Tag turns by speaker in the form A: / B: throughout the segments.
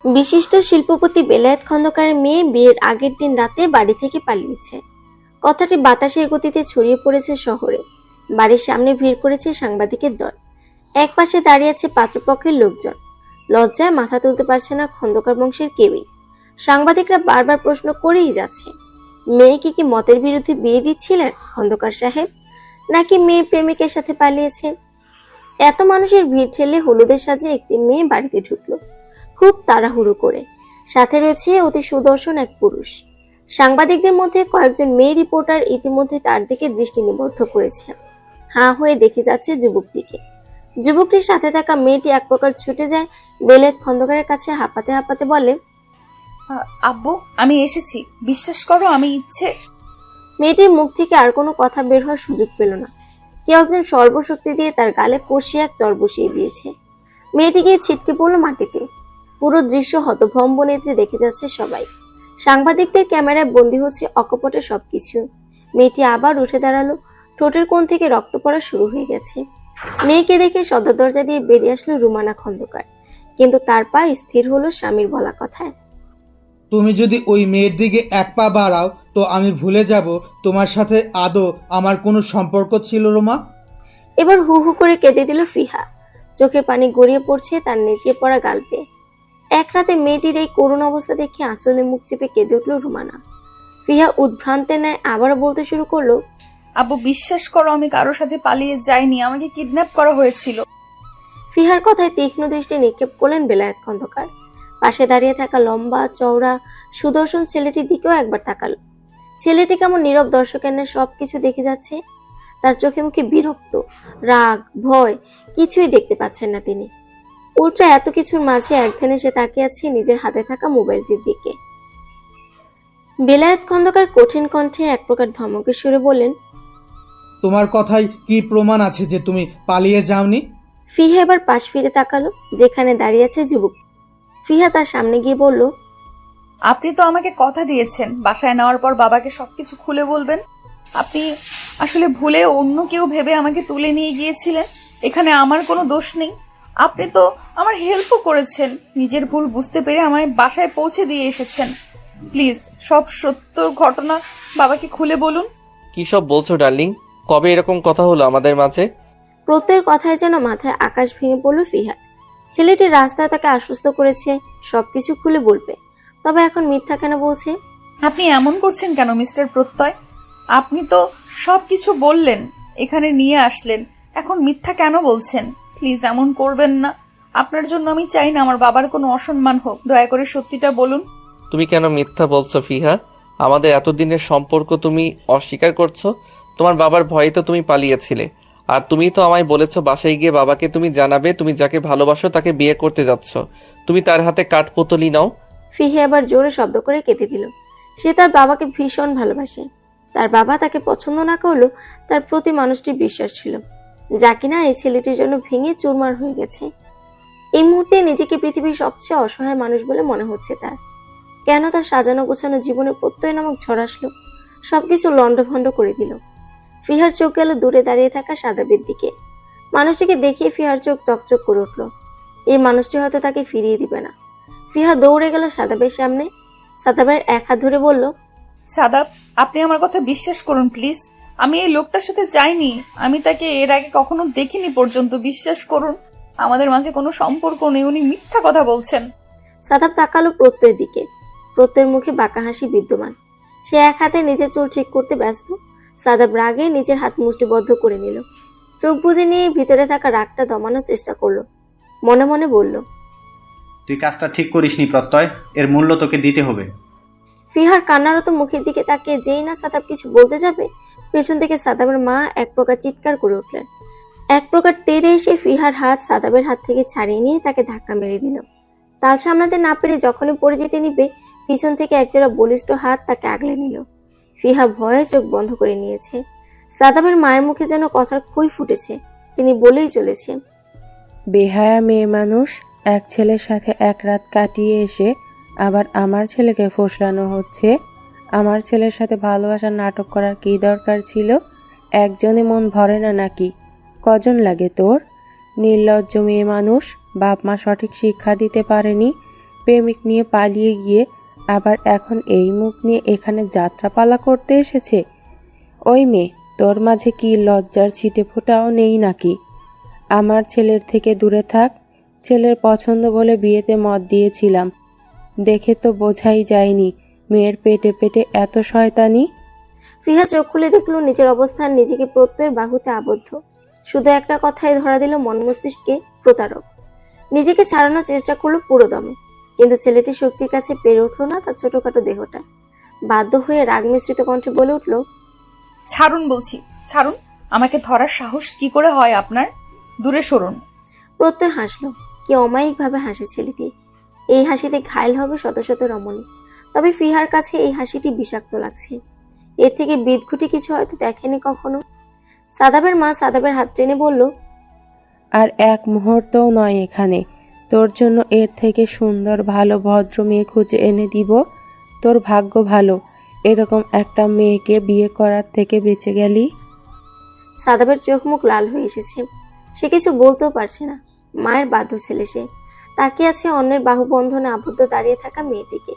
A: বিশিষ্ট শিল্পপতি বেলায়েত খন্দকারের মেয়ে বিয়ের আগের দিন রাতে বাড়ি থেকে পালিয়েছে। কথাটি বাতাসের গতিতে ছড়িয়ে পড়েছে শহরে। বাড়ির সামনে ভিড় করেছে সাংবাদিকের দল। একপাশে দাঁড়িয়ে আছে পাত্রপক্ষের লোকজন। লজ্জায় মাথা তুলতে পারছে না খন্দকার বংশের কেউই। সাংবাদিকরা বারবার প্রশ্ন করেই যাচ্ছে, মেয়েকে কি মতের বিরুদ্ধে বিয়ে দিচ্ছিলেন খন্দকার সাহেব, নাকি মেয়ে প্রেমিকের সাথে পালিয়েছে? এত মানুষের ভিড় ঠেলে হলুদের সাজে একটি মেয়ে বাড়িতে ঢুকলো, খুব তাড়াহুড়ো করে। সাথে রয়েছে অতি সুদর্শন এক পুরুষ। সাংবাদিকদের মধ্যে কয়েকজন মেয়ে রিপোর্টার ইতিমধ্যে তার দিকে দৃষ্টি নিবদ্ধ করেছে। হাঁ হয়ে দেখে যাচ্ছে যুবকটিকে। যুবকটির সাথে থাকা মেয়েটি এক প্রকার ছুটে যায় বেলায়েত খন্দকারের কাছে, হাঁপাতে হাঁপাতে বলে,
B: আব্বু, আমি এসেছি, বিশ্বাস করো আমি ইচ্ছে।
A: মেয়েটির মুখ থেকে আর কোনো কথা বের হওয়ার সুযোগ পেল না। কেউ একজন সর্বশক্তি দিয়ে তার গালে কষিয়ে এক চড় বসিয়ে দিয়েছে। মেয়েটি গিয়ে ছিটকে পড়ল মাটিতে। পুরো দৃশ্য হতভম্ব নেত্রে দেখে যাচ্ছে সবাই। সাংবাদিকদের ক্যামেরায় বন্দী হচ্ছে অকপটে সবকিছু। মেয়েটি আবার উঠে দাঁড়ালো। ঠোঁটের কোণ থেকে রক্ত পড়া শুরু হয়ে গেছে। মেয়েকে দেখে সদর দরজা দিয়ে বেরিয়ে আসলো রুমানা খন্দকার, কিন্তু তার পা স্থির হলো স্বামীর বলা কথায়।
C: তুমি যদি ওই মেয়ের দিকে এক পা বাড়াও তো আমি ভুলে যাব তোমার সাথে আদৌ আমার কোনো সম্পর্ক ছিল রোমা।
A: এবার হু হু করে কেঁদে দিল ফিহা। চোখের পানি গড়িয়ে পড়ছে তার নেতিয়ে পড়া গাল বেয়ে। এক রাতে মেয়েটির এই করুণ অবস্থা দেখে আঁচলে মুখ চেপে কেঁদে উঠল রুমানা। ফিহা উদ্ভ্রান্তের ন্যায় আবারও বলতে শুরু করলো,
B: আব্বু, বিশ্বাস করো আমি কারোর সাথে পালিয়ে যাইনি, আমাকে কিডন্যাপ করা হয়েছিল।
A: ফিহার কথায় তীক্ষ্ণ দৃষ্টি নিক্ষেপ করলেন বেলায়েত খন্দকার। পাশে দাঁড়িয়ে থাকা লম্বা চওড়া সুদর্শন ছেলেটির দিকেও একবার তাকালো। ছেলেটি কেমন নীরব দর্শকের ন্যায় সবকিছু দেখে যাচ্ছে। তার চোখে মুখে বিরক্ত, রাগ, ভয় কিছুই দেখতে পাচ্ছেন না তিনি। উল্টো এত কিছুর মাঝে একধানে সে তাকিয়ে আছে নিজের হাতে থাকা মোবাইলটির দিকে। বেলায়েত খন্দকার কঠিন কণ্ঠে এক প্রকার ধমকের সুরে বললেন,
C: তোমার কথায় কি প্রমাণ আছে যে তুমি পালিয়ে যাওনি?
A: ফিহা এবার পাশ ফিরে তাকালো যেখানে দাঁড়িয়ে আছে যুবক। ফিহা তার সামনে গিয়ে বলল,
B: আপনি তো আমাকে কথা দিয়েছেন বাসায় নেওয়ার পর বাবাকে সবকিছু খুলে বলবেন। আপনি আসলে ভুলে অন্য কেউ ভেবে আমাকে তুলে নিয়ে গিয়েছিলেন। এখানে আমার কোনো দোষ নেই। আপনি তো আমার হেল্পও করেছেন, নিজের ভুল বুঝতে পেরে আমায় বাসায় পৌঁছে দিয়ে এসেছেন। প্লিজ সব সত্য ঘটনা বাবাকে খুলে বলুন।
D: কি সব বলছো ডার্লিং? কবে এরকম কথা হলো আমাদের মাঝে?
A: প্রত্যয়ের কথায় যেন মাথায় আকাশ ভেঙে পড়ল ফিহা। ছেলেটি রাস্তায় তাকে আশ্বস্ত করেছে সবকিছু খুলে বলবে, তবে এখন মিথ্যা কেন বলছে?
B: আপনি এমন করছেন কেন মিস্টার প্রত্যয়? আপনি তো সবকিছু বললেন, এখানে নিয়ে আসলেন, এখন মিথ্যা কেন বলছেন? প্লিজ এমন করবেন না। আপনার জন্য আমি চাই না আমার বাবার কোনো অসম্মান হোক। দয়া করে সত্যিটা বলুন।
D: তুমি কেন মিথ্যা বলছো ফিহা? আমাদের এতদিনের সম্পর্ক তুমি অস্বীকার করছো? তোমার বাবার ভয়ে তো তুমি পালিয়েছিলে। আর তুমি তো আমায় বলেছো বাসায় গিয়ে বাবাকে তুমি জানাবে তুমি যাকে ভালোবাসো তাকে বিয়ে করতে যাচ্ছ। তুমি তার হাতে কাঠপুতলি নাও।
A: ফিহা আবার জোরে শব্দ করে কেঁদে দিল। সে তার বাবাকে ভীষণ ভালোবাসে। তার বাবা তাকে পছন্দ না করলেও তার প্রতি মানুষটির বিশ্বাস ছিল, যা কিনা এই ছেলেটির জন্য ভেঙে চুরমার হয়ে গেছে। এই মুহূর্তে নিজেকে পৃথিবীর সবচেয়ে অসহায় মানুষ বলে মনে হচ্ছে তার। কেন তার সাজানো গোছানো জীবনে প্রত্যয় নামক ঝড় আসলো, সবকিছু লন্ডভন্ড করে দিল। ফিহার চোখ গেল দূরে দাঁড়িয়ে থাকা সাদাবের দিকে। মানুষটিকে দেখিয়ে ফিহার চোখ চকচক করে উঠল। এই মানুষটি হয়তো তাকে ফিরিয়ে দিবে না। ফিহা দৌড়ে গেল সাদাবের সামনে। সাদাবের এক হাত ধরে বলল,
B: সাদাব, আপনি আমার কথা বিশ্বাস করুন প্লিজ। আমি এই লোকটার সাথে যাইনি, আমি তাকে এর আগে কখনো দেখিনি পর্যন্ত। বিশ্বাস করুন, আমাদের মাঝে কোনো সম্পর্ক নেই। উনি মিথ্যা কথা বলছেন।
A: সাদাব তাকালো প্রত্যয়ের দিকে। প্রত্যয়ের মুখে বাঁকা হাসি বিদ্যমান। সে এক হাতে নিজের চুল ঠিক করতে ব্যস্ত। সাদাব রাগে নিজের হাত মুষ্টিবদ্ধ করে নিল। চোখ বুজে নিয়ে ভিতরে থাকা রাগটা দমানোর চেষ্টা করলো। মনে মনে বলল,
E: তুই কাজটা ঠিক করিসনি প্রত্যয়, এর মূল্য তোকে দিতে হবে।
A: ফিহার কান্নারত মুখের দিকে তাকিয়ে যেই না সাদাব কিছু বলতে যাবে, পেছন থেকে সাদাবের মা এক প্রকার চিৎকার করে উঠলেন। এক প্রকার তেড়ে এসে ফিহার হাত সাদাবের হাত থেকে ছাড়িয়ে নিয়ে তাকে ধাক্কা মেরে দিল। তাল সামলাতে না পেরে যখনই পড়ে যেতে নিবে, পিছন থেকে একজোড়া বলিষ্ঠ হাত তাকে আগলে নিল। ফিহা ভয়ে চোখ বন্ধ করে নিয়েছে। সাদাবের মায়ের মুখে যেন কথার খই ফুটেছে। তিনি বলেই চলেছে,
F: বেহায়া মেয়ে মানুষ, এক ছেলের সাথে এক রাত কাটিয়ে এসে আবার আমার ছেলেকে ফসলানো হচ্ছে। আমার ছেলের সাথে ভালোবাসার নাটক করার কী দরকার ছিল? একজনে মন ভরে না নাকি? কজন লাগে তোর? নির্লজ্জ মেয়ে মানুষ, বাপ মা সঠিক শিক্ষা দিতে পারেনি, প্রেমিক নিয়ে পালিয়ে গিয়ে আবার এখন এই মুখ নিয়ে এখানে যাত্রাপালা করতে এসেছে। ওই মেয়ে, তোর মাঝে কি লজ্জার ছিটে ফোঁটাও নেই নাকি? আমার ছেলের থেকে দূরে থাক। ছেলের পছন্দ বলে বিয়েতে মত দিয়েছিলাম, দেখে তো বোঝাই যায়নি মেয়ের পেটে পেটে এত শয়তানি।
A: ফিহা চোখ খুলে দেখলো নিজের অবস্থান, নিজেকে প্রত্যয়ের বাহুতে আবদ্ধ। শুধু একটা কথাই ধরা দিল মন মস্তিষ্কে, প্রতারক। নিজেকে ছাড়ানোর চেষ্টা করলো পুরো দমে, কিন্তু ছেলেটি শক্তির কাছে পেরে উঠলো না তার ছোটখাটো দেহটা। বাধ্য হয়ে রাগ মিশ্রিত কণ্ঠে বলে উঠল,
B: ছাড়ুন বলছি, ছাড়ুন। আমাকে ধরার সাহস কি করে হয় আপনার? দূরে সরুন।
A: প্রত্যয় হাসলো। কি অমায়িক ভাবে হাসে ছেলেটি। এই হাসিতে ঘায়েল হবে শত শত রমণী, তবে ফিহার কাছে এই হাসিটি বিষাক্ত লাগছে। এর থেকে বিদঘুটি কিছু হয়তো দেখেনি কখনো। সাদাবের মা সাদাবের হাত টেনে বলল,
F: আর এক মুহূর্তও নয় এখানে। তোর জন্য এর থেকে সুন্দর ভালো ভদ্র মেয়ে খুঁজে এনে দিব। তোর ভাগ্য ভালো এরকম একটা মেয়েকে বিয়ে করার থেকে বেঁচে গেলি।
A: সাদাবের চোখ মুখ লাল হয়ে এসেছে। সে কিছু বলতেও পারছে না। মায়ের বাধ্য ছেলে সে। তাকিয়ে আছে অন্যের বাহুবন্ধনে আবদ্ধ দাঁড়িয়ে থাকা মেয়েটিকে।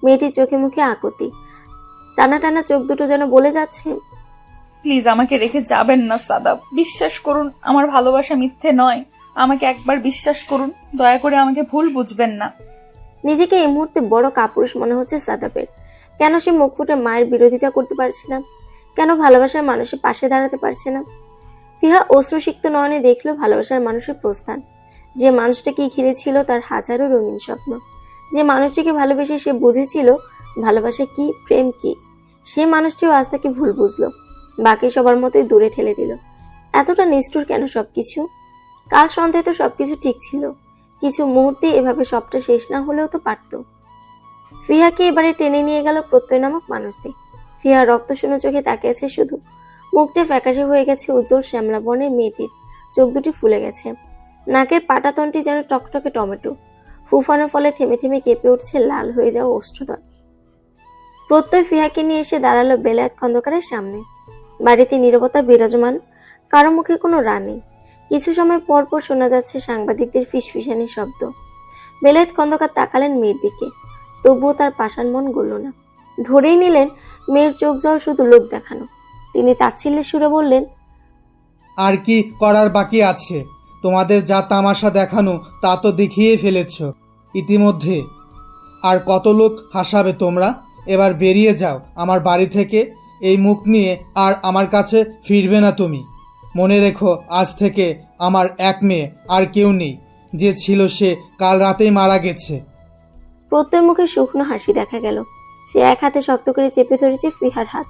A: মেয়েটির চোখে মুখে আকুতি, টানা টানা চোখ দুটো যেন বলে যাচ্ছে,
B: প্লিজ আমাকে রেখে যাবেন না সাদাব। বিশ্বাস করুন, আমার ভালোবাসা মিথ্যে নয়। আমাকে একবার বিশ্বাস করুন, দয়া করে আমাকে ভুল বুঝবেন না।
A: নিজেকে এই মুহূর্তে বড় কাপুরুষ মনে হচ্ছে সাদাবের। কেন সে মুখ ফুটে মায়ের বিরোধিতা করতে পারছে না? কেন ভালোবাসার মানুষের পাশে দাঁড়াতে পারছে না? ফিহা অশ্রুসিক্ত নয়নে দেখলো ভালোবাসার মানুষের প্রস্থান। যে মানুষটাকে ঘিরে ছিল তার হাজারো রঙিন স্বপ্ন, যে মানুষটিকে ভালোবেসে সে বুঝেছিল ভালোবাসা কি, প্রেম কি, সে মানুষটিও আজ তাকে ভুল বুঝলো, বাকি সবার মতোই দূরে ঠেলে দিল। এতটা নিষ্ঠুর কেন সবকিছু? কাল সন্ধ্যায় তো সবকিছু ঠিক ছিল। কিছু মুহূর্তে এভাবে সবটা শেষ না হলেও তো পারত। ফিহাকে এবারে টেনে নিয়ে গেল প্রত্যয় নামক মানুষটি। ফিহা রক্তশূন্য চোখে তাকিয়েছে শুধু। মুখটা ফ্যাকাশে হয়ে গেছে উজ্জ্বল শ্যামলা বর্ণের মেয়েটির। চোখ দুটি ফুলে গেছে। নাকের পাটাতনটি যেন টকটকে টমেটো। ফুফানোর ফলে থেমে থেমে কেঁপে উঠছে লাল হয়ে যাওয়া ওষ্ঠদল। প্রত্যয় ফিহাকে নিয়ে এসে দাঁড়ালো বেলায়েত খন্দকারের সামনে। বাড়িতে নীরবতা বিরাজমান, কারো মুখে কোনো রাগ নেই। কিছু সময় পর পর শোনা যাচ্ছে সাংবাদিকদের ফিসফিসানি শব্দ। বেলায়েত খন্দকার তাকালেন মেয়ের দিকে, তবুও তার পাষাণ মন গলল না। ধরেই নিলেন মেয়ের চোখ জল শুধু লোক দেখানো। তিনি তাচ্ছিল্যের সুরে বললেন,
C: আর কি করার বাকি আছে? তোমাদের যা তামাশা দেখানো তা তো দেখিয়ে ফেলেছ ইতিমধ্যে। আর কত লোক হাসাবে তোমরা? এবার বেরিয়ে যাও আমার বাড়ি থেকে। এই মুখ নিয়ে আর আমার কাছে ফিরবে না তুমি। মনে রেখো, আজ থেকে আমার এক মেয়ে, আর কেউ নেই। যে ছিল সে কাল রাতেই মারা গেছে।
A: প্রত্যয় মুখে শুকনো হাসি দেখা গেল। সে এক হাতে শক্ত করে চেপে ধরেছে ফিহার হাত,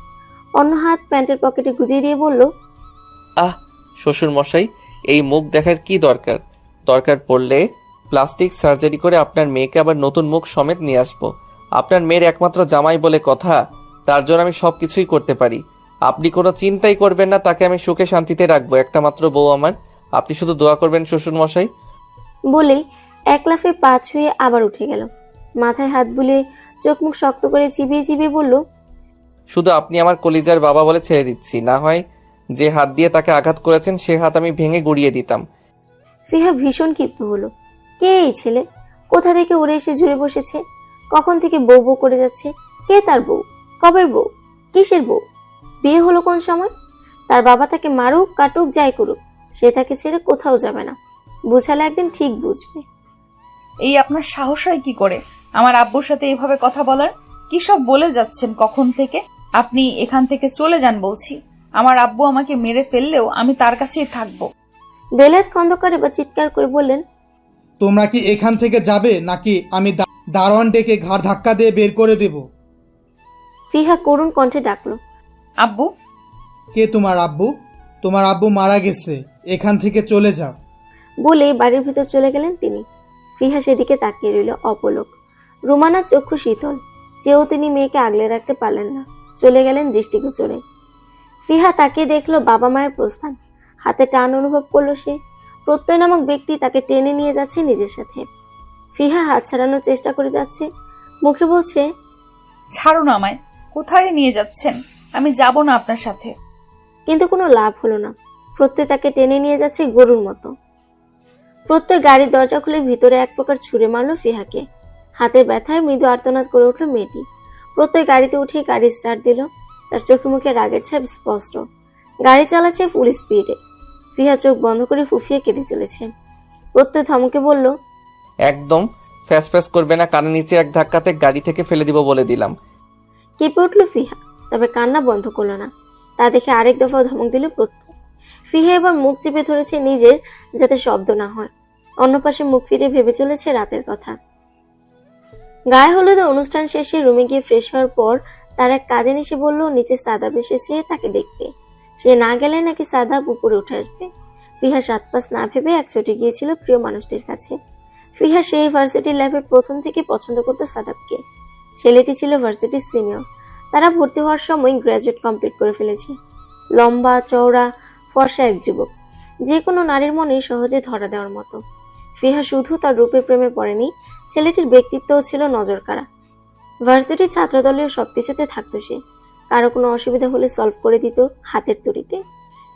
A: অন্য হাত প্যান্টের পকেটে গুজিয়ে দিয়ে বলল,
D: আহ শ্বশুর মশাই, এই মুখ দেখার কি দরকার? দরকার পড়লে প্লাস্টিক সার্জারি করে আপনার মেয়েকে আবার নতুন মুখ সমেত নিয়ে আসবো। আপনার মেয়ের একমাত্র জামাই বলে কথা, তার জন্য আমি সবকিছুই করতে পারি। আপনি কোনো চিন্তাই করবেন না, তাকে আমি সুখে শান্তিতে রাখবো। একটা মাত্র বউ আমার, আপনি শুধু দোয়া করবেন শ্বশুর মশাই।
A: বলেই এক লাফে পা ছুঁয়ে আবার উঠে গেল। মাথায় হাত বুলিয়ে চোখ মুখ শক্ত করে চিবিয়ে চিবিয়ে বলল,
D: শুধু আপনি আমার কলিজার বাবা বলে ছেড়ে দিচ্ছি, না হয় যে হাত দিয়ে তাকে আঘাত করেছেন সে হাত আমি ভেঙে গুড়িয়ে দিতাম।
A: ফিহা ভীষণ ক্ষিপ্ত হলো। কে এই ছেলে? কোথা থেকে উড়ে এসে জুড়ে বসেছে? কখন থেকে বউ বউ করে যাচ্ছে? কে তার বউ? কবের বউ? কিসের বউ? বিয়ে হলো কোন সময়? তার বাবা তাকে মারুক কাটুক যাই করুক, সে তাকে ছেড়ে কোথাও যাবে না। বুঝালে একদিন ঠিক বুঝবে।
B: এই আপনার সাহস হয় কি করে আমার আব্বুর সাথে এইভাবে কথা বলার? কি সব বলে যাচ্ছেন কখন থেকে? আপনি এখান থেকে চলে যান বলছি। আমার আব্বু আমাকে মেরে ফেললেও আমি তার কাছেই থাকবো।
A: বেলায়েত খন্দকার এবার চিৎকার করে বললেন,
C: তোমরা কি এখান থেকে যাবে নাকি আমি দারোয়ান ডেকে ঘাড় ধাক্কা দিয়ে বের করে দেব?
A: ফিহা করুণ কণ্ঠে ডাকলো,
B: আব্বু।
C: কে তোমার আব্বু? তোমার আব্বু মারা গেছে, এখান থেকে চলে যাও।
A: বলে বাড়ির ভিতর চলে গেলেন তিনি। ফিহা সেদিকে তাকিয়ে রইল অপলক। রুমানার চক্ষু শীতল, চেয়েও তিনি মেয়েকে আগলে রাখতে পারলেন না। চলে গেলেন দৃষ্টিগোচরে। ফিহা তাকিয়ে দেখলো বাবা মায়ের প্রস্থান। হাতে টান অনুভব করলো সে। প্রত্যয় নামক ব্যক্তি তাকে টেনে নিয়ে যাচ্ছে নিজের সাথে। ফিহা হাত ছাড়ানোর চেষ্টা করে যাচ্ছে, মুখে বলছে,
B: ছাড়ুন আমায়। কোথায় নিয়ে যাচ্ছেন? আমি যাব না আপনার সাথে।
A: কিন্তু কোনো লাভ হলো না। প্রত্যয় তাকে টেনে নিয়ে যাচ্ছে গরুর মতো। প্রত্যয় গাড়ির দরজা খুলে ভিতরে এক প্রকার ছুঁড়ে মারলো ফিহাকে। হাতের ব্যথায় মৃদু আর্তনাদ করে উঠল মেয়েটি। প্রত্যয় গাড়িতে উঠে গাড়ি স্টার্ট দিল। তার চোখে মুখে রাগের ছাপ স্পষ্ট। গাড়ি চালাচ্ছে ফুল স্পিডে। ফিহা চোখ বন্ধ করে ফুফিয়ে কেঁদে চলেছে। প্রত্যয় ধমকে বলল,
D: একদম ফ্যাস ফ্যাস করবে না, কানের নিচে এক ধাক্কাতে গাড়ি থেকে ফেলে দিব বলে দিলাম।
A: কেঁপে উঠল ফিহা, তবে কান্না বন্ধ করলো না। তা দেখে আরেক দফা ধমক দিল প্রত্যয়। ফিহা এবার মুখ চেপে ধরেছে নিজের, যাতে শব্দ না হয়। অন্য পাশে মুখ ফিরে ভেবে চলেছে রাতের কথা। গায়ে হলুদের অনুষ্ঠান শেষে রুমে গিয়ে ফ্রেশ হওয়ার পর তার এক কাজিন এসে বলল নিচে সাদাব এসেছে তাকে দেখতে। সে না গেলে নাকি সাদাব উপরে উঠে আসবে। ফিহা সাত পাঁচ না ভেবে এক ছুটে গিয়েছিল প্রিয় মানুষটির কাছে। ফিহা সেই ভার্সিটির লাইফের প্রথম থেকে পছন্দ করত সাদাবকে। ছেলেটি ছিল ভার্সিটির সিনিয়র। তারা ভর্তি হওয়ার সময় গ্রাজুয়েট কমপ্লিট করে ফেলেছে। লম্বা চওড়া ফর্সা এক যুবক, যে কোনো নারীর মনে সহজে ধরা দেওয়ার মতো। ফিহা শুধু তার রূপের প্রেমে পড়েনি, ছেলেটির ব্যক্তিত্বও ছিল নজরকাড়া। ভার্সিটির ছাত্রদলীয় সবকিছুতে থাকতো সে। কারো কোনো অসুবিধা হলে সলভ করে দিত হাতের তড়িতে।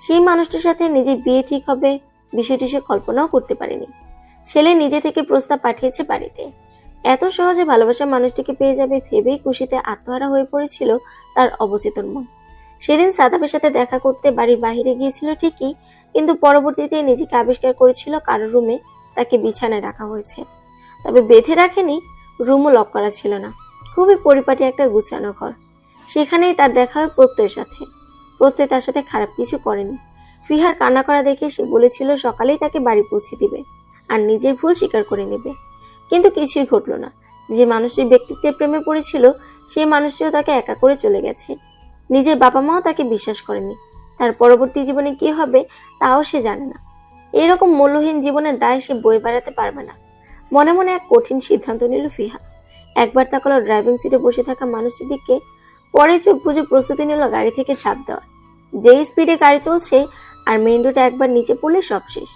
A: সেই মানুষটির সাথে নিজে বিয়ে ঠিক হবে বিষয়টি সে কল্পনাও করতে পারেনি। ছেলে নিজে থেকে প্রস্তাব পাঠিয়েছে বাড়িতে। এত সহজে ভালোবাসার মানুষটিকে পেয়ে যাবে ভেবেই খুশিতে আত্মহারা হয়ে পড়েছিল তার অবচেতন মন। সেদিন সাদাবের সাথে দেখা করতে বাড়ির বাইরে গিয়েছিল ঠিকই, কিন্তু পরবর্তীতে নিজেকে আবিষ্কার করেছিল কারো রুমে তাকে বিছানায় রাখা হয়েছে। তবে বেঁধে রাখেনি, রুমও লক করা ছিল না। খুবই পরিপাটি একটা গুছানো ঘর। সেখানেই তার দেখা হয় প্রত্যয়ের সাথে। প্রত্যয় তার সাথে খারাপ কিছু করেনি। ফিহার কান্না করা দেখে সে বলেছিল সকালেই তাকে বাড়ি পৌঁছে দিবে আর নিজের ভুল স্বীকার করে নেবে। কিন্তু কিছুই ঘটল না। যে মানুষটির ব্যক্তিত্বের প্রেমে পড়েছিল সেই মানুষটিও তাকে একা করে চলে গেছে। নিজের বাবা মাও তাকে বিশ্বাস করেনি। তার পরবর্তী জীবনে কি হবে তাও সে জানে না। এরকম মূল্যহীন জীবনের দায় সে বয়ে বেড়াতে পারবে না। মনে মনে এক কঠিন সিদ্ধান্ত নিল ফিহা। একবার তাকালো ড্রাইভিং সিটে বসে থাকা মানুষটির দিকে, পরে চোখ বুজে প্রস্তুতি নিল গাড়ি থেকে ঝাঁপ দেওয়ার। যেই স্পিডে গাড়ি চলছে আর মেইন রোডে একবার নিচে পড়লে সব শেষ।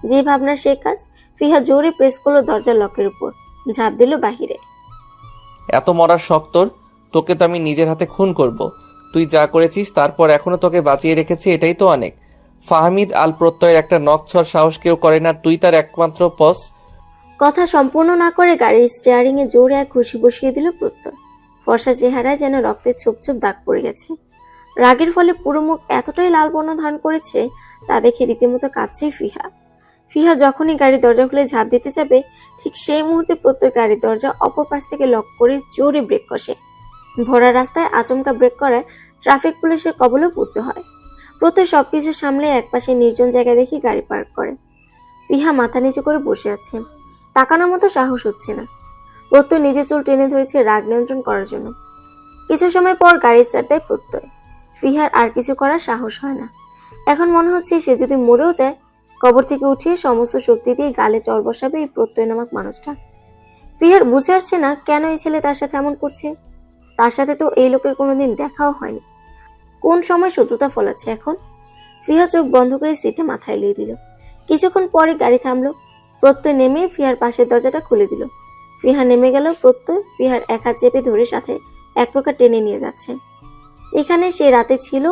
A: যে ভাবনা সে কাজ। ফিহা জোরে প্রেস করলো দরজার লকের উপর, ঝাঁপ দিল বাহিরে।
D: এত মরার শখ তোর? তোকে তো আমি নিজের হাতে খুন করব। তুই যা করেছিস তারপর এখনো তোকে বাঁচিয়ে রেখেছি, এটাই তো অনেক। ফাহমিদ আল প্রত্যয়ের একটা নখছর সাহস কেউ করে না, তুই তার একমাত্র পস।
A: কথা সম্পূর্ণ না করে গাড়ির স্টিয়ারিং এ জোরে এক ঘুষি বসিয়ে দিল প্রত্যয়। ফর্সা চেহারায় যেন রক্তের ছোপ ছোপ দাগ পড়ে গেছে। রাগের ফলে পুরো মুখ এতটাই লাল বর্ণ ধারণ করেছে তা দেখে রীতিমতো কাঁপছে ফিহা। ফিহা যখনই গাড়ির দরজা খুলে ঝাঁপ দিতে যাবে ঠিক সেই মুহূর্তে প্রত্যয় গাড়ির দরজা অপর পাশ থেকে লক করে জোরে ব্রেক কষে। ভরা রাস্তায় আচমকা ব্রেক করায় ট্রাফিক পুলিশের কবলেও পড়তে হয়। প্রত্যয় সবকিছু সামলে একপাশে নির্জন জায়গা দেখে গাড়ি পার্ক করে। ফিহা মাথা নিচু করে বসে আছে। তাকানোর মতো সাহস হচ্ছে না। প্রত্যয় নিজের চুল টেনে ধরেছে রাগ নিয়ন্ত্রণ করার জন্য। কিছু সময় পর গাড়ি স্টার্ট দেয় প্রত্যয়। ফিহার আর কিছু করার সাহস হয় না। এখন মনে হচ্ছে সে যদি মরেও যায় কবর থেকে উঠিয়ে সমস্ত শক্তি দিয়ে গালে চড় বসাবে এই প্রত্যয় নামক মানুষটা। ফিহার বুঝে আসছে না কেন এই ছেলে তার সাথে এমন করছে। তার সাথে তো এই লোকের কোনোদিন দেখাও হয়নি। কোন সময় শত্রুতা ফলাচ্ছে এখন। ফিহা চোখ বন্ধ করে সিটে মাথা এলিয়ে দিল। কিছুক্ষণ পরে গাড়ি থামলো। প্রত্যয় নেমে ফিহার পাশের দরজাটা খুলে দিল। ফিহা নেমে গেল। প্রত্যয় ফিহার এক হাত চেপে ধরে সাথে এক প্রকার টেনে নিয়ে যাচ্ছে। এখানে সে রাতে ছিল,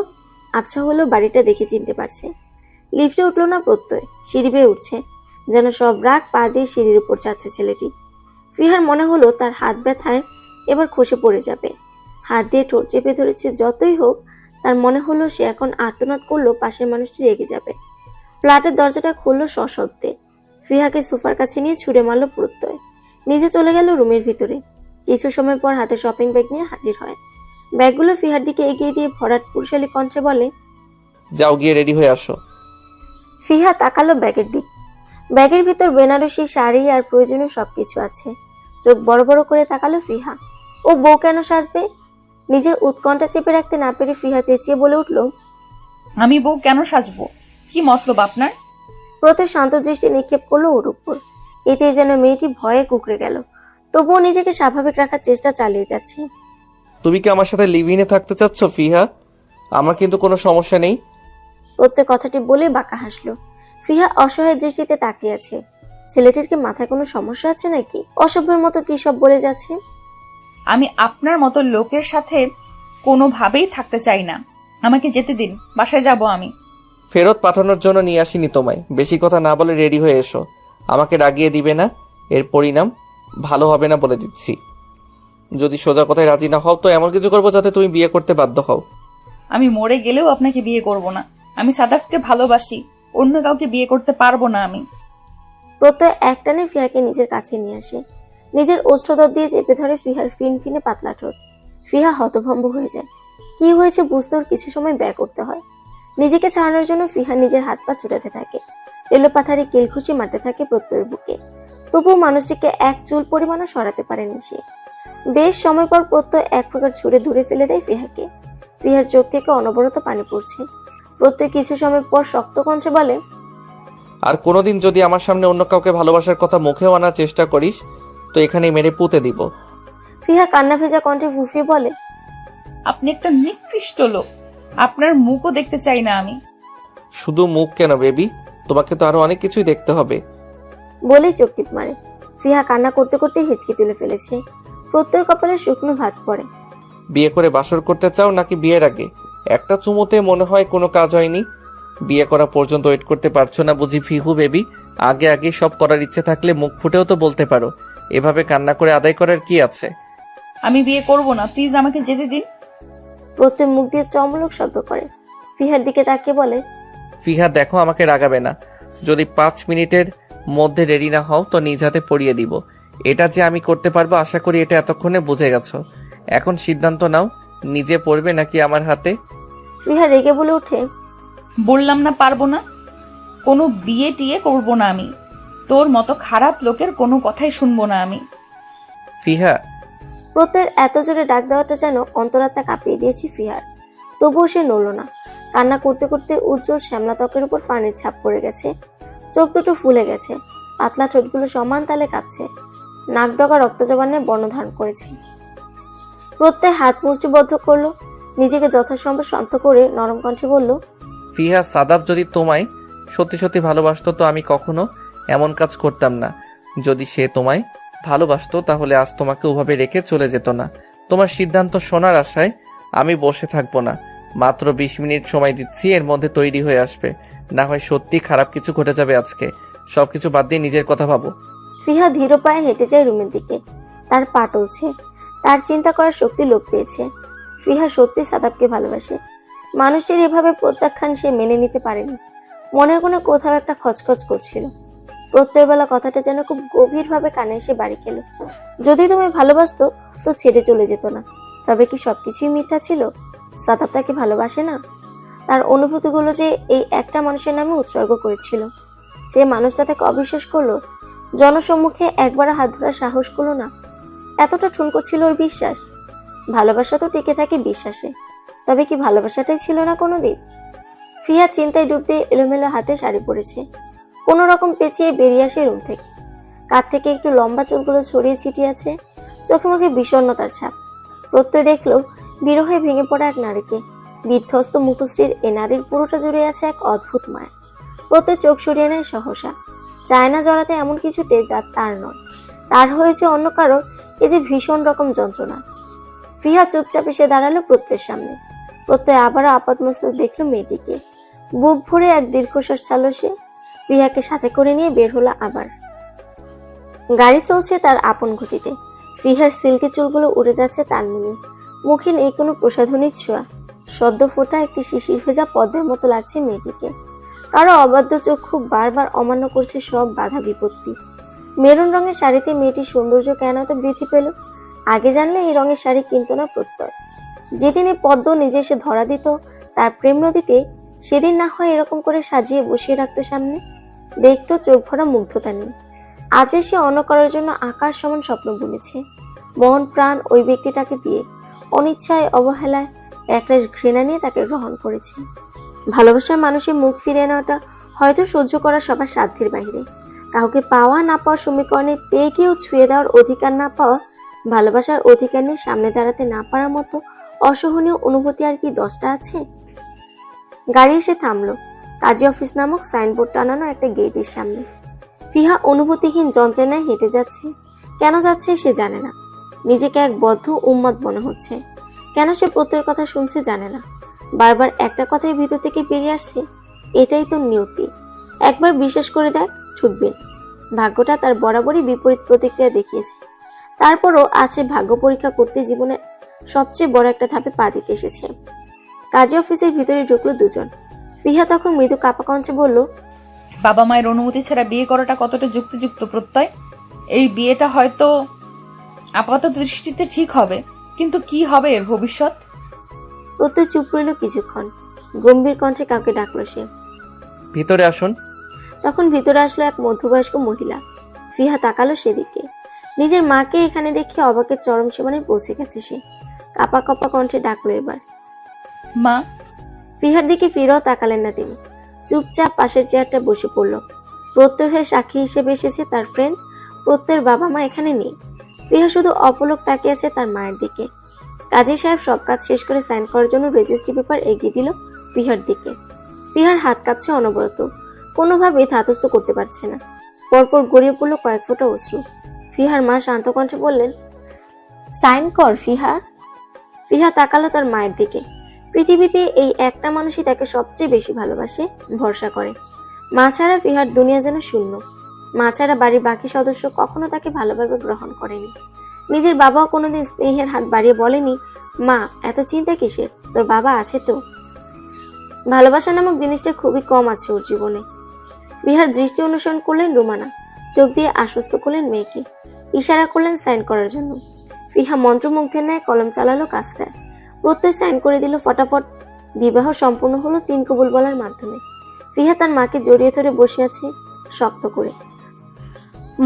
A: আবছা হলো বাড়িটা দেখে চিনতে পারছে। লিফটে উঠলো না প্রত্যয়, সিঁড়ি বেয়ে উঠছে। যেন সব রাগ পা দিয়ে সিঁড়ির উপর যাচ্ছে ছেলেটি। ফিহার মনে হলো তার হাত ব্যথায় এবার খসে পড়ে যাবে। হাত দিয়ে ঠোঁট চেপে ধরেছে। যতই হোক তার মনে হলো সে এখন আর্তনাদ করলো পাশের মানুষটি রেগে যাবে। ফ্ল্যাটের দরজাটা খুললো সশব্দে। ফিহাকে সোফার কাছে নিয়ে ছুঁড়ে মারল প্রত্যয়। নিজে চলে গেল রুমের ভিতরে। কিছু সময় পর হাতে শপিং ব্যাগ নিয়ে হাজির হয়। ব্যাগগুলো ফিহার দিকে এগিয়ে দিয়ে ভরাট পুরুষালী কণ্ঠে বলে,
D: যাও গিয়ে রেডি হয়ে আসো।
A: ফিহা তাকালো ব্যাগের দিক। ব্যাগের ভিতর বেনারসি শাড়ি আর প্রয়োজনীয় সবকিছু আছে। চোখ বড় বড় করে তাকালো ফিহা। ও বউ কেন সাজবে? নিজের উৎকণ্ঠা চেপে রাখতে না পেরে ফিহা চেঁচিয়ে বলে উঠল,
B: আমি বউ কেন সাজবো? কি মতলব আপনার?
A: প্রত্যয় শান্ত দৃষ্টি নিক্ষেপ করলো ওর উপর। এতে যেন মেয়েটি ভয়ে কুঁকড়ে গেল। তবুও নিজেকে স্বাভাবিক রাখার চেষ্টা চালিয়ে যাচ্ছে।
D: তুমি কি আমার সাথে লিভ ইনে থাকতে চাচ্ছ ফিহা? আমার কিন্তু কোনো সমস্যা নেই।
A: প্রত্যয় কথাটি বলে বাঁকা হাসলো। ফিহা অসহায় দৃষ্টিতে তাকিয়ে আছে। ছেলেটির কি মাথায় কোনো সমস্যা আছে নাকি? অসভ্যের মতো কি সব বলে যাচ্ছে।
B: আমি আপনার মতো লোকের সাথে কোনোভাবেই থাকতে চাই না। আমাকে যেতে দিন, বাসায় যাব আমি।
D: ফেরত পাঠানোর জন্য নিয়ে আসিনি তোমায়। বেশি কথা না বলে রেডি হয়ে এসো। আমাকে রাগিয়ে দিবে না, এর পরিণাম ভালো হবে না বলে দিচ্ছি। যদি সোজা কথায় রাজি না হও তো এমন কিছু করবো যাতে তুমি বিয়ে করতে বাধ্য হও।
B: আমি মরে গেলেও আপনাকে বিয়ে করব না। আমি সাদাফকে ভালোবাসি, অন্য কাউকে বিয়ে করতে পারবো না আমি।
A: প্রত্যয় একটানে ফিহাকে নিজের কাছে নিয়ে আসে, নিজের ওষ্ঠদর দিয়ে চেপে ধরে ফিহার ফিনফিনে পাতলা ঠোঁট। ফিহা হতভম্ব হয়ে যায়। কি হয়েছে বুঝতে ওর কিছু সময় ব্যয় করতে হয়। নিজেকে ছাড়ানোর জন্য ফিহা নিজের হাত পা ছুটাতে থাকে, এলোপাথারি কিলখুশি মারতে থাকে প্রত্যয়ের বুকে। তবুও মানুষটিকে এক চুল পরিমাণও সরাতে পারেনি সে। বেশ সময় পর প্রত্যয় এক প্রকার ছুঁড়ে দূরে ফেলে দেয় ফিহাকে। ফিহার চোখ থেকে অনবরত পানি পড়ছে। প্রত্যয় কিছু সময় পর শক্ত কণ্ঠে বলে,
D: আর কোনোদিন যদি আমার সামনে অন্য কাউকে ভালোবাসার কথা মুখেও আনার চেষ্টা করিস তো এখানে মেরে পুঁতে দিব।
A: ফিহা কান্না ভেজা কণ্ঠে ফুফিয়ে বলে,
B: আপনি একটা নিকৃষ্ট লোক, আপনার মুখও দেখতে চাই না আমি।
D: শুধু মুখ কেন বেবি, তোমাকে তো আরো অনেক কিছুই দেখতে হবে।
A: বলেই চোখ টিপ মারে। ফিহা কান্না করতে করতে হিচকি তুলে ফেলেছে। প্রত্যয়ের কপালে শুকনো ভাঁজ পড়ে।
D: বিয়ে করে বাসর করতে চাও নাকি বিয়ের আগে? একটা চুমোতে মনে হয় কোনো কাজ হয়নি। বিয়ে করা পর্যন্ত ওয়েট করতে পারছো না বুঝি ফিহু বেবি? আগে আগে সব করার ইচ্ছে থাকলে মুখ ফুটেও তো বলতে পারো। এভাবে কান্না করে আদায় করার কি আছে?
B: আমি বিয়ে করব না, প্লিজ আমাকে যেতে দিন।
A: প্রত্যয় মুখ দিয়ে চমলক শব্দ করে। ফিহার দিকে তাকিয়ে বলে,
D: ফিহা দেখো, আমাকে রাগাবে না। যদি 5 মিনিটের মধ্যে রেডি না হও তো নিজ হাতে পরিয়ে দিব। এটা যে আমি করতে পারবো আশা করি এটা এতক্ষণে বুঝে গেছো। এখন সিদ্ধান্ত নাও, নিজে পড়বে নাকি আমার হাতে?
A: ফিহা রেগে বলে ওঠে,
B: বললাম না পারবো না। কোনো বিয়ে টিয়ে করবো না আমি। তোর মতো খারাপ লোকের কোনো কথাই শুনবো না আমি।
D: ফিহা,
A: প্রত্যয়ের এত জোরে ডাক দেওয়াটা যেন অন্তরাত্মা কাঁপিয়ে দিয়েছে ফিহার। তবুও সে নড়ল না। কান্না করতে করতে উজ্জ্বল শ্যামলা ত্বকের উপর পানির ছাপ পড়ে গেছে। চোখ দুটো ফুলে গেছে, পাতলা ঠোঁটগুলো সমান তালে কাঁপছে। নাক ডগা রক্ত জবানে বর্ণ ধারণ করেছে। প্রত্যয় হাত মুষ্টিবদ্ধ করলো, নিজেকে যথাসম্ভব শান্ত করে নরম কণ্ঠে বলল,
D: ফিহা, সাদাব যদি তোমায় সত্যি সত্যি ভালোবাসতো তো আমি কখনো এমন কাজ করতাম না। যদি সে তোমায় ভালোবাসতো তাহলে আজ তোমাকে ওভাবে রেখে চলে যেত না। তোমার সিদ্ধান্ত শোনার আশায় আমি বসে থাকবো না। মাত্র 20 মিনিট সময় দিচ্ছি, এর মধ্যে তৈরি হয়ে আসবে। না হয় সত্যি খারাপ কিছু ঘটে যাবে আজকে। সবকিছু বাদ দিয়ে নিজের কথা ভাবো।
A: ফিহা ধীর পায়ে হেঁটে যায় রুমের দিকে। তার পা টলছে। তার চিন্তা করার শক্তি লোপ পেয়েছে। ফিহা সত্যি সাদাবকে ভালোবাসে। মানুষটির এভাবে প্রত্যাখ্যান সে মেনে নিতে পারেনি। মনের কোণে কোথাও একটা খচখচ করছিল। প্রত্যয়বেলা কথাটা যেন খুব গভীরভাবে কানে এসে বাড়ি খেল। যদি তুমি ভালোবাসতো তো ছেড়ে চলে যেত না। তবে কি সবকিছুই মিথ্যা ছিল? সাদাব তাকে ভালোবাসে না? তার অনুভূতিগুলো যে এই একটা মানুষের নামে উৎসর্গ করেছিল, সে মানুষটা তাকে অবিশ্বাস করলো। জনসম্মুখে একবার হাত ধরার সাহস করলো না। এতটা ঠুনকো ছিল ওর বিশ্বাস। ভালোবাসা তো টিকে থাকে বিশ্বাসে। তবে কি ভালোবাসাটাই ছিল না কোনোদিন? ফিহা চিন্তায় ডুব দিয়ে এলোমেলো হাতে শাড়ি পরেছে। কোনো রকম পেঁচিয়ে বেরিয়ে আসে রুম থেকে। কাঁধ থেকে একটু লম্বা চুলগুলো ছড়িয়ে ছিটিয়ে আছে। চোখে মুখে বিষণ্ণতার ছাপ। প্রত্যয় দেখলো বিরহে ভেঙে পড়া এক নারীকে। বিধ্বস্ত মুখশ্রীর এ নারীর পুরোটা জুড়ে আছে এক অদ্ভুত মায়া। প্রত্যয় চোখ সরিয়ে নেয় সহসা। চায় না জড়াতে এমন কিছুতে যা তার নয়। তার হয়েছে অন্য কারোর। এ যে ভীষণ রকম যন্ত্রণা। ফিহা চুপচাপ এসে দাঁড়ালো প্রত্যয়ের সামনে। প্রত্যয় আবারও আপাতমস্তক দেখলো মেয়েটিকে। বুক ভরে এক দীর্ঘশ্বাস ছাড়ল সে। ফিহাকে সাথে করে নিয়ে বের হলো আবার। গাড়ি চলছে তার আপন গতিতে। ফিহার সিল্কি চুলগুলো উড়ে যাচ্ছে তাল মিলিয়ে। মুখে নেই কোনো প্রসাধনীর ছোঁয়া। সদ্য ফোটা একটি শিশির ভেজা পদ্মের মতো লাগছে মেয়েটিকে। কারো অবাধ্য চক্ষু বারবার অমান্য করছে সব বাধা বিপত্তি। মেরুন রঙের শাড়িতে মেয়েটির সৌন্দর্য কেন এত বৃদ্ধি পেল? আগে জানলে এই রঙের শাড়ি কিনতো না প্রত্যয়। যেদিন এই পদ্ম নিজে এসে ধরা দিত তার প্রেম নদীতে, সেদিন না হয় এরকম করে সাজিয়ে বসিয়ে রাখতো সামনে। দেখতো চোখ ভরা মুগ্ধতা নেই। আজ সে অন্য করার জন্য আকাশ সমান স্বপ্ন বুনেছে। মন প্রাণ ওই ব্যক্তিটাকে দিয়ে অনিচ্ছায় অবহেলায় একরাশ ঘৃণা নিয়ে তাকে গ্রহণ করেছে। ভালোবাসার মানুষের মুখ ফিরিয়ে নেওয়াটা হয়তো সহ্য করা সবার সাধ্যের বাইরে। কাউকে পাওয়া না পাওয়ার সমীকরণে পেয়ে গিয়েও ছুঁয়ে দেওয়ার অধিকার না পাওয়া, ভালোবাসার অধিকার নিয়ে সামনে দাঁড়াতে না পারার মতো অসহনীয় অনুভূতি আর কি 10টা আছে? গাড়ি এসে থামলো কাজী অফিস নামক সাইনবোর্ড টানানো একটা গেটের সামনে। ফিহা অনুভূতিহীন যন্ত্রণায় হেঁটে যাচ্ছে। কেন যাচ্ছে সে জানে না। নিজেকে এক বদ্ধ উন্মাদ মনে হচ্ছে। কেন সে প্রত্যেকের কথা শুনছে জানে না। বারবার একটা কথাই ভিতর থেকে বেরিয়ে আসছে, এটাই তো নিয়তি। একবার বিশ্বাস করে দেখ, ঠুকবে। ভাগ্যটা তার বরাবরই বিপরীত প্রতিক্রিয়া দেখিয়েছে। তারপরও আছে ভাগ্য পরীক্ষা করতে জীবনের সবচেয়ে বড় একটা ধাপে পা দিতে এসেছে। কাজী অফিসের ভিতরে ঢুকলো দুজন। ফিহা তখন মৃদু কাপা কণ্ঠে বলল,
B: বাবা মায়ের অনুমতি ছাড়া বিয়ে করাটা কতটা যুক্তিযুক্ত প্রত্যয়? এই বিয়েটা হয়তো আপাত দৃষ্টিতে ঠিক হবে, কিন্তু কি হবে এর ভবিষ্যৎ?
A: প্রত্যয় চুপ রইল কিছুক্ষণ। গম্ভীর কণ্ঠে কাউকে ডাকলো সে।
D: ভিতরে আসুন।
A: তখন ভিতরে আসলো এক মধ্যবয়স্ক মহিলা। ফিহা তাকালো সেদিকে। নিজের মাকে এখানে দেখে অবাকের চরম সীমানায় পৌঁছে গেছে সে। কাপা কাপা কণ্ঠে ডাকলো এবার,
B: মা।
A: ফিহার দিকে ফিরেও তাকালেন না তিনি। চুপচাপ পাশের চেয়ারটা বসে পড়ল। প্রত্যয়ের হয়ে সাক্ষী হিসেবে এসেছে তার ফ্রেন্ড। প্রত্যয়ের বাবা মা এখানে নেই। ফিহা শুধু অপলক তাকিয়ে আছে তার মায়ের দিকে। কাজী সাহেব সব কাজ শেষ করে সাইন করার জন্য রেজিস্ট্রি পেপার এগিয়ে দিল ফিহার দিকে। ফিহার হাত কাঁপছে অনবরত, কোনোভাবেই ধাতস্থ করতে পারছে না। পরপর গড়িয়ে পড়ল কয়েক ফোঁটা অশ্রু। ফিহার মা শান্ত কণ্ঠে বললেন, সাইন কর ফিহা। ফিহা তাকালো তার মায়ের দিকে। পৃথিবীতে এই একটা মানুষই তাকে সবচেয়ে বেশি ভালোবাসে, ভরসা করে। মা ছাড়া ফিহার দুনিয়া যেন শূন্য। মা ছাড়া বাড়ির বাকি সদস্য কখনো তাকে ভালোভাবে গ্রহণ করেনি। নিজের বাবাও কোনোদিন স্নেহের হাত বাড়িয়ে বলেনি, মা এত চিন্তা কিসের, তোর বাবা আছে তো। ভালোবাসা নামক জিনিসটা খুবই কম আছে ওর জীবনে। ফিহার দৃষ্টি অনুসরণ করলেন রুমানা। চোখ দিয়ে আশ্বস্ত করলেন মেয়েকে। ইশারা করলেন সাইন করার জন্য। ফিহা মন্ত্রমুগ্ধের ন্যায় কলম চালালো কাজটায়। প্রত্যয় সাইন করে দিল ফটাফট। বিবাহ সম্পূর্ণ হলো 3 কবুল বলার মাধ্যমে। ফিহা তার মাকে জড়িয়ে ধরে বসে আছে শক্ত করে।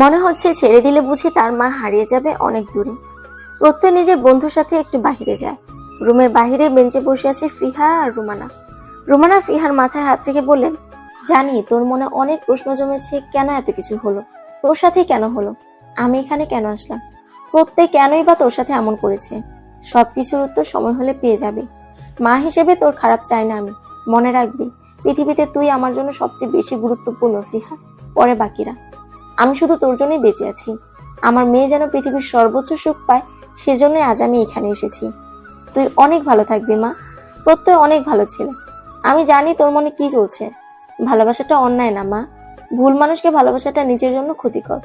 A: মনে হচ্ছে ছেড়ে দিলে বুঝি তার মা হারিয়ে যাবে অনেক দূরে। প্রত্যয় নিজের বন্ধুর সাথে একটু বাহিরে যায়। রুমের বাহিরে বেঞ্চে বসে আছে ফিহা আর রুমানা। রুমানা ফিহার মাথায় হাত রেখে বললেন, জানি তোর মনে অনেক প্রশ্ন জমেছে, কেন এত কিছু হলো, তোর সাথে কেন হলো, আমি এখানে কেন আসলাম, প্রত্যেক কেনই বা তোর সাথে এমন করেছে। সবকিছুর উত্তর সময় হলে পেয়ে যাবে। মা হিসেবে তোর খারাপ চাই না আমি। মনে রাখবি, পৃথিবীতে তুই আমার জন্য সবচেয়ে বেশি গুরুত্বপূর্ণ ফিহা, পরে বাকিরা। আমি শুধু তোর জন্যই বেঁচে আছি। আমার মেয়ে যেন পৃথিবীর সর্বোচ্চ সুখ পায়, সেজন্যই আজ আমি এখানে এসেছি। তুই অনেক ভালো থাকবি মা। প্রত্যয় অনেক ভালো ছেলে। আমি জানি তোর মনে কি চলছে। ভালোবাসাটা অন্যায় না মা। ভুল মানুষকে ভালোবাসাটা নিজের জন্য ক্ষতিকর।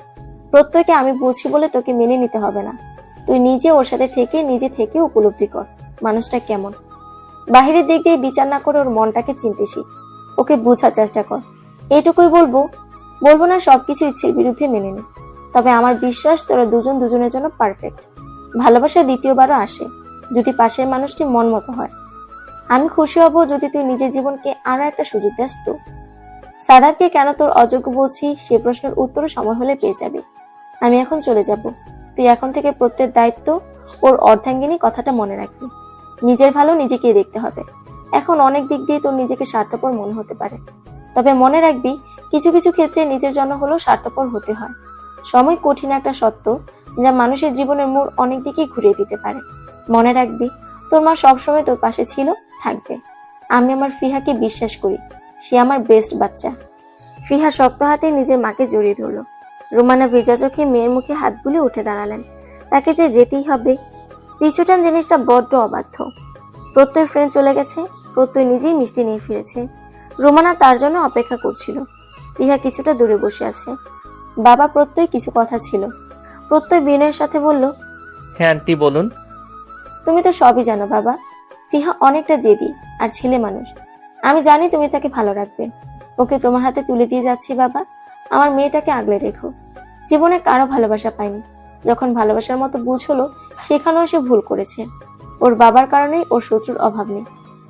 A: প্রত্যয়কে আমি বলছি বলে তোকে মেনে নিতে হবে না। তুই নিজে ওর সাথে থেকে নিজে থেকে উপলব্ধি কর মানুষটা কেমন। বাহিরের দিক দিয়ে বিচার না করে ওর মনটাকে চিনতে শিখ। ওকে বোঝার চেষ্টা কর। এইটুকুই বলবো। বলবো না সবকিছু ইচ্ছের বিরুদ্ধে মেনে নে। তবে আমার বিশ্বাস তোরা দুজন দুজনের জন্য পারফেক্ট। ভালোবাসা দ্বিতীয়বারও আসে যদি পাশের মানুষটি মন মতো হয়। আমি খুশি হব যদি তুই নিজের জীবনকে আরো একটা সুযোগ দেস। তো সাদাবকে কেন তোর অযোগ্য বলছি সে প্রশ্নের উত্তরও সময় হলে পেয়ে যাবি। আমি এখন চলে যাব। তুই এখন থেকে প্রত্যেক দায়িত্ব ওর অর্ধাঙ্গিনী, কথাটা মনে রাখবি। নিজের ভালো নিজেকেই দেখতে হবে। এখন অনেক দিক দিয়ে তোর নিজেকে স্বার্থপর মনে হতে পারে, তবে মনে রাখবি কিছু কিছু ক্ষেত্রে নিজের জন্য হলেও স্বার্থপর হতে হয়। সময় কঠিন একটা সত্য যা মানুষের জীবনের মোড় অনেক দিকেই ঘুরিয়ে দিতে পারে। মনে রাখবি তোর মা সবসময় তোর পাশে ছিল, থাকবে। আমি আমার ফিহাকে বিশ্বাস করি, সে আমার বেস্ট বাচ্চা। ফিহা শক্ত হাতে নিজের মাকে জড়িয়ে ধরল। রুমানা ভেজা চোখে মেয়ের মুখে হাত বুলে উঠে দাঁড়ালেন। তাকে যে যেতেই হবে। পিছুটান জিনিসটা বড্ড অবাধ্য। প্রত্যয় ফ্রেন্ড চলে গেছে। প্রত্যয় নিজেই মিষ্টি নিয়ে ফিরেছে। রুমানা তার জন্য অপেক্ষা করছিল। ফিহা কিছুটা দূরে বসে আছে। বাবা, প্রত্যয় কিছু কথা ছিল। প্রত্যয় বিনয়ের সাথে বলল,
D: হ্যাঁ আন্টি বলুন।
A: তুমি তো সবই জানো বাবা। ফিহা অনেকটা জেদি আর ছেলে মানুষ। আমি জানি তুমি তাকে ভালো রাখবে। ওকে তোমার হাতে তুলে দিয়ে যাচ্ছি বাবা। আমার মেয়েটাকে আগলে রেখো। জীবনে কারো ভালোবাসা পায়নি। যখন ভালোবাসার মতো বুঝ হলো, সেখানেও সে ভুল করেছে। ওর বাবার কারণেই ওর শত্রুর অভাব নেই।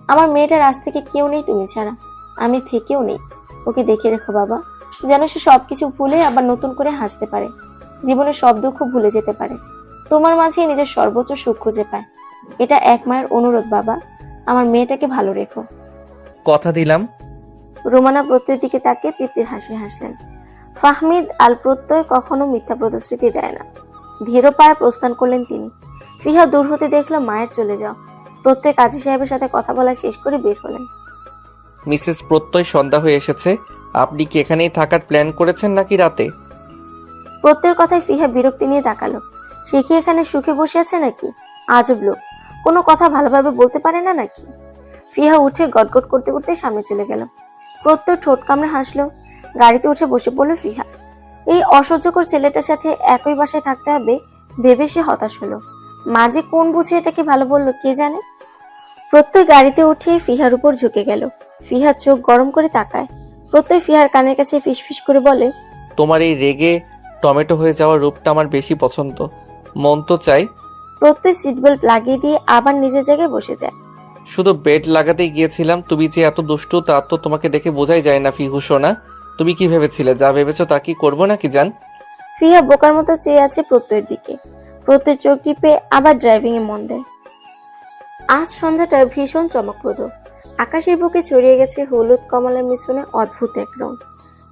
A: আমার মেয়েটার আজ থেকে কেউ নেই তুমি ছাড়া। আমি থেকেও নেই। ওকে দেখে রেখো বাবা, যেন সে সবকিছু ভুলে আবার নতুন করে হাসতে পারে। জীবনে সব দুঃখ ভুলে যেতে পারে। তোমার মাঝেই নিজের সর্বোচ্চ সুখ খুঁজে পায়। এটা এক মায়ের অনুরোধ বাবা। আমার মেয়েটাকে ভালো রেখো।
D: কথা দিলাম।
A: রোমানা প্রত্যয়ের দিকে তাকিয়ে তৃপ্তির হাসি হাসলেন। ফাহমিদ আল প্রত্যয় কখনো মিথ্যা প্রতিশ্রুতি দেয় না। ধীর পায়ে প্রস্থান করলেন তিনি। ফিহা দূর হতে দেখলো মায়ের চলে যাও। প্রত্যয় কাজী সাহেবের সাথে কথা বলা শেষ করে বের হলেন।
D: মিসেস প্রত্যয় সন্ধ্যা হয়ে এসেছে। আপনি কি এখানেই থাকার প্ল্যান করেছেন নাকি রাতে?
A: প্রত্যয়ের কথায় ফিহা বিরক্তি নিয়ে তাকালো। সে কি এখানে সুখে বসে আছে নাকি? আজব লোক, কোনো কথা ভালোভাবে বলতে পারে না নাকি? ফিহা উঠে গটগট করতে করতে সামনে চলে গেল। প্রত্যয় ঠোঁট কামড়ে হাসলো। গাড়িতে উঠে বসে পড়ল ফিহা। এই অসহ্যকর ছেলেটার সাথে একই বাসায় থাকতে হবে ভেবে সে হতাশ হলো। মা যে কোন বুঝে এটাকে ভালো বললো কে জানে। প্রত্যয় গাড়িতে উঠে ফিহার উপর ঝুঁকে গেল। ফিহার চোখ গরম করে তাকায়। প্রত্যয় ফিহার কানের কাছে ফিসফিস করে বলে,
D: তোমার এই রেগে টমেটো হয়ে যাওয়ার রূপটা আমার বেশি পছন্দ। মন তো চাই
A: প্রত্যয় সিট বেল্ট লাগিয়ে দিয়ে আবার নিজের জায়গায় বসে যায়।
D: শুধু বেড লাগাতেই গিয়েছিলাম। তুমি যে এত দুষ্টু তা তো তোমাকে দেখে বোঝাই যায় না ফিহু সোনা। তুমি কি ভেবেছিলে? যা ভেবেছো তা কি করবো নাকি জান?
A: ফিহা বোকার মতো চেয়ে আছে প্রত্যয়ের দিকে। প্রত্যয় চোখ টিপে আবার ড্রাইভিং এ মন দেয়। আজ সন্ধ্যাটা ভীষণ চমকপ্রদ। আকাশের বুকে ছড়িয়ে গেছে হলুদ কমলার মিশ্রণে অদ্ভুত এক রং।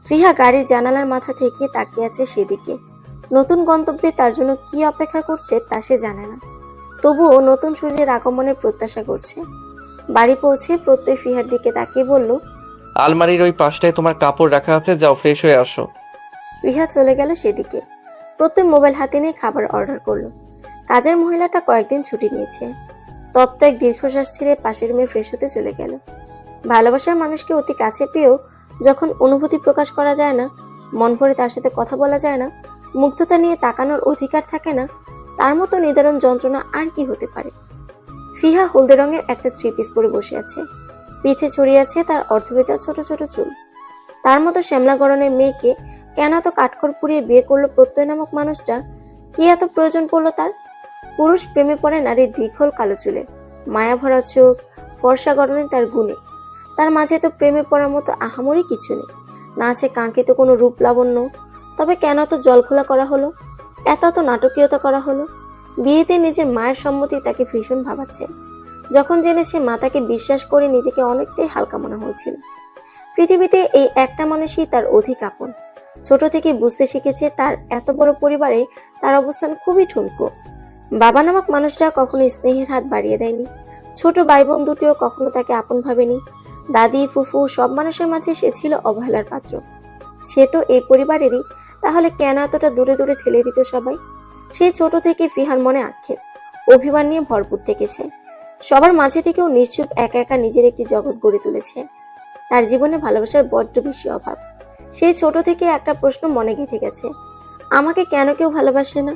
A: ফিহা গাড়ির জানালার মাথা ঠেকিয়ে তাকিয়ে আছে সেদিকে। নতুন গন্তব্যে তার জন্য কি অপেক্ষা করছে তা সে জানে না, তবুও নতুন সূর্যের আগমনের প্রত্যাশা করছে। বাড়ি পৌঁছে প্রত্যয় ফিহার দিকে তাকিয়ে বলল,
D: আলমারির ওই পাশটায় তোমার কাপড় রাখা আছে, যাও ফ্রেশ হয়ে আসো।
A: ফিহা চলে গেল সেদিকে। প্রত্যয় মোবাইল হাতে নিয়ে খাবার অর্ডার করলো। কাজের মহিলাটা কয়েকদিন ছুটি নিয়েছে। তপ্ত এক দীর্ঘশ্বাস ছেড়ে পাশের রুমে ফ্রেশ হতে চলে গেল। ভালোবাসার মানুষকে অতি কাছে পেয়েও যখন অনুভূতি প্রকাশ করা যায় না, মন ভরে তার সাথে কথা বলা যায় না, মুগ্ধতা নিয়ে তাকানোর অধিকার থাকে না, তার মতো নিদারুণ যন্ত্রণা আর কি হতে পারে। ফিহা হলদে রঙের একটা থ্রি পিস পরে বসে আছে। পিঠে ছড়িয়ে আছে তার অর্ধভেজা ছোট ছোট চুল। তার মতো শ্যামলা গড়নের মেয়েকে কেন এত কাঠখড় পুড়িয়ে বিয়ে করলো প্রত্যয় নামক মানুষটা? কি এত প্রয়োজন পড়লো তার? পুরুষ প্রেমে পড়ে নারীর দীঘল কালো চুলে, মায়া ভরা চোখ, ফর্সা গড়নে তার গুণে। তার মাঝে তো প্রেমে পড়ার মতো আহামরি কিছু নেই, না আছে কাঙ্ক্ষিত কোনো রূপ লাবণ্য। তবে কেন এত জলখোলা করা হলো, এত নাটকীয়তা করা হলো? বিয়েতে নিজের মায়ের সম্মতি তাকে ভীষণ ভাবাচ্ছে। যখন জেনেছে মা তাকে বিশ্বাস করে নিজেকে অনেকটাই হালকা মনে হয়েছিল। পৃথিবীতে এই একটা মানুষই তার অধিক আপন। ছোট থেকে বুঝতে শিখেছে তার এত বড় পরিবারে তার অবস্থান খুবই ঠুনকো। বাবা নামক মানুষটা কখনো স্নেহের হাত বাড়িয়ে দেয়নি। ছোট ভাই বোন দুটিও কখনো তাকে আপন ভাবেনি। দাদি ফুফু সব মানুষের মাঝে সে ছিল অবহেলার পাত্র। সে তো এই পরিবারেরই, তাহলে কেন এতটা দূরে দূরে ঠেলে দিত সবাই? সেই ছোট থেকে ফিহার মনে আক্ষেপ, অভিমান নিয়ে ভরপুর থেকেছে। সবার মাঝে থেকেও নিশ্চুপ একা একা নিজের একটি জগৎ গড়ে তুলেছে। তার জীবনে ভালোবাসার বড্ড বেশি অভাব। সেই ছোট থেকে একটা প্রশ্ন মনে গেঁথে গেছে, আমাকে কেন কেউ ভালোবাসে না?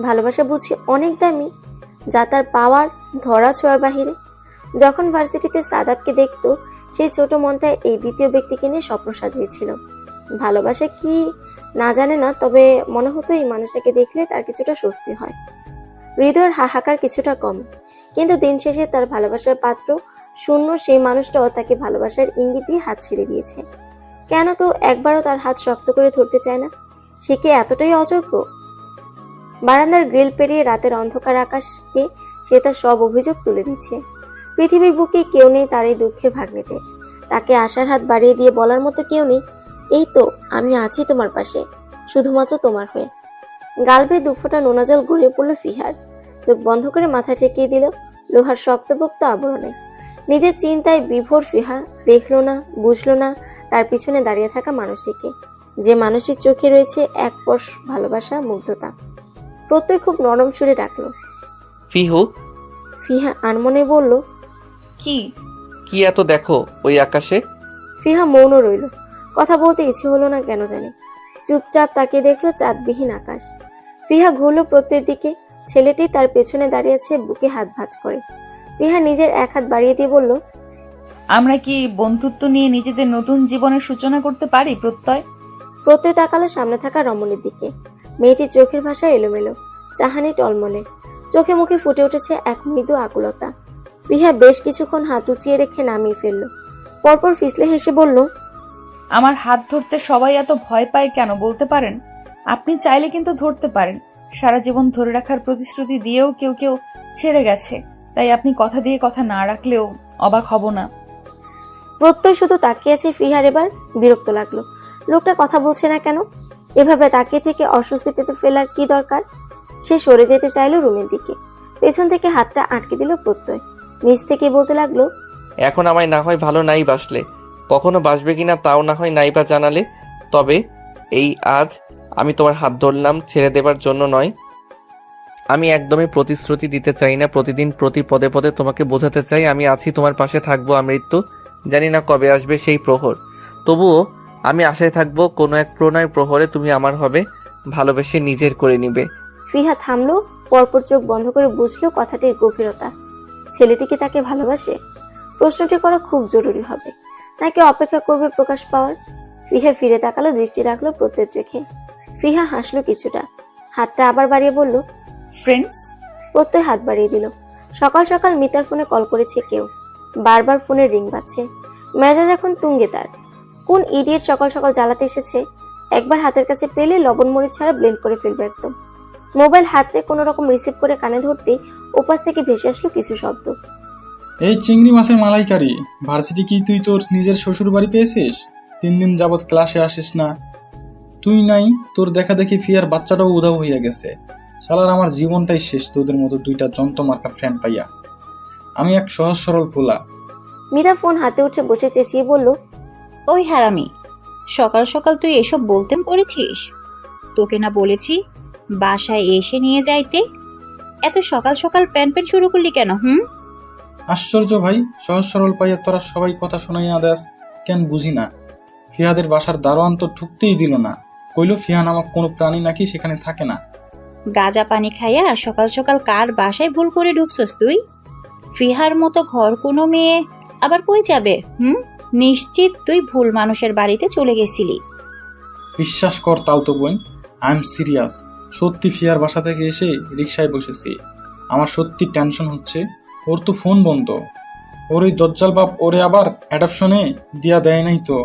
A: ভালোবাসা বুঝি অনেক দামি, যা তার পাওয়ার ধরা ছোঁয়ার বাহিরে। যখন ভার্সিটিতে সাদাবকে দেখতো, সেই ছোট মনটা এই দ্বিতীয় ব্যক্তিকে নিয়ে স্বপ্ন সাজিয়েছিল। ভালোবাসা কি না জানে না, তবে মনে হতো এই মানুষটাকে দেখলে তার কিছুটা স্বস্তি হয়, হৃদয়ের হাহাকার কিছুটা কম। কিন্তু দিন শেষে তার ভালোবাসার পাত্র শূন্য সেই মানুষটাও তাকে ভালোবাসার ইঙ্গিত দিয়ে হাত ছেড়ে দিয়েছে। কেন কেউ একবারও তার হাত শক্ত করে ধরতে চায় না? সে কি এতটাই অযোগ্য? বারান্দার গ্রিল পেরিয়ে রাতের অন্ধকার আকাশকে সে তার সব অভিযোগ তুলে দিচ্ছে। পৃথিবীর বুকে কেউ নেই তার এই দুঃখের ভাগ নিতে, তাকে আশার হাত বাড়িয়ে দিয়ে বলার মতো কেউ নেই, এই তো আমি আছি তোমার পাশে, শুধুমাত্র তোমার হয়ে। গাল বেয়ে দুফোঁটা নোনা জল গড়িয়ে পড়লো ফিহার। চোখ বন্ধ করে মাথা ঠেকিয়ে দিল লোহার শক্তপোক্ত আবরণে। নিজের চিন্তায় বিভোর ফিহা দেখলো না, বুঝলো না তার পিছনে দাঁড়িয়ে থাকা মানুষটিকে, যে মানুষটির চোখে রয়েছে এক পরশ ভালোবাসা, মুগ্ধতা। প্রত্যয় খুব নরম সুরে ডাকলো,
D: ফিহু।
A: ফিহা আনমনে বলল,
B: কি?
D: কি এত দেখো ওই আকাশে?
A: ফিহা মৌন রইল। কথা বলতে ইচ্ছে হলো না কেন জানি। চুপচাপ তাকিয়ে দেখলো চাঁদবিহীন আকাশ। ফিহা ঘুরলো প্রত্যয়ের দিকে। ছেলেটি তার পেছনে দাঁড়িয়েছে, বুকে হাত ভাঁজ করে। ফিহা নিজের এক হাত বাড়িয়ে দিয়ে বলল,
B: আমরা কি বন্ধুত্ব নিয়ে নিজেদের নতুন জীবনের সূচনা করতে পারি প্রত্যয়?
A: প্রত্যয় তাকালো সামনে থাকা রমণীর দিকে। মেয়েটির চোখের ভাষা এলোমেলো, চাহানি টলমলে, চোখে মুখে ফুটে উঠেছে এক মৃদু আকুলতা। ফিহা বেশ কিছুক্ষণ হাত উঁচিয়ে রেখে নামিয়ে ফেলল। পরপর ফিসলে হেসে বলল,
B: আমার হাত ধরতে সবাই এত ভয় পায় কেন বলতে পারেন? আপনি চাইলে কিন্তু ধরতে পারেন। সারা জীবন ধরে রাখার প্রতিশ্রুতি দিয়েও কেউ কেউ ছেড়ে গেছে, তাই আপনি কথা দিয়ে কথা না রাখলেও অবাক হব না।
A: প্রত্যয় শুধু তাকিয়ে আছে। ফিহার এবার বিরক্ত লাগলো, লোকটা কথা বলছে না কেন? এভাবে তাকিয়ে থেকে অস্বস্তিতে ফেলার কি দরকার? সে সরে যেতে চাইলো রুমের দিকে। পেছন থেকে হাতটা আটকে দিল প্রত্যয়। নিজ থেকে বলতে লাগলো,
D: এখন আমায় না হয় ভালো নাই বাসলে, কখনো বাসবে কিনা তাও না হয় নাই বা জানালে, তবে এই আজ আমি তোমার হাত ধরলাম ছেড়ে দেবার জন্য নয়। আমি একদমই প্রতিশ্রুতি দিতে চাই না, প্রতিদিন প্রতি পদে পদে তোমাকে বোঝাতে চাই আমি আছি, তোমার পাশে থাকবো আমৃত্যু। জানি না কবে আসবে সেই প্রহর, তবুও আমি আশায় থাকবো কোনো এক প্রণয় প্রহরে তুমি আমার হবে, ভালোবেসে নিজের করে নিবে।
A: ফিহা থামলো, পরপর চোখ বন্ধ করে বুঝলো কথাটির গভীরতা। ছেলেটি কি তাকে ভালোবাসে? প্রশ্নটি করা খুব জরুরি হবে, নাকি অপেক্ষা করবে প্রকাশ পাওয়ার? ফিহা ফিরে তাকালো, দৃষ্টি রাখলো প্রত্যেক চোখে। ফিহা হাসলো কিছুটা, হাতটা আবার বাড়িয়ে বলল,
B: ফ্রেন্ডস।
A: প্রত্যয় হাত বাড়িয়ে দিল। সকাল সকাল মিতার ফোনে কল করেছে কেউ, বারবার ফোনের রিং বাজছে। মেজাজ এখন তুঙ্গে তার। কোন ইডিয়েট সকাল সকাল জ্বালাতে এসেছে? একবার হাতের কাছে পেলে লবণ মরিচ ছাড়া ব্লেন্ড করে ফেলবে একদম। মোবাইল হাতে কোনো রকম রিসিভ করে কানে ধরতেই ওপাশ থেকে ভেসে আসলো কিছু শব্দ।
G: এই চিংড়ি মাছের মালাইকারি, ভার্সিটি কি তুই তোর নিজের শ্বশুর বাড়ি পেয়েছিস? 3 দিন যাবৎ ক্লাসে আসিস না, তুই নাই, তোর দেখা দেখি ফিয়ার বাচ্চাটাও উধাও হইয়া গেছে। শালার আমার জীবনটাই শেষ তোদের মতো দুইটা যন্ত্রমার্কা ফ্রেন্ড পাইয়া। আমি এক সহজ সরল পোলা।
A: মীরা ফোন হাতে উঠে বসে চেঁচিয়ে বলল,
H: ওই হারামি, সকাল সকাল তুই এসব বলতে পড়েছিস? তোকে না বলেছি বাসায় এসে নিয়ে যাইতে? এত সকাল সকাল প্যান প্যান শুরু করলি কেন?
G: আশ্চর্য ভাই, সহজ সরল পাইয়া তোরা সবাই কথা শোনাইয়া দেস কেন বুঝি না। ফিহাদের বাসার দারোয়ান তো ঢুকতেই দিল না, কইল ফিহা নামক কোনো প্রাণী নাকি সেখানে থাকে না।
H: গাঁজা পানি খাইয়া সকাল সকাল কার বাসায় ভুল করে ঢুকছস তুই? ফিহার মতো ঘর কোনো মেয়ে আবার কই যাবে? নিশ্চিত তুই ভুল মানুষের বাড়িতে চলে গেছিলি।
G: বিশ্বাস কর তাও তো বোন, আই এম সিরিয়াস। সত্যি ফিয়ার বাসা থেকে এসে রিক্সায় বসেছি। আমার সত্যি টেনশন হচ্ছে। ওর তো ফোন বন্ধ। ওর ওই দজ্জাল বাপ ওরে আবার অ্যাডপশনে দিয়া দেয় নাই তো?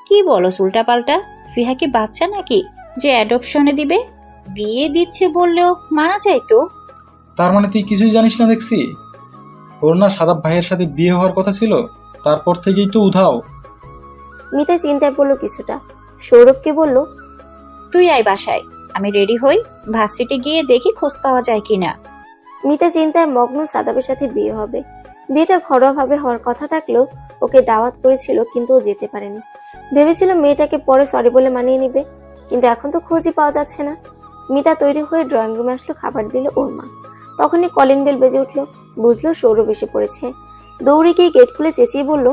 H: কি বলো উল্টা পাল্টা? ফিহা কি বাচ্চা নাকি যে অ্যাডপশনে দিবে? বিয়ে দিচ্ছে বললেও মানা যায় তো।
G: তার মানে তুই কিছুই জানিস না দেখছি। ওর না সাদাব ভাইয়ের সাথে বিয়ে হওয়ার কথা ছিল, তারপর থেকেই তো উধাও।
A: মিতা চিন্তায় পড়লো কিছুটা। সৌরভকে বলল,
H: তুই আয় বাসায়, আমি রেডি হই, ভার্সিটি গিয়ে দেখি খোঁজ পাওয়া যায় কিনা।
A: মিতা চিন্তায় মগ্ন। সাদাবের সাথে বিয়ে হবে, বিয়েটা ঘরোয়া ভাবে হওয়ার কথা থাকলেও ওকে দাওয়াত করেছিল, কিন্তু ও যেতে পারেনি। ভেবেছিল মেয়েটাকে পরে সরি বলে মানিয়ে নিবে, কিন্তু এখন তো খোঁজই পাওয়া যাচ্ছে না। মিতা তৈরি হয়ে ড্রয়িং রুমে আসলো, খাবার দিল ওর মা। তখনই কলিং বেল বেজে উঠলো, বুঝলো সৌরভ এসে পড়েছে। দৌড়ে গিয়ে গেট খুলে চেঁচিয়ে বলল,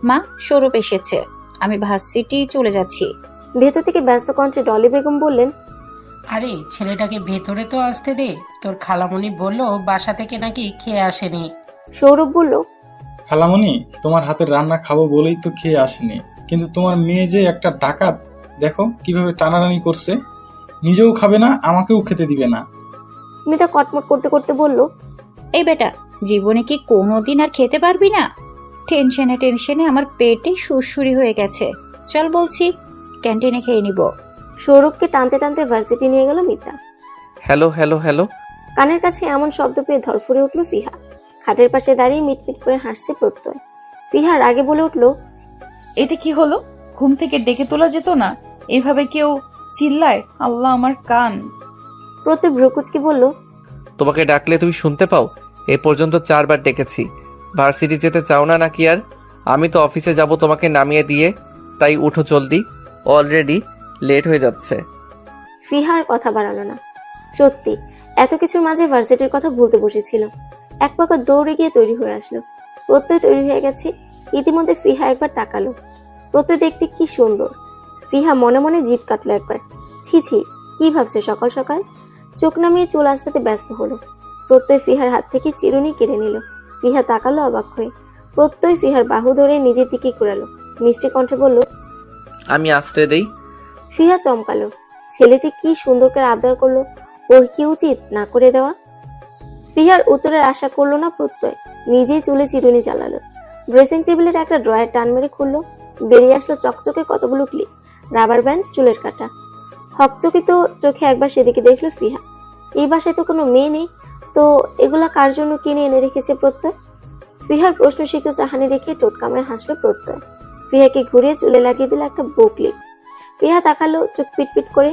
H: মা, সৌরভ এসেছে, আমি ভার্সিটি চলে যাচ্ছি।
A: ভেতর থেকে ব্যস্ত কণ্ঠে ডলি বেগম বললেন,
I: আরে ছেলেটাকে ভেতরে তো আসতে দে, তোর খালামণি বললো বাসা থেকে নাকি খেয়ে আসেনি।
A: সৌরভ বলল,
G: খালামণি, তোমার হাতের রান্না খাবো বলেই তো খেয়ে আসেনি, কিন্তু তোমার মেয়ে যে একটা ডাকাত, দেখো কিভাবে টানাটানি করছে। নিজেও খাবে না, আমাকেও খেতে দিবে না।
A: মিতা কটমট করতে করতে বলল,
H: এই বেটা, জীবনে কি কোনোদিন আর খেতে পারবি না? টেনশনে টেনশনে আমার পেটে সুরসুরি হয়ে গেছে। চল বলছি, ক্যান্টিনে খেয়ে নিব।
A: সৌরভকে টানতে টানতে ভার্সিটি নিয়ে গেল মিতা।
D: Hello hello hello.
A: কানের কাছে এমন শব্দ পেয়ে ধরফরে উঠল ফিহা। খাটের পাশে দাঁড়িয়ে মিটমিট করে হাসছে প্রত্যয়। ফিহা রাগে বলে উঠল,
B: এটা কি হলো? ঘুম থেকে ডেকে তোলা যেত না? এভাবে কেউ চিল্লায়? আল্লাহ আমার কান।
A: প্রত্যয় ভ্রুকুচকে বলল,
D: তোমাকে ডাকলে তুমি শুনতে পাও? এ পর্যন্ত 4 বার ডেকেছি। ভার্সিটি যেতে চাও না নাকি আর? আমি তো অফিসে যাব তোমাকে নামিয়ে দিয়ে, তাই উঠো জলদি, অলরেডি লেট হয়ে যাচ্ছে।
A: ফিহার কথা বাড়ালো না। সত্যি এত কিছুর মাঝে ভার্সিটির কথা ভুলতে বসেছিল। এক প্রকার দৌড়ে গিয়ে তৈরি হয়ে আসলো। প্রত্যয় তৈরি হয়ে গেছে। ইতিমধ্যে ফিহা একবার তাকালো। প্রত্যয় দেখতে কি সুন্দর। ফিহা মনে মনে জিভ কাটলো একবার। ছি ছি, কি ভাবছে সকাল সকাল? চোখ নামিয়ে চুল আঁচড়াতে ব্যস্ত হলো। প্রত্যয় ফিহার হাত থেকে চিরুনি কেড়ে নিল। ফিহা তাকালো অবাক হয়ে। প্রত্যয় ফিহার বাহু ধরে নিজের দিকে ঘুরালো, মিষ্টি কণ্ঠে বলল,
D: আমি আশ্রয় দেই।
A: ফিহা চমকালো। ছেলেটি কি সুন্দর করে আবদার করলো, ওর কি উচিত না করে দেওয়া? ফিহার উত্তরের আশা করলো না প্রত্যয়। নিজেই চুলে চিরুনি চালালো। ড্রেসিং টেবিলের একটা ড্রয়ার টান মেরে খুললো। বেরিয়ে আসলো চকচকে কতগুলো ক্লিপ, রাবার ব্যান্ড, চুলের কাটা। হকচকিত চোখে একবার সেদিকে দেখলো ফিহা। এই বাসায় তো কোনো মেয়ে নেই, তো এগুলা কার জন্য কিনে এনে রেখেছে প্রত্যয়? ফিহার প্রশ্নসিক্ত চাহানি দেখে টোট কামড়ে হাসলো প্রত্যয়। ফিহাকে ঘুরিয়ে চুলে লাগিয়ে দিল একটা বো ক্লিপ। ফিহা তাকালো চোখ পিটপিট করে।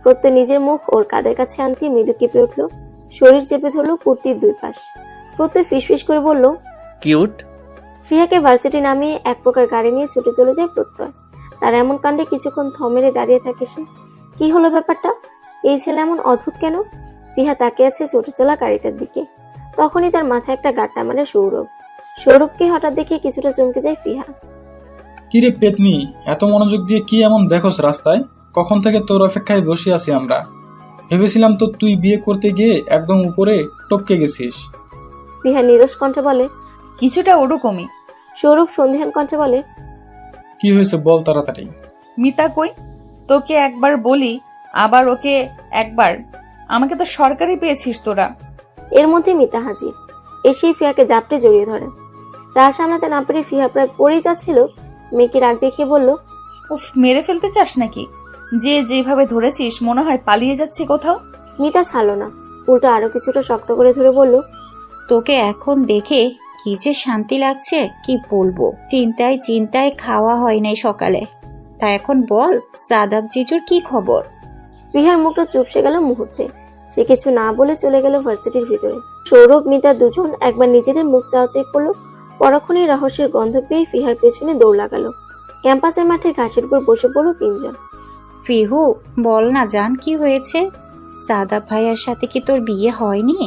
A: প্রত্যয় নিজের মুখ ওর কাদের কাছে আনতে মৃদু কেঁপে উঠলো। শরীর চেপে ধরলো কুর্তির 2 পাশ। প্রত্যয় ফিসফিস করে বলল,
D: কিউট।
A: ফিহাকে ভার্সিটি নামিয়ে এক প্রকার গাড়ি নিয়ে ছুটে চলে যায় প্রত্যয়। তার এমন কাণ্ডে কিছুক্ষণ থমেরে দাঁড়িয়ে থাকে সে। কি হলো ব্যাপারটা? এই ছেলে এমন অদ্ভুত কেন? ফিহা তাকিয়ে আছে ছুটে চলা গাড়িটার দিকে। তখনই তার মাথায় একটা গাঁট্টা মারে সৌরভ। সৌরভকে হঠাৎ দেখে কিছুটা চমকে যায় ফিহা।
G: কিরে পেতনি, এত মনোযোগ দিয়ে কি এমন দেখোস রাস্তায়? কখন থেকে তোর অপেক্ষায় বসে আছি আমরা। ভেবেছিলাম তো তুই বিয়ে করতে গিয়ে একদম উপরে টপকে গেছিস।
A: ফিহা নিরস কণ্ঠে বলে।
B: কিছুটা ওরকমই।
A: সৌরভ সন্ধিহান কণ্ঠে বলে।
G: কি হয়েছে বল তাড়াতাড়ি।
B: মিতা কই? তোকে একবার বলি আবার ওকে একবার। আমাকে তো সরকারি পেয়েছিস তোরা।
A: এর মধ্যে মিতা হাজির। এসেই ফিয়াকে জাপটে জড়িয়ে ধরে। রাগ সামলাতে না পেরে ফিহা প্রায় পড়েই যাচ্ছিল। মেয়েকে রাগ দেখিয়ে বলল,
B: উফ, মেরে ফেলতে চাস নাকি? যে যেভাবে ধরেছিস মনে হয় পালিয়ে যাচ্ছি কোথাও।
A: মিতা ছাড়লো না, উল্টো আরো কিছুটা শক্ত করে ধরে বলল,
H: তোকে এখন দেখে কি যে শান্তি লাগছে কি বলবো। চিন্তায় চিন্তায় খাওয়া হয় নাই সকালে। তা এখন বল, সাদাব জিজুর কি খবর?
A: ফিহার মুখটা চুপসে গেল মুহূর্তে। সে কিছু না বলে চলে গেল ভার্সিটির ভিতরে। সৌরভ মিতা দুজন একবার নিজেদের মুখ চাওয়াচাই করলো। পরক্ষণেই রহস্যের গন্ধ পেয়ে ফিহার পেছনে দৌড় লাগালো। ক্যাম্পাসের মাঠে ঘাসের উপর বসে পড়লো তিনজন।
H: ফিহু, বল না জান, কি হয়েছে? সাদাব ভাইয়ার সাথে কি তোর বিয়ে হয়নি?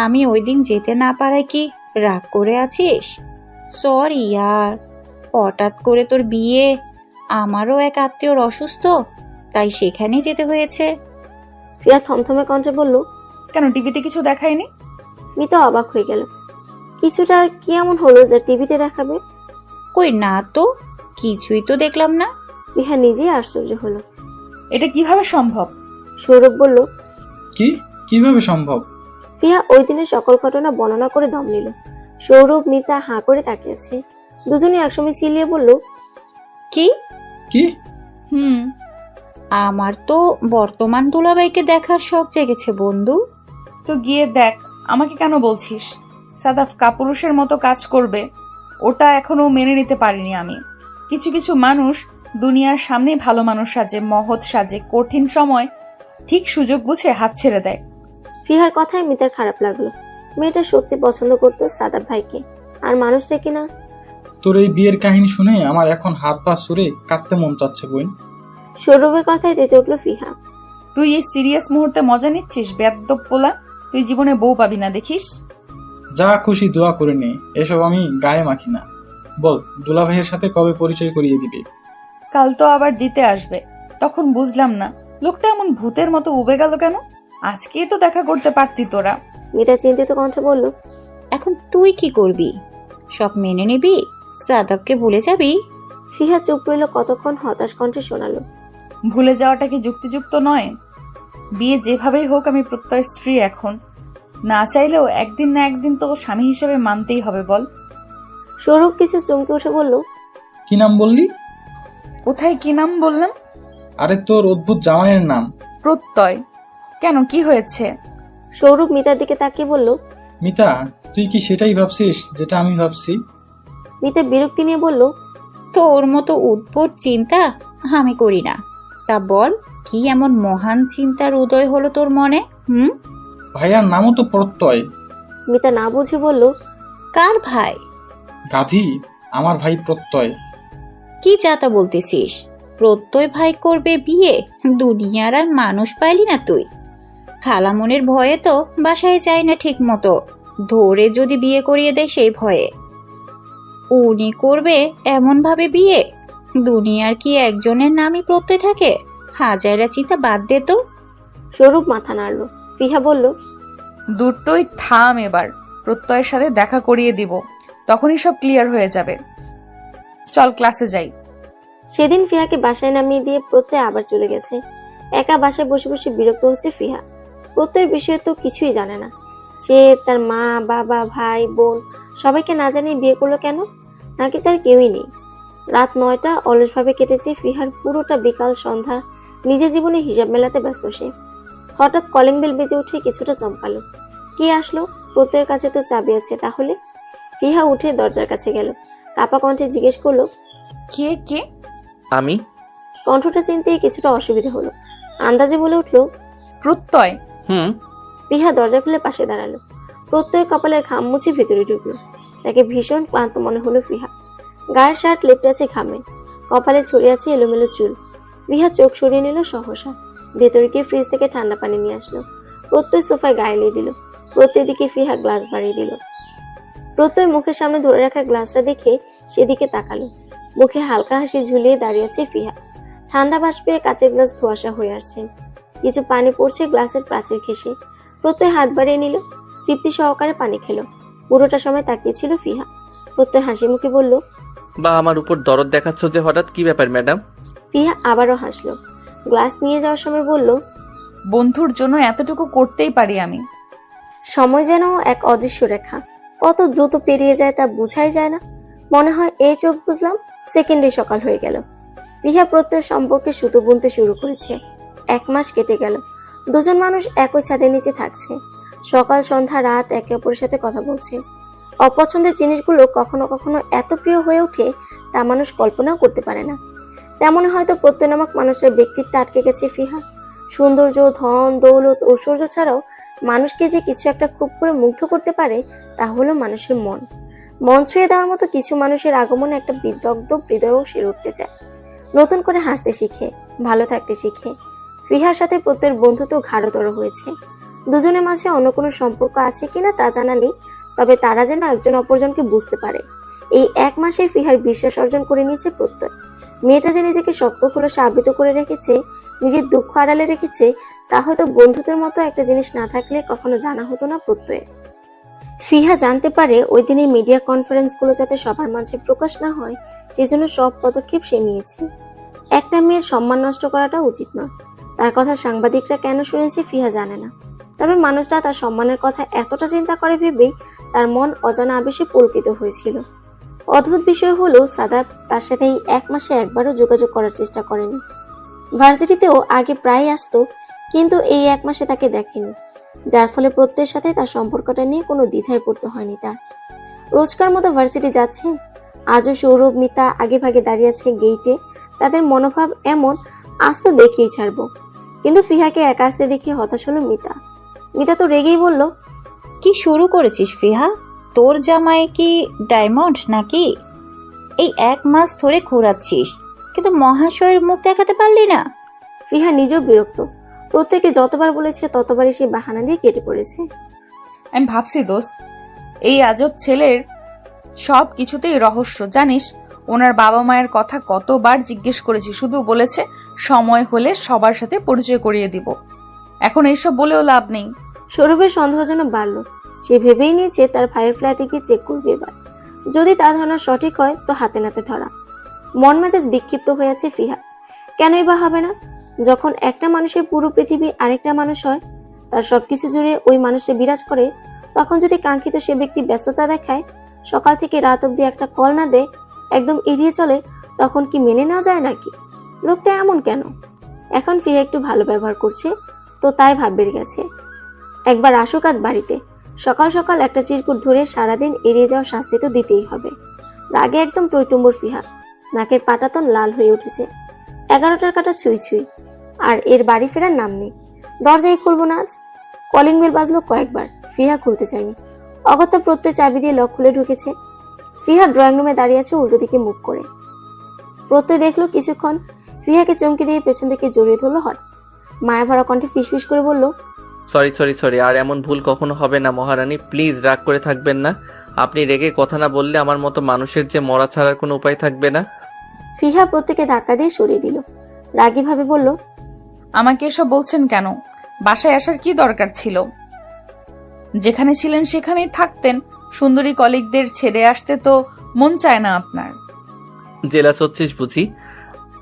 H: আমি ওই দিন যেতে না পারায় কি রাগ করে আছিস? সরি ইয়ার, হঠাৎ করে তোর বিয়ে। আমারও এক আত্মীয়র অসুস্থ, তাই সেখানেই যেতে হয়েছে।
A: ফিয়া থমথমে কণ্ঠে বলল।
B: কেন, টিভিতে কিছু দেখায়নি?
A: মিতা অবাক হয়ে গেল। কিছুটা কি এমন হলো যা টিভিতে দেখাবে?
H: কই না তো, কিছুই তো দেখলাম না।
A: ফিহা নিজেই আশ্চর্য হলো।
B: এটা কিভাবে সম্ভব?
A: সৌরভ বলল।
G: কিভাবে সম্ভব?
A: ফিহা ওই দিনের সকল ঘটনা বর্ণনা করে দম নিল। সৌরভ মিতা হাঁ করে তাকিয়েছে। দুজনে একসময় চিল্লিয়ে বলল,
H: কি
G: কি?
H: আমার তো বর্তমান দুলাভাইকে দেখার শখ জেগেছে বন্ধু।
B: তো গিয়ে দেখ, আমাকে কেন বলছিস? সাদাফ কাপুরুষের মতো কাজ করবে, ওটা এখনো মেনে নিতে পারিনি আমি। কিছু কিছু মানুষ দুনিয়ার সামনে ভালো মানুষ সাজে, মহৎ সাজে, কঠিন সময় ঠিক সুযোগ বুঝে হাত ছেড়ে দেয়।
A: ফিহার কথায় মিতার খারাপ লাগলো। মেয়েটা সত্যি পছন্দ করতো সাদাব ভাইকে, আর মানুষটা কিনা।
G: তোর এই বিয়ের কাহিনী শুনে আমার এখন হাত পা ছুড়ে কাঁদতে মন চাচ্ছে বোন।
A: সৌরভের কথায় তেতে উঠলো ফিহা।
B: তুই এই সিরিয়াস মুহূর্তে মজা নিচ্ছিস বেয়াদ্দপ পোলা? তুই জীবনে বউ পাবি না দেখিস।
G: যা খুশি দোয়া করে নে, এসব আমি গায়ে মাখি না। বল, দুলা ভাইয়ের সাথে কবে পরিচয় করিয়ে দিবি?
B: কাল তো আবার দিতে আসবে। তখন বুঝলাম না লোকটা এমন ভূতের মতো উবে গেল কেন। আজকেই তো দেখা করতে পারতি তোরা।
A: মিতা চিন্তিত কণ্ঠে বলল।
H: এখন তুই কি করবি? সব মেনে নিবি? সাদাবকে ভুলে যাবি?
A: ফিহা চুপ রইল কতক্ষণ, হতাশ কণ্ঠে শোনালো।
B: ভুলে যাওয়াটা কি যুক্তিযুক্ত নয়? বিয়ে যেভাবেই হোক আমি প্রত্যয় স্ত্রী এখন। না চাইলেও একদিন না একদিন তো স্বামী হিসেবে মানতেই হবে বল।
A: সৌরভ কিছু চমকে উঠে বলল।
G: কি নাম বললি?
B: কোথায় কি নাম বললাম?
G: আরে তোর অদ্ভুত জামাইয়ের নাম।
B: প্রত্যয়। কেন, কি হয়েছে?
A: সৌরভ মিতার দিকে তাকিয়ে বলল।
G: মিতা, তুই কি সেটাই ভাবছিস যেটা আমি ভাবছি?
A: মিতা বিরক্তি নিয়ে বলল।
H: তোর মতো উদ্ভট চিন্তা আমি করি না। তা বল, কি এমন মহান চিন্তার উদয় হলো তোর মনে?
G: ভাইয়ার নামও তো প্রত্যয়।
A: মিতা না বুঝে বলল।
H: কার ভাই?
G: গাধি, আমার ভাই প্রত্যয়।
H: কি যাতা বলতেছিস? প্রত্যয় ভাই করবে বিয়ে? দুনিয়ার আর মানুষ পাইলি না তুই? খালামনের ভয়ে তো বাসায় যায় না ঠিক মতো, ধরে যদি বিয়ে করিয়ে দেয় সেই ভয়ে। উনি করবে এমন ভাবে বিয়ে? দুনিয়ার কি একজনের নামই প্রত্যয় থাকে? হাজারা চিন্তা বাদ দে তো।
A: সৌরভ মাথা নাড়ল। ফিহা বলল।
B: দুটোই থাম এবার। প্রত্যয়ের সাথে দেখা করিয়ে দিব, তখনই সব ক্লিয়ার হয়ে যাবে। চল ক্লাসে যাই।
A: সেদিন ফিহাকে বাসায় নামিয়ে দিয়ে প্রত্যয় আবার চলে গেছে। একা বাসায় বসে বসে বিরক্ত হচ্ছে ফিহা। প্রত্যয়ের বিষয়ে তো কিছুই জানে না। সে তার মা, বাবা, ভাই, বোন সবাইকে না জানিয়ে বিয়ে করলো কেন? নাকি তার কেউই নেই? রাত 9টা অলসভাবে কেটেছে ফিহার পুরোটা বিকাল সন্ধ্যা। নিজের জীবনে হিসাব মেলাতে ব্যস্ত সে। হঠাৎ কলিং বেল বেজে উঠে কিছুটা চমকালো। কে আসলো? প্রত্যয়ের কাছে তো চাবি আছে। তাহলে ফিহা উঠে দরজার কাছে গেল। কাপা কণ্ঠে জিজ্ঞেস করলো।
B: কে কে?
D: আমি।
A: কণ্ঠটা চিনতেই কিছুটা অসুবিধা হলো। আন্দাজে বলে উঠলো।
B: প্রত্যয়।
A: ফিহা দরজা খুলে পাশে দাঁড়ালো। প্রত্যয় কপালের ঘাম মুছে ভেতরে ঢুকলো। তাকে ভীষণ ক্লান্ত মনে হলো ফিহা। গায়ের শার্ট লেপটে আছে ঘামে, কপালে ছড়িয়ে আছে এলোমেলো চুল। ফিহা চোখ সরিয়ে নিল সহসা। ভেতরে গিয়ে ফ্রিজ থেকে ঠান্ডা পানি নিয়ে আসলো। প্রত্যয় সোফায় গায়ে এলিয়ে দিল। প্রত্যয় দিকে ফিহা গ্লাস বাড়িয়ে দিল। প্রত্যয় মুখের সামনে ধরে রাখা গ্লাসটা দেখে সেদিকে তাকালো। মুখে হালকা হাসি ঝুলিয়ে দাঁড়িয়ে আছে ফিহা। ঠান্ডা বাষ্পে কাচের গ্লাস ধোঁয়াশা হয়ে আসছে, কিছু পানি পড়ছে গ্লাসের প্রাচীর ঘেঁষে। প্রত্যয় হাত বাড়িয়ে নিল, তৃপ্তি সহকারে পানি খেলো। পুরোটা সময় তাকিয়েছিল ফিহা। প্রত্যয় হাসি মুখে বলল,
D: বা আমার উপর দরদ দেখাচ্ছ যে হঠাৎ, কি ব্যাপার ম্যাডাম?
A: ফিহা আবারও হাসলো। গ্লাস নিয়ে যাওয়ার সময় বলল,
B: বন্ধুর জন্য এতটুকু করতেই পারি আমি।
A: সময় যেন এক অদৃশ্য রেখা, কত দ্রুত পেরিয়ে যায় তা বোঝাই যায় না। মনে হয় এই চোখ বুঝলাম, সেকেন্ডে সকাল হয়ে গেল। ফিহা প্রত্যয়ের সম্পর্কে সুতো বুনতে শুরু করেছে। 1 মাস কেটে গেল। দুজন মানুষ একই ছাদের নিচে থাকছে, সকাল সন্ধ্যা রাত একে অপরের সাথে কথা বলছে। অপছন্দের জিনিসগুলো কখনো কখনো এত প্রিয় হয়ে ওঠে তা মানুষ কল্পনাও করতে পারে না। তেমনই হয়তো প্রত্যয় নামক মানুষের ব্যক্তিত্বে আটকে গেছে ফিহা। সৌন্দর্য, ধন, দৌলত, ঐশ্বর্য ছাড়াও মানুষকে যে কিছু একটা খুব করে মুগ্ধ করতে পারে তা হলো মানুষের মন। মন ছুঁয়ে দেওয়ার মতো কিছু মানুষের আগমনে একটা বিদগ্ধ হৃদয়ও সেরে উঠতে চায়। নতুন করে হাসতে শিখে, ভালো থাকতে শিখে। ফিহার সাথে প্রত্যয়ের বন্ধুত্ব গাঢ়তর হয়েছে। দুজনের মাঝে অন্য কোনো সম্পর্ক আছে কিনা তা জানা নেই, তবে তারা যেন একজন অপরজনকে বুঝতে পারে। এই 1 মাসে ফিহার বিশ্বাস অর্জন করে নিয়েছে প্রত্যয়। মেয়েটা যে নিজেকে শক্ত খোলসে আবৃত করে রেখেছে, নিজের দুঃখ আড়ালে রেখেছে, তা হয়তো বন্ধুত্বের মতো একটা জিনিস না থাকলে কখনো জানা হতো না প্রত্যয়ের। ফিহা জানতে পারে ওই দিনের মিডিয়া কনফারেন্সগুলো যাতে সবার মাঝে প্রকাশ না হয়, সেজন্য সব পদক্ষেপ সে নিয়েছে। একটা মেয়ের সম্মান নষ্ট করাটা উচিত নয়। তার কথা সাংবাদিকরা কেন শুনেছে ফিহা জানে না, তবে মানুষটা তার সম্মানের কথা এতটা চিন্তা করে ভেবেই তার মন অজানা আবেশে পুলকিত হয়েছিল। অদ্ভুত বিষয় হলো সাদাব তার সাথে এই 1 মাসে একবারও যোগাযোগ করার চেষ্টা করেনি। ভার্সিটিতেও আগে প্রায় আসতো, কিন্তু এই 1 মাসে তাকে দেখেনি, যার ফলে প্রত্যয়ের সাথে তার সম্পর্কটা নিয়ে কোনো দ্বিধায় পড়তে হয়নি তার। রোজকার মতো ভার্সিটি যাচ্ছে। আজও সৌরভ, মিতা আগে ভাগে দাঁড়িয়ে আছে গেইটে। তাদের মনোভাব এমন, আজ তো দেখেই ছাড়বো। কিন্তু ফিহাকে একা আসতে দেখে হতাশ হলো মিতা। মিতা তো রেগেই বলল,
H: কি শুরু করেছিস ফিহা? তোর জামাই কি ডায়মন্ড নাকি? এই 1 মাস ধরে ঘোরাচ্ছিস, কিন্তু মহাশয়ের মুখ দেখাতে পারলি না।
A: ফিহা নিজেও বিরক্ত। প্রত্যেকে যতবার বলেছে ততবারই সে বাহানা দিয়ে কেটে পড়েছে।
B: আমি ভাবছি দোস্ত, এই আজব ছেলের সব কিছুতেই রহস্য। জানিস, ওনার বাবা মায়ের কথা কতবার জিজ্ঞেস করেছি, শুধু বলেছে সময় হলে সবার সাথে পরিচয় করিয়ে দিব। এখন এইসব বলেও লাভ নেই।
A: সৌরভের সন্দেহ যেন বাড়ল। সে ভেবেই নিয়েছে তার ভাইয়ের ফ্ল্যাটে গিয়ে চেক করবে এবার। যদি তার ধারণা সঠিক হয় তো হাতে নাতে ধরা। মন মেজাজ বিক্ষিপ্ত হয়ে আছে ফিহা। কেনই বা হবে না? যখন একটা মানুষের পুরো পৃথিবী আরেকটা মানুষ হয়, তার সবকিছু জুড়ে ওই মানুষে বিরাজ করে, তখন যদি কাঙ্ক্ষিত সে ব্যক্তি ব্যস্ততা দেখায়, সকাল থেকে রাত অব্দি একটা কল না দেয়, একদম এড়িয়ে চলে, তখন কি মেনে নেওয়া যায় নাকি? লোকটা এমন কেন? এখন ফিহা একটু ভালো ব্যবহার করছে তো তাই ভাব বেড়ে গেছে। একবার আসুক আজ বাড়িতে। সকাল সকাল একটা চিরকুট ধরে সারাদিন এড়িয়ে যাওয়ার শাস্তি তো দিতেই হবে। রাগে একদম টইটুম্বর ফিহা। নাকের পাটাতন লাল হয়ে উঠেছে। 11টার কাটা ছুঁই ছুঁই। আর এর বাড়ি ফেরার নাম নেই। দরজাই খুলবো না আজ। কলিং বেল বাজলো কয়েকবার। ফিহা খুলতে চায়নি। অগত্যা প্রত্যয় চাবি দিয়ে লক খুলে ঢুকেছে। ফিহা ড্রয়িং রুমে দাঁড়িয়ে আছে উল্টো দিকে মুখ করে। প্রত্যয় দেখলো কিছুক্ষণ, ফিহাকে চমকে দিয়ে পেছন থেকে জড়িয়ে ধরলো হঠাৎ। মায়া ভরা কণ্ঠে ফিসফিস করে বলল,
D: সরি, আর এমন ভুল কখনো হবে না মহারানী, প্লিজ রাগ করে থাকবেন না। আপনি রেগে কথা না বললে আমার মতো মানুষের যে মরা ছাড়ার কোনো উপায় থাকবে না।
A: ফিহা প্রত্যেকে ধাক্কা দিয়ে সরিয়ে দিল। রাগী ভাবে বলল,
B: আমাকে এসব বলছেন কেন? বাসায় আসার কি দরকার ছিল? যেখানে ছিলেন সেখানেই থাকতেন। সুন্দরী কলিগদের ছেড়ে আসতে তো মন চায় না আপনার।
D: জেলাস হচ্ছিস বুঝি?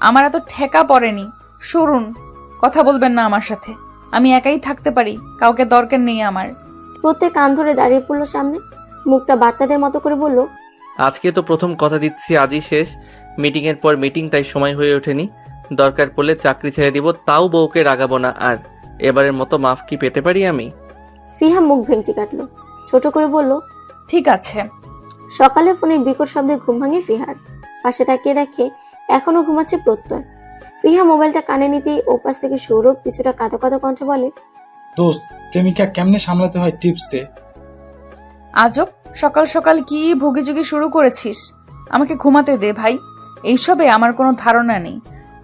B: আমার এত ঠেকা পড়েনি। সরুন, কথা বলবেন না আমার সাথে। আমি একাই থাকতে পারি, কাউকে দরকার নেই আমার।
A: প্রত্যেক কান ধরে দাঁড়িয়ে পড়লো সামনে। মুখটা বাচ্চাদের মতো করে বলল,
D: আজকে তো প্রথম কথা দিচ্ছি, আজই শেষ। মিটিং এর পর মিটিং, তাই সময় হয়ে ওঠেনি। দরকার পড়লে চাকরি ছেড়ে দিব, তাও বউকে রাগাবো না আর। এবারের মতো মাফ কি পেতে পারি আমি?
A: ফিহা মুখ ভেঙচি কাটলো। ছোট করে বলল,
B: ঠিক আছে।
A: সকালে ফোনের বিকট শব্দে ঘুম ভাঙে ফিহার। পাশে তাকিয়ে দেখে এখনো ঘুমাচ্ছে প্রত্যয়। ফিহা মোবাইলটা কানে নিতেই ওপাশ থেকে সৌরভ কিছুটা কাঁদো কাঁদো কণ্ঠে বলে,
G: দোস্ত, প্রেমিকা কেমনে সামলাতে হয় টিপসে।
B: আজব, সকাল সকাল কি ভুগিযুগি শুরু করেছিস? আমাকে ঘুমাতে দে ভাই। এইসবে আমার কোনো ধারণা নেই।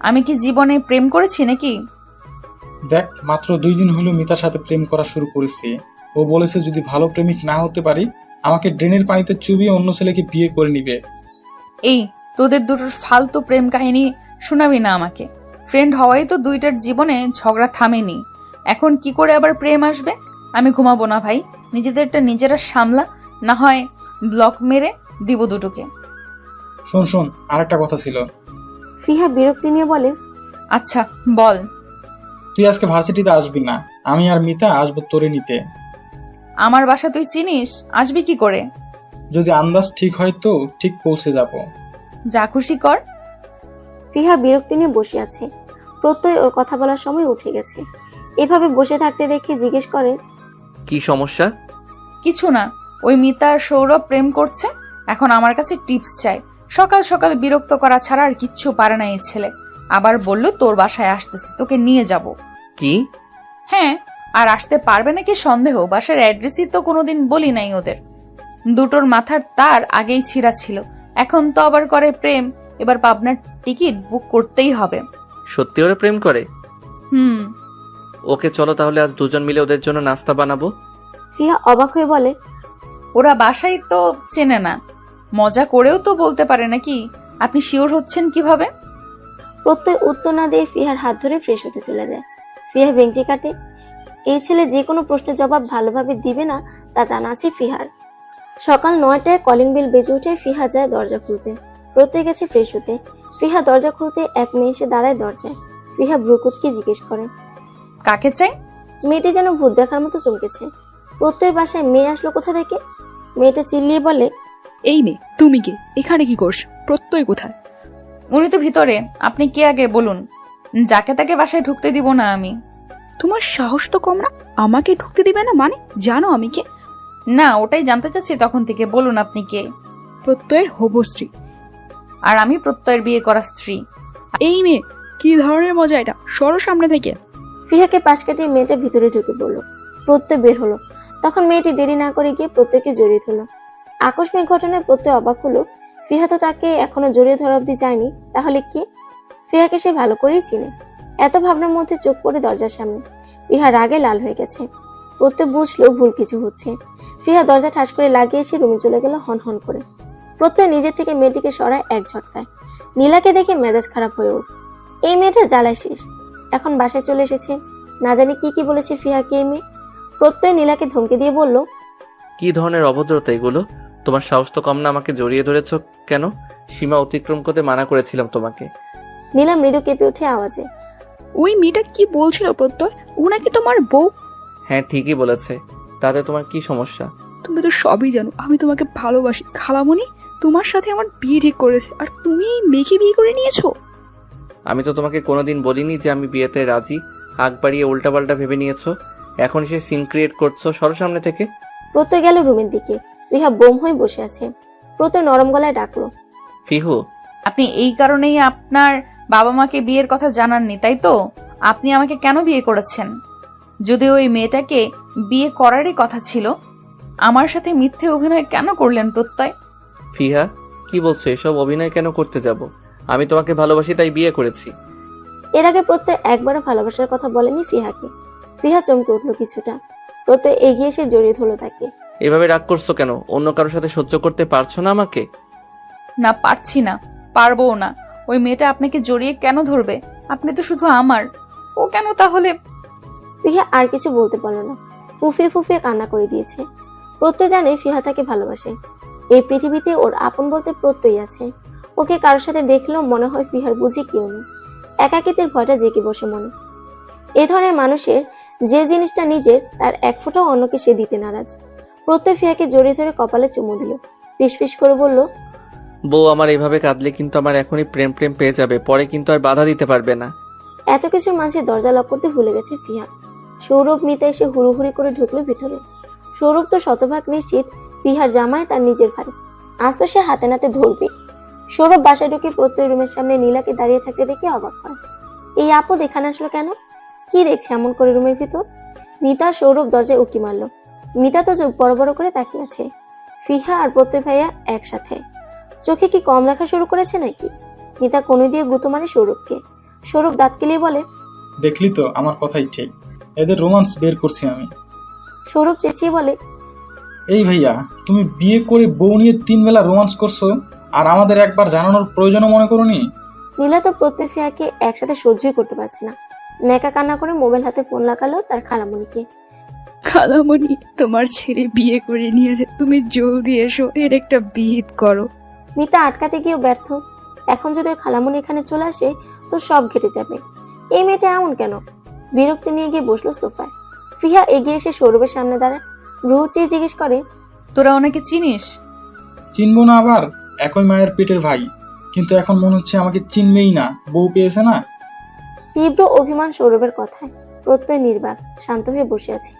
B: আমি কি জীবনে প্রেম করেছি নাকি?
G: দেখ, মাত্র 2 দিন হলো মিতার সাথে প্রেম করা শুরু করেছি। ও বলেছে যদি ভালো প্রেমিক না হতে পারি, আমাকে ড্রেনের পানিতে চুবিয়ে অন্য ছেলেকে বিয়ে করে নিবে।
B: এই, তোদের দুটোর ফালতু প্রেম কাহিনী শোনাবি না আমাকে। ফ্রেন্ড হওয়াই তো দুইটার জীবনে ঝগড়া থামেনি, এখন কি করে আবার প্রেম আসবে? আমি ঘুমাবো না ভাই, নিজেদেরটা নিজেরা সামলা, না হয় ব্লক মেরে দিব দুটোকে।
G: শোন শোন, আরেকটা কথা ছিল।
A: ফিহা বিরক্তি নিয়ে বলে,
B: আচ্ছা বল।
G: তুই আজকে ভার্সিটিতে আসবি না, আমি আর মিতা আসবো তোরে নিতে।
B: আমার বাসা তুই চিনিস, আসবি কি করে?
G: যদি আন্দাজ ঠিক হয় তো ঠিক পৌঁছে যাব।
B: যা খুশি কর।
A: ফিহা বিরক্তি নিয়ে বসে আছে। প্রত্যয় ওর কথা বলার সময় উঠে গেছে। এভাবে বসে থাকতে দেখে জিজ্ঞেস করে,
D: কি সমস্যা?
B: কিছু না, ওই মিতা আর সৌরভ প্রেম করছে, এখন আমার কাছে টিপস চাই। সকাল সকাল বিরক্ত করা ছাড়া আর কিচ্ছু পারে না এই ছেলে। আবার বললো তোর বাসায় আসতেছে, তোকে নিয়ে যাব।
D: কি?
B: হ্যাঁ, আর আসতে পারবে নাকি সন্দেহ, বাসার অ্যাড্রেসই তো কোনোদিন বলি নাই ওদের। দুটোর মাথার তার আগেই ছিঁড়া ছিল, এখন তো আবার করে প্রেম, এবার পাবনার টিকিট বুক করতেই হবে।
D: সত্যি ওরা প্রেম করে?
B: হুম।
D: ওকে চলো তাহলে আজ দুজন মিলে ওদের জন্য নাস্তা বানাবো।
A: ফিহা অবাক হয়ে বলে,
B: ওরা বাসায় তো চেনে না, মজা করেও তো বলতে পারে নাকি? আপনি শিওর হচ্ছেন কিভাবে?
A: প্রত্যয় উত্তর না দিয়ে ফিহার হাত ধরে ফ্রেশ হতে চলে যায়। ফিহা বেঞ্চি কাটে। এই ছেলে যে কোনো প্রশ্নের জবাব ভালোভাবে দিবে না তা জানা আছে ফিহার। সকাল 9টায় কলিং বেল বেজে উঠে ফিহা যায় দরজা খুলতে। প্রত্যয় গেছে ফ্রেশ হতে। ফিহা দরজা খুলতে এক মেয়ে এসে দাঁড়ায় দরজায়। ফিহা ব্রুকুচকে জিজ্ঞেস করে,
B: কাকে চাই?
A: মেয়েটি যেন ভূত দেখার মতো চমকেছে। প্রত্যয়ের বাসায় মেয়ে আসলো কোথা থেকে? মেয়েটা চিল্লিয়ে বলে,
J: এই মেয়ে, তুমি কে? এখানে কি করছো? প্রত্যয় কোথায়?
B: উনি তো ভিতরে, আপনি কে আগে বলুন, যাকে তাকে বাসায় ঢুকতে দিব না আমি।
J: তোমার সাহস তো কম না, আমাকে ঢুকতে দিবে না মানে? জানো আমি কে?
B: না, ওটাই জানতে চাচ্ছি তখন থেকে, বলুন আপনি কে?
J: প্রত্যয়ের হবু স্ত্রী।
B: আর আমি প্রত্যয়ের বিয়ে করা স্ত্রী।
J: এই মেয়ে, কি ধরনের মজা এটা? সরো সামনে থেকে।
A: ফিহাকে পাশ কাটিয়ে মেয়েটা ভিতরে ঢুকে পড়লো। প্রত্যয় বের হলো। তখন মেয়েটি দেরি না করে গিয়ে প্রত্যয়কে জড়িয়ে ধরলো। আকস্মিক ঘটনায় প্রত্যয় অবাক হলো। ফিহা তো তাকে এখনো জড়িয়ে ধরা অব্দি যায়নি, তাহলে কি? ফিহাকে সে ভালো করেই চিনে। এত ভাবনার মধ্যে চোখ পড়ে দরজার সামনে। ফিহা রাগে লাল হয়ে গেছে। প্রত্যয় বুঝলো ভুল কিছু হচ্ছে। ফিহা দরজা ঠাস করে লাগিয়ে এসে রুমে চলে গেল হন হন করে। প্রত্যয় নিজের থেকে মেয়েটিকে সরায় এক ঝটকায়। নীলাকে দেখে মেজাজ খারাপ হয়ে ওঠ। এই মেয়েটার জ্বালায় শেষ। এখন বাসায় চলে এসেছে, না জানি কি কি বলেছে ফিহাকে এই মেয়ে। প্রত্যয় নীলাকে ধমকে দিয়ে বলল,
D: কি ধরনের অভদ্রতা এগুলো? তোমার সাহস তো কম না, আমাকে জড়িয়ে ধরেছো কেন? সীমা অতিক্রম করতে মানা করেছিলাম তোমাকে।
A: নীলা মৃদু কেঁপে ওঠে আওয়াজে।
J: ওই মেয়েটা কি বলছিল প্রত্যয়? ও নাকি তোমার বউ?
D: হ্যাঁ ঠিকই বলেছে, তাতে তোমার কি সমস্যা?
J: তুমি তো সবই জানো, আমি তোমাকে ভালোবাসি। খালামণি তোমার সাথে আমার বিয়ে ঠিক করেছে, আর তুমি এই মেয়েকে বিয়ে করে নিয়েছো।
D: আমি তো তোমাকে কোনোদিন বলিনি যে আমি বিয়েতে রাজি। আগ বাড়িয়ে উল্টাপাল্টা ভেবে নিয়েছো, এখন এসে সিন ক্রিয়েট করছো। সরো সামনে থেকে।
A: প্রত্যয় গেল রুমের দিকে। ফিহা বোম হয়ে বসে আছে। প্রত্যয় নরম গলায় ডাকলো,
D: ফিহু।
B: আপনি এই কারণেই আপনার বাবা মাকে বিয়ের কথা জানাননি, তাই তো? আপনি আমাকে কেন বিয়ে করেছেন? যদি ওই মেয়েটাকে বিয়ে করারই কথা ছিল, আমার সাথে মিথ্যে অভিনয় কেন করলেন প্রত্যয়?
D: ফিহা কি বলছো? এসব অভিনয় কেন করতে যাব? আমি তোমাকে ভালোবাসি তাই বিয়ে করেছি।
A: এর আগে প্রত্যয় একবারও ভালোবাসার কথা বলেনি ফিহাকে। ফিহা চমকে উঠলো কিছুটা। প্রত্যয় এগিয়ে এসে জড়িয়ে ধরলো তাকে।
D: এভাবে রাগ করছো কেন? অন্য কারোর সাথে সহ্য করতে পারছো না আমাকে?
B: না, পারছি না, পারবও না। ওই মেয়েটা আপনাকে জড়িয়ে কেন ধরবে? আপনি তো শুধু আমার, ও কেন তাহলে?
A: ফিহা আর কিছু বলতে পারলো না। ফুফিয়ে ফুফিয়ে কান্না করে দিয়েছে। প্রত্যয় জানে ফিহা তাকে ভালোবাসে। এই পৃথিবীতে ওর আপন বলতে প্রত্যয় আছে। ওকে কারোর সাথে দেখলেও মনে হয় ফিহার বুঝি কেউ নেই। একাকিত্বের ভয়টা জেগে বসে মনে। এ ধরনের মানুষের যে জিনিসটা নিজের, তার এক ফোঁটাও অন্যকে সে দিতে নারাজ। প্রত্যয় ফিহাকে জড়িয়ে ধরে কপালে চুমু দিল। ফিসফিস করে বলল,
D: বউ আমার এইভাবে কাঁদলে কিন্তু আমার এখনই প্রেম প্রেম পেয়ে যাবে, পরে কিন্তু আর বাধা দিতে পারবে না।
A: এত কিছুর মাঝে দরজা লক করতে ভুলে গেছে ফিহা। সৌরভ মিতা এসে হুড়ুহুড়ি করে ঢুকলো ভিতরে। সৌরভ তো শতভাগ নিশ্চিত ফিহার জামাই তার নিজের ভাই। আজ তো সে হাতে নাতে ধরবে। সৌরভ বাসায় ঢুকে প্রত্যয় রুমের সামনে নীলাকে দাঁড়িয়ে থাকতে দেখে অবাক হয়। এই আপদ এখানে আসলো কেন? কি দেখছে এমন করে রুমের ভিতর? মিতা আর সৌরভ দরজায় উকি মারলো। মিতা তো চোখ বড় বড় করে তাকিয়ে আছে। ফিহা আর প্রত্যয় ভাইয়া একসাথে। চোখে কি কম দেখা শুরু করেছে নাকি? মিতা কনুই দিয়ে গুঁতো মারে সৌরভকে। সৌরভ দাঁত কেলিয়ে বলে,
G: দেখলি তো, আমার কথাই ঠিক, এদের রোমান্স বের করছি আমি।
A: সৌরভ চেঁচিয়ে বলে,
G: এই ভাইয়া, তুমি বিয়ে করে বউ নিয়ে 3 বেলা রোমান্স করছো, আর আমাদের একবার জানানোর প্রয়োজনও মনে করোনি?
A: নীলা তো প্রত্যয় ফিহাকে একসাথে সহ্যই করতে পারছে না। নেকা কান্না করে মোবাইল হাতে ফোন লাগালো তার খালামণিকে।
J: খালামণি, তোমার ছেলে বিয়ে করে নিয়েছে, তুমি জলদি এসো, এর একটা বিহিত করো।
A: মিতা আটকাতে গিয়েও ব্যর্থ। এখন যদি ওর খালামণি এখানে চলে আসে তো সব ঘেটে যাবে। এই মেয়েটা এমন কেন? বিরক্তি নিয়ে গিয়ে বসলো সোফায়। ফিহা এগিয়ে এসে সৌরভের সামনে দাঁড়ায়। রুহু চেয়ে জিজ্ঞেস করে,
B: তোরা ওনাকে চিনিস?
G: চিনবো না আবার? একই মায়ের পেটের ভাই, কিন্তু এখন মনে হচ্ছে আমাকে চিনবেই না, বউ পেয়েছে না।
A: তীব্র অভিমান সৌরভের কথায়। প্রত্যয় নির্বাক, শান্ত হয়ে বসে আছে।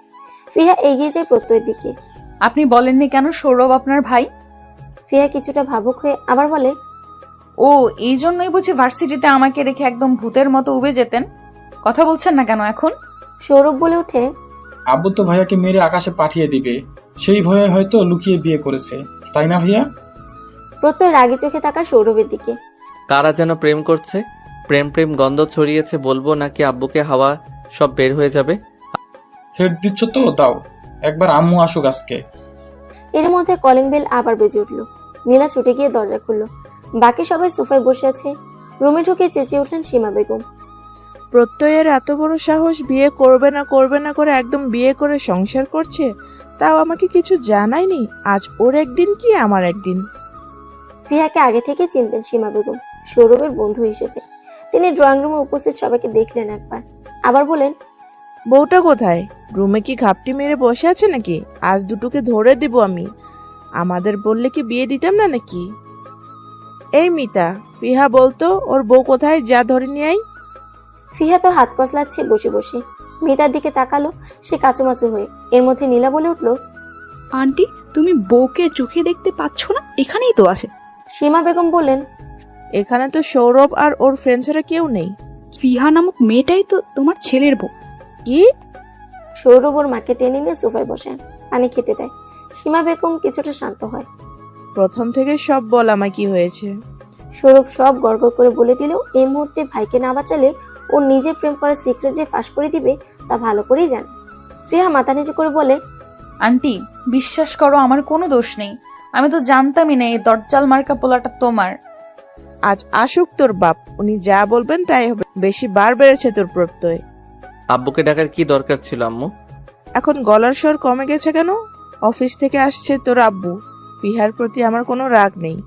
A: ফিহা এগিয়ে যায় প্রত্যয়ের দিকে।
B: আপনি বলেননি কেন সৌরভ আপনার ভাই?
A: ফিহা কিছুটা ভাবুক হয়ে আবার বলে,
B: ও এই জন্যই বুঝি ভার্সিটিতে আমাকে রেখে একদম ভূতের মতো উবে যেতেন? কথা বলছেন না কেন এখন?
A: সৌরভ বলে ওঠে,
G: আব্বু তো ভাইয়াকে মেরে আকাশে পাঠিয়ে দিবে, সেই ভয়ে হয়তো লুকিয়ে বিয়ে করেছে, তাই না ভাইয়া?
A: প্রত্যয় রাগী চোখে তাকায় সৌরভের দিকে।
D: কারা যেন প্রেম করছে, প্রেম প্রেম গন্ধ ছড়িয়েছে, বলবো নাকি আব্বুকে হাওয়া সব বের হয়ে যাবে?
G: থ্রেট দিচ্ছ তো দাও, একবার আম্মু আসুক আজকে।
A: এর মধ্যে কলিং বেল আবার বেজে উঠল। নীলা ছুটে গিয়ে দরজা খুলল। বাকি সবাই সোফায় বসে আছে। রুমে ঢুকে চেঁচিয়ে উঠলেন সীমা বেগম।
K: প্রত্যয়ের এত বড় সাহস, বিয়ে করবে না করে একদম বিয়ে করে সংসার করছে, তাও আমাকে কিছু জানায়নি। আজ ওর একদিন কি আমার একদিন।
A: ফিহাকে আগে থেকে চিনতেন সীমা বেগম, সৌরভের বন্ধু হিসেবে। তিনি ড্রয়িং রুমে উপস্থিত সবাইকে দেখলেন একবার, আবার বলেন,
K: বউটা কোথায়? রুমে কি ঘাপটি মেরে বসে আছে নাকি? আজ দুটোকে ধরে দিব আমি। আমাদের বললে কি বিয়ে দিতাম না নাকি? এই মিতা, ফিহা বলতো ওর বউ কোথায়, যা ধরে নিয়ে আই।
A: ফিহা তো হাত কসলাচ্ছে বসে বসে। মিতার দিকে তাকালো সে কাচুমাচু হয়ে। এর মধ্যে নীলা বলে উঠল,
J: আন্টি, তুমি বউকে চোখে দেখতে পাচ্ছ না? এখানেই তো আছে।
A: সীমা বেগম বললেন,
K: এখানে তো সৌরভ আর ওর ফ্রেন্ড ছাড়া কেউ নেই।
J: ফিহা নামক মেয়েটাই তো তোমার ছেলের বউ।
K: কি?
A: সৌরভ ওর মাকে টেনে নিয়ে সোফায় বসে পানি খেতে দেয়। সীমা বেগম কিছুটা শান্ত হয়।
K: প্রথম থেকে সব বল আমায় কি হয়েছে।
A: সৌরভ সব গড়গড় করে বলে দিলেও এই মুহূর্তে ভাইকে না বাঁচালে ও নিজের প্রেম করার সিক্রেট যে ফাঁস করে দিবে তা ভালো করেই জানে। ফিহা মাথা নিচু করে বলে,
B: আন্টি বিশ্বাস করো, আমার কোনো দোষ নেই। আমি তো জানতামই না এই দরজাল মার্কা পোলাটা তোমার।
K: আজ আসুক তোর বাপ, উনি যা বলবেন তাই হবে। বেশি বার বেড়েছে তোর প্রত্যয়।
D: আব্বুকে ডাকার কি দরকার ছিল আম্মু?
K: এখন গলার স্বর কমে গেছে কেন? অফিস থেকে আসছে তোর আব্বু। ফিহার প্রতি আমার কোনো রাগ নেই।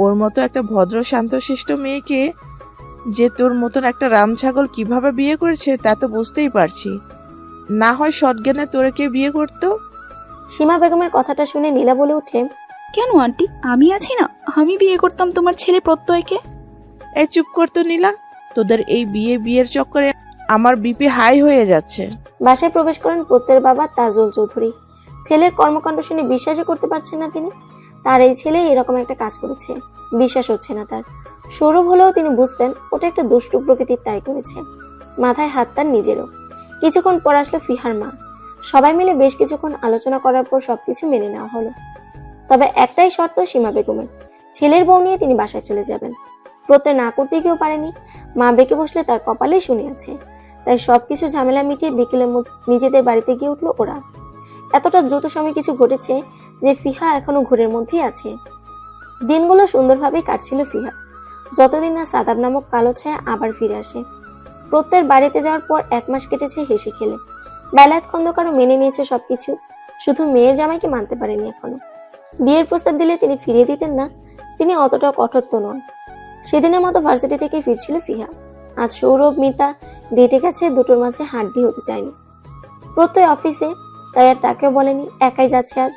K: ওর মতো একটা ভদ্র শান্তশিষ্ট মেয়েকে যে তোর মতন একটা রাম ছাগল কিভাবে বিয়ে করেছে তা তো বুঝতেই পারছি। না হয় সৎজ্ঞানে তোরে কে বিয়ে করতো।
A: সীমা বেগমের কথাটা শুনে নীলা বলে ওঠে,
J: কেন আন্টি, আমি আছি না, আমি বিয়ে করতাম তোমার ছেলে প্রত্যয়কে।
K: এই চুপ করতো নীলা, তোদের এই বিয়ের চক্করে আমার বিপি হাই হয়ে যাচ্ছে।
A: বাসায় প্রবেশ করেন প্রত্যয়ের বাবা তাজুল চৌধুরী। ছেলের কর্মকাণ্ড শুনে বিশ্বাসই করতে পারছেন না তিনি। তার এই ছেলে এরকম একটা কাজ করেছে, বিশ্বাস হচ্ছে না তার। সৌরভ হলেও তিনি বুঝতেন ওটা একটা দুষ্টু প্রকৃতির তাই করেছে। মাথায় হাত তার নিজেরও। কিছুক্ষণ পর আসলো ফিহার মা। সবাই মিলে বেশ কিছুক্ষণ আলোচনা করার পর সবকিছু মেনে নেওয়া হলো। তবে একটাই শর্ত সীমা বেগমের, ছেলের বউ নিয়ে তিনি বাসায় চলে যাবেন। প্রত্যয় না করতে গিয়েও পারেনি। মা বেঁকে বসলে তার কপালেই শুনে আছে। তাই সবকিছু ঝামেলা মিটিয়ে বিকেলে নিজেদের বাড়িতে গিয়ে উঠলো ওরা। এতটা দ্রুত সময় কিছু ঘটেছে যে ফিহা এখনো ঘোরের মধ্যেই আছে। দিনগুলো সুন্দরভাবেই কাটছিল ফিহা, যতদিন না সাদাব নামক কালো ছায়া আবার ফিরে আসে। প্রত্যয়ের বাড়িতে যাওয়ার পর 1 মাস কেটেছে হেসে খেলে। বেলায়েত খন্দকারও মেনে নিয়েছে সবকিছু, শুধু মেয়ের জামাইকে মানতে পারেনি এখনো। বিয়ের প্রস্তাব দিলে তিনি ফিরিয়ে দিতেন না, তিনি অতটাও কঠোর তো নন। সেদিনের মতো ভার্সিটি থেকে ফিরছিল ফিহা। আজ সৌরভ মিতা ডেটে গেছে, দুটোর মাঝে হাড্ডি হতে চায়নি। প্রত্যয় অফিসে, তাই আর তাকেও বলেনি, একাই যাচ্ছে আজ।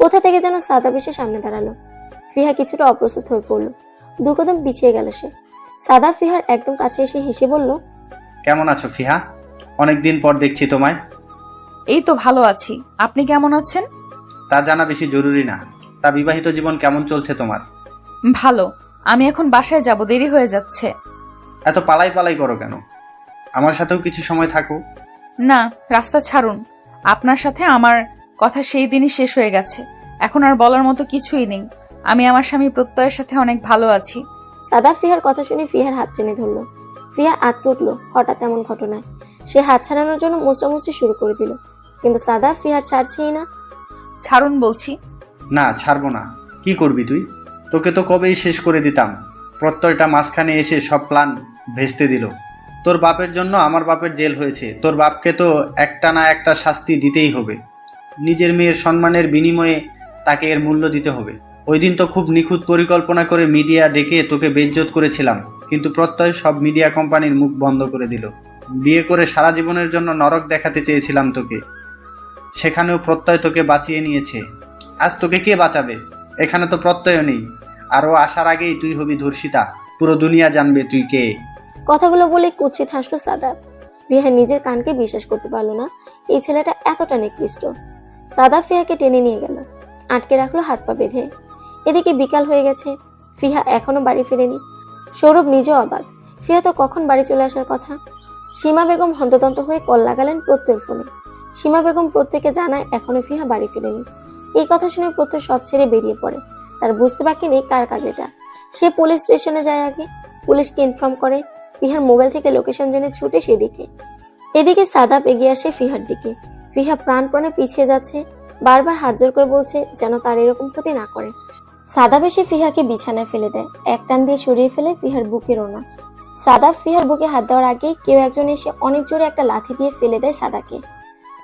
A: কোথা থেকে যেন সাদাব এসে সামনে দাঁড়ালো। ফিহা কিছুটা অপ্রস্তুত হয়ে পড়লো, 2 কদম পিছিয়ে গেল সে। সাদাব ফিহার একদম কাছে এসে হেসে বলল,
E: কেমন আছো ফিহা? অনেকদিন পর দেখছি তোমায়।
B: এই তো ভালো আছি, আপনি কেমন আছেন?
E: তা জানা বেশি জরুরি না। তা বিবাহিত জীবন কেমন চলছে তোমার?
B: ভালো। আমি এখন বাসায় যাব, দেরি হয়ে যাচ্ছে।
E: এত পালাই পালাই করো কেন? আমার সাথেও কিছু সময় থাকো।
B: না, রাস্তা ছাড়ুন। আপনার সাথে আমার কথা সেই দিনই শেষ হয়ে গেছে, এখন আর বলার মতো কিছুই নেই। আমি আমার স্বামী প্রত্যয়ের সাথে অনেক ভালো আছি।
A: সাদাব ফিহার কথা শুনে ফিহার হাত টেনে ধরলো। ফিহা আটকে উঠলো হঠাৎ এমন ঘটনায়। সে হাত ছাড়ানোর জন্য মোছামুছি শুরু করে দিল, কিন্তু সাদাব ফিহার ছাড়ছেই না।
B: ছাড়ুন বলছি।
E: না, ছাড়বো না। কি করবি তুই? তোর তোকে তো কবেই শেষ করে দিতাম। প্রত্যয়টা মাঝখানে এসে সব প্ল্যান ভেস্তে দিল। তোর বাপের জন্য আমার বাপের জেল হয়েছে, তোর বাপকে তো একটা না একটা শাস্তি দিতেই হবে। নিজের মেয়ের সম্মানের বিনিময়ে তাকে এর মূল্য দিতে হবে। ওই দিন তো খুব নিখুঁত পরিকল্পনা করে মিডিয়া ডেকে তোকে বেইজ্জত করেছিলাম, কিন্তু প্রত্যয় সব মিডিয়া কোম্পানির মুখ বন্ধ করে দিল। বিয়ে করে সারা জীবনের জন্য নরক দেখাতে চেয়েছিলাম তোকে, সেখানেও প্রত্যয় তোকে বাঁচিয়ে নিয়েছে। আজ তোকে কে বাঁচাবে? এখানে তো প্রত্যয় নেই, আরও আসার আগেই তুই হবি ধর্ষিতা। পুরো দুনিয়া জানবে তুই কে।
A: কথাগুলো বলে কুৎসিত হাসলো সাদাব। ফিহা নিজের কানকে বিশ্বাস করতে পারলো না, এই ছেলেটা এতটা নিকৃষ্ট। সাদাব ফিহাকে টেনে নিয়ে গেল, আটকে রাখলো হাত পা বেঁধে। এদিকে বিকাল হয়ে গেছে, ফিহা এখনো বাড়ি ফেরেনি। সৌরভ নিজেও অবাক, ফিহা তো কখন বাড়ি চলে আসার কথা। সীমা বেগম হন্তদন্ত হয়ে কল লাগালেন প্রত্যয়ের ফোনে। সীমা বেগম প্রত্যেককে জানায় এখনো ফিহা বাড়ি ফেরেনি। এই কথা শুনে প্রত্যয় সব ছেড়ে বেরিয়ে পড়ে। তার বুঝতে বাকি নেই কার কাজ এটা। সে পুলিশ স্টেশনে যায় আগে, পুলিশকে ইনফর্ম করে। ফিহার মোবাইল থেকে লোকেশন জেনে ছুটে সেদিকে। এদিকে সাদাব এগিয়ে আসে ফিহার দিকে। ফিহা প্রাণপণে পিছিয়ে যাচ্ছে, বারবার হাত জোর করে বলছে যেন তার এরকম ক্ষতি না করে। সাদাব এসে ফিহাকে বিছানায় ফেলে দেয়, এক টান দিয়ে সরিয়ে ফেলে ফিহার বুকে রোনা। সাদাব ফিহার বুকে হাত দেওয়ার আগেই কেউ একজন এসে অনেক জোরে একটা লাথি দিয়ে ফেলে দেয় সাদাকে।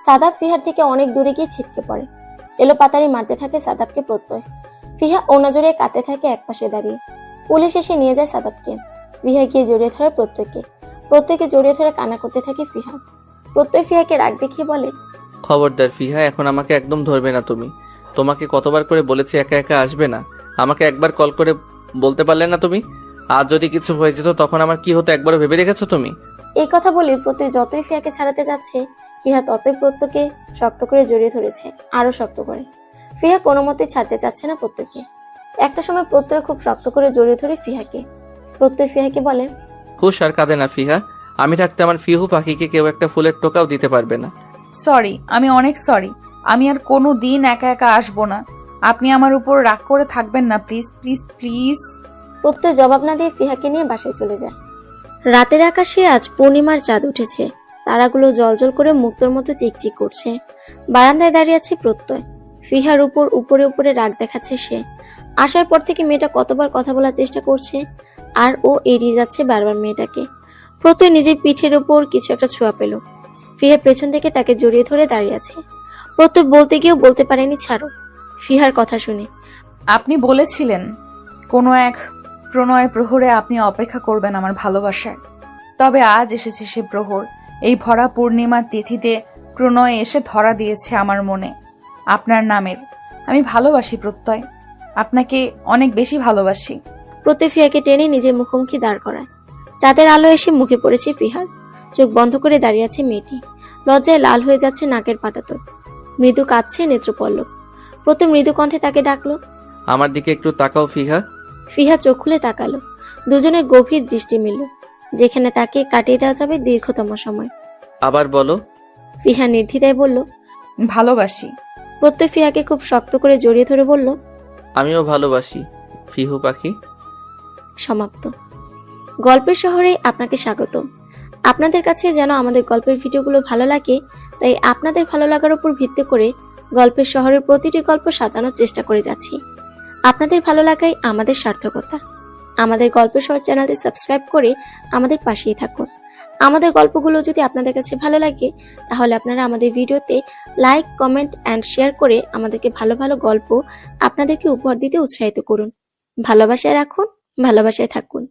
A: সাদাব ফিহার থেকে অনেক দূরে গিয়ে ছিটকে পড়ে। এলো পাতারি মারতে থাকে সাদাবকে প্রত্যয়। ফিহা ওনা জোরে কাঁদতে থাকে একপাশে দাঁড়িয়ে। পুলিশ এসে নিয়ে যায় সাদাবকে। ফিহা গিয়ে জড়িয়ে ধরে প্রত্যয়কে জড়িয়ে ধরে কান্না করতে থাকে ফিহা। প্রত্যয় ফিহাকে রাগ দেখিয়ে বলে,
D: খবরদার ফিহা, এখন আমাকে একদম ধরবে না তুমি। তোমাকে কতবার করে বলেছি একা একা আসবে না, আমাকে একবার কল করে বলতে পারলে না তুমি? আজ যদি কিছু হয়ে যেত তখন আমার কি হতো একবারও ভেবে দেখেছো তুমি?
A: এই কথা বলে প্রত্যয় যতই ফিহাকে ছাড়াতে যাচ্ছে, ফিহা ততই প্রত্যয়কে শক্ত করে জড়িয়ে ধরেছে, আরো শক্ত করে। ফিহা কোনো মতেই ছাড়তে চাচ্ছে না প্রত্যয়কে। একটা সময় প্রত্যয় খুব শক্ত করে জড়িয়ে ধরে ফিহাকে। প্রত্যয় ফিহাকে বলে,
D: হুশ আর কাঁদে না ফিহা, আমি থাকতে আমার ফিহু পাখিকে কেউ একটা ফুলের টোকাও দিতে পারবে না।
B: সরি, আমি অনেক সরি। আমি আর কোনো দিন একা একা আসবো না। আপনি আমার উপর রাগ করে থাকবেন না, প্লিজ প্লিজ প্লিজ।
A: প্রত্যয় জবাব না দিয়ে ফিহাকে নিয়ে বাসায় চলে যায়। রাতের আকাশে আজ পূর্ণিমার চাঁদ উঠেছে, তারাগুলো জলজল করে মুক্তোর মতো চিকচিক করছে। বারান্দায় দাঁড়িয়ে আছে প্রত্যয়। ফিহার উপর উপরে উপরে রাগ দেখাচ্ছে সে। আসার পর থেকে মেয়েটা কতবার কথা বলার চেষ্টা করছে, আর ও এড়িয়ে যাচ্ছে বারবার মেয়েটাকে। প্রত্যয় নিজের পিঠের উপর কিছু একটা ছোঁয়া পেল। ফিহা পেছন থেকে তাকে জড়িয়ে ধরে দাঁড়িয়ে আছে। প্রত্যয় বলতে গিয়েও বলতে পারেনি ছাড়ো। ফিহার কথা শুনে,
B: আপনি বলেছিলেন কোনো এক প্রণয় প্রহরে আপনি অপেক্ষা করবেন আমার ভালোবাসার। তবে আজ এসেছে সে প্রহর। এই ভরা পূর্ণিমার তিথিতে প্রণয় এসে ধরা দিয়েছে আমার মনে আপনার নামের। আমি ভালোবাসি প্রত্যয়, আপনাকে অনেক বেশি ভালোবাসি।
A: প্রত্যয় ফিহাকে টেনে নিজের মুখোমুখি দাঁড় করায়। চাঁদের আলো এসে মুখে পড়েছে ফিহার। চোখ বন্ধ করে দাঁড়িয়ে আছে মেয়েটি। লজ্জায় লাল হয়ে যাচ্ছে নাকের পাটাতর। মৃদু কাঁদছে নেত্রপল্লব। প্রত্যয় মৃদু কণ্ঠে তাকে ডাকলো,
D: আমার দিকে একটু তাকাও ফিহা।
A: ফিহা চোখ খুলে তাকালো। দুজনের গভীর দৃষ্টি মিলল, যেখানে তাকে কাটিয়ে দেওয়া যাবে দীর্ঘতম সময়।
D: আবার বলো।
A: ফিহা নির্দ্বিধায় বলল,
B: ভালোবাসি।
A: প্রত্যয় ফিহাকে খুব শক্ত করে জড়িয়ে ধরে বলল,
D: আমিও ভালোবাসি ফিহু পাখি।
A: সমাপ্ত। গল্পের শহরে আপনাকে স্বাগত। আপনাদের কাছে যেন আমাদের গল্পের ভিডিওগুলো ভালো লাগে, তাই আপনাদের ভালো লাগার উপর ভিত্তি করে গল্পের শহরের প্রতিটি গল্প সাজানোর চেষ্টা করে যাচ্ছি। আপনাদের ভালো লাগাই আমাদের সার্থকতা। আমাদের গল্পের শহর চ্যানেলটি সাবস্ক্রাইব করে আমাদের পাশেই থাকুন। আমাদের গল্পগুলো যদি আপনাদের কাছে ভালো লাগে, তাহলে আপনারা আমাদের ভিডিওতে লাইক, কমেন্ট অ্যান্ড শেয়ার করে আমাদেরকে ভালো ভালো গল্প আপনাদেরকে উপহার দিতে উৎসাহিত করুন। ভালোবাসায় রাখুন, ভালোবাসায় থাকুন।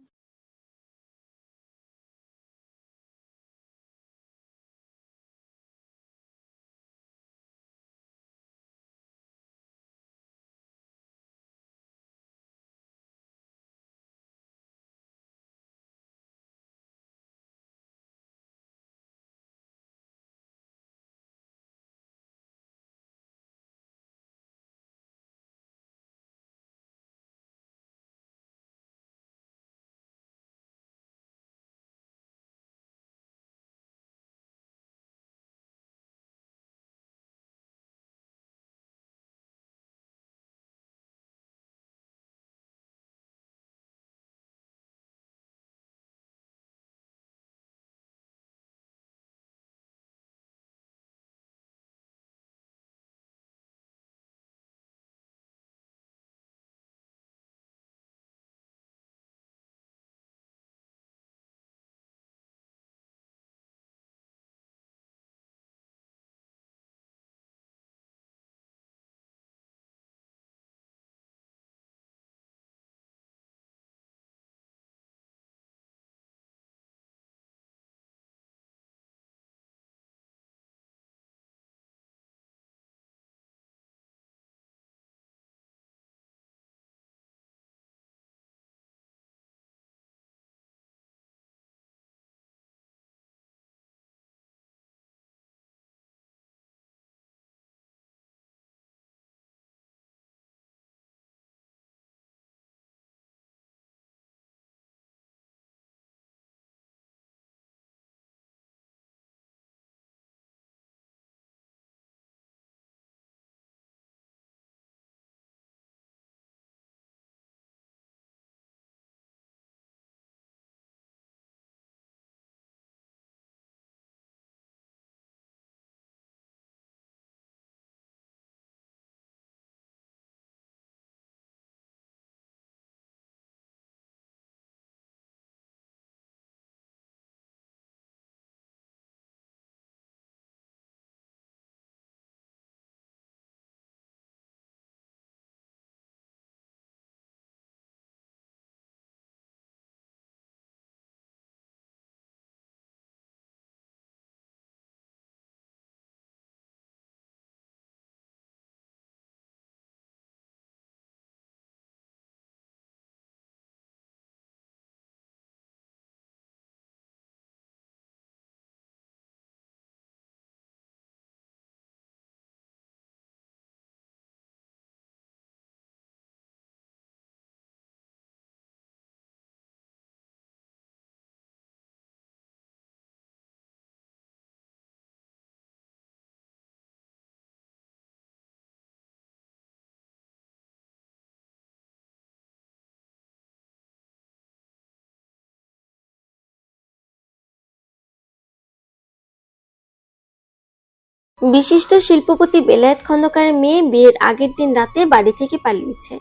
A: বিশিষ্ট শিল্পপতি বেলায়েত খন্দকারের মেয়ে বিয়ের আগের দিন রাতে বাড়ি থেকে পালিয়েছে।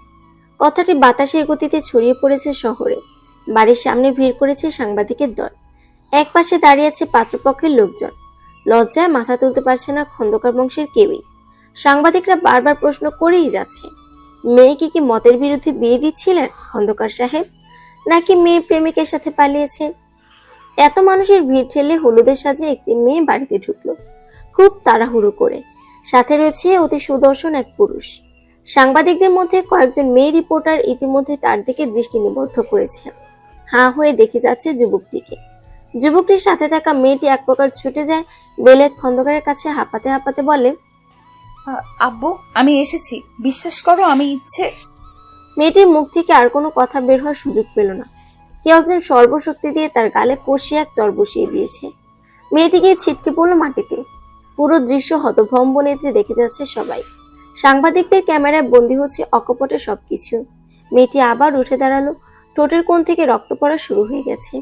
A: কথাটি বাতাসের গতিতে ছড়িয়ে পড়েছে শহরে। বাড়ির সামনে ভিড় করেছে সাংবাদিকের দল। একপাশে দাঁড়িয়ে আছে পাত্রপক্ষের লোকজন। লজ্জায় মাথা তুলতে পারছে না খন্দকার বংশের কেউই। সাংবাদিকরা বারবার প্রশ্ন করেই যাচ্ছে, মেয়েকে কি মতের বিরুদ্ধে বিয়ে দিচ্ছিলেন খন্দকার সাহেব, নাকি মেয়ে প্রেমিকের সাথে পালিয়েছে? এত মানুষের ভিড় ঠেলে হলুদের সাজে একটি মেয়ে বাড়িতে ঢুকলো, খুব তাড়াহুড়ো করে। সাথে রয়েছে অতি সুদর্শন এক পুরুষ। সাংবাদিকদের মধ্যে কয়েকজন মেয়ে রিপোর্টার ইতিমধ্যে তার দিকে দৃষ্টি নিবদ্ধ করেছে। হাঁ হয়ে দেখে যাচ্ছে যুবকটিকে। যুবকটির সাথে থাকা মেয়েটি এক প্রকার ছুটে যায় বেলায়েত খন্দকারের কাছে, হাঁপাতে হাঁপাতে বলে,
B: আব্বু আমি এসেছি, বিশ্বাস করো আমি ইচ্ছে।
A: মেয়েটির মুখ থেকে আর কোনো কথা বের হওয়ার সুযোগ পেল না। কেউ একজন সর্বশক্তি দিয়ে তার গালে কষিয়ে এক চর বসিয়ে দিয়েছে। মেয়েটি গিয়ে ছিটকে পড়লো মাটিতে। পুরো দৃশ্য হতভম্ব নেত্রে দেখে যাচ্ছে সবাই। সাংবাদিকদের ক্যামেরায় বন্দী হচ্ছে অকপটে সবকিছু। মেয়েটি আবার উঠে দাঁড়ালো। ঠোঁটের কোণ থেকে রক্ত পড়া শুরু হয়ে গেছে।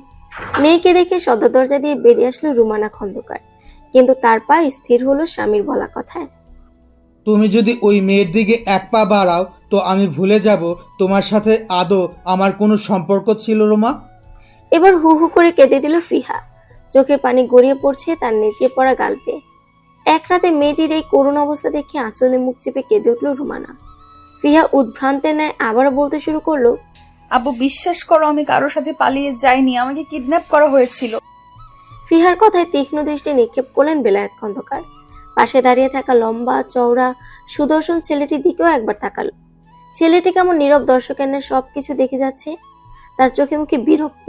A: মেয়েকে দেখে সদর দরজা দিয়ে বেরিয়ে আসলো রুমানা খন্দকার, কিন্তু তার পা স্থির হলো স্বামীর বলা কথায়।
C: তুমি যদি ওই মেয়ের দিকে এক পা বাড়াও তো আমি ভুলে যাব তোমার সাথে আদৌ আমার কোনো সম্পর্ক ছিল রোমা।
A: এবার হু হু করে কেঁদে দিল ফিহা। চোখের পানি গড়িয়ে পড়ছে তার নেতিয়ে পড়া গাল বেয়ে। এক রাতে মেয়েটির এই করুণ অবস্থা দেখে আঁচলে মুখ চেপে কেঁদে উঠল রুমানা। ফিহা উদ্ভ্রান্তের ন্যায় আবারও বলতে শুরু করলো,
B: আব্বু বিশ্বাস করো আমি কারোর সাথে পালিয়ে যাইনি, আমাকে কিডন্যাপ করা হয়েছিল।
A: ফিহার কথায় তীক্ষ্ণ দৃষ্টি নিক্ষেপ করলেন বেলায়েত খন্দকার। পাশে দাঁড়িয়ে থাকা লম্বা চওড়া সুদর্শন ছেলেটির দিকেও একবার তাকালো। ছেলেটি কেমন নীরব দর্শকের ন্যায় সবকিছু দেখে যাচ্ছে। তার চোখে মুখে বিরক্ত,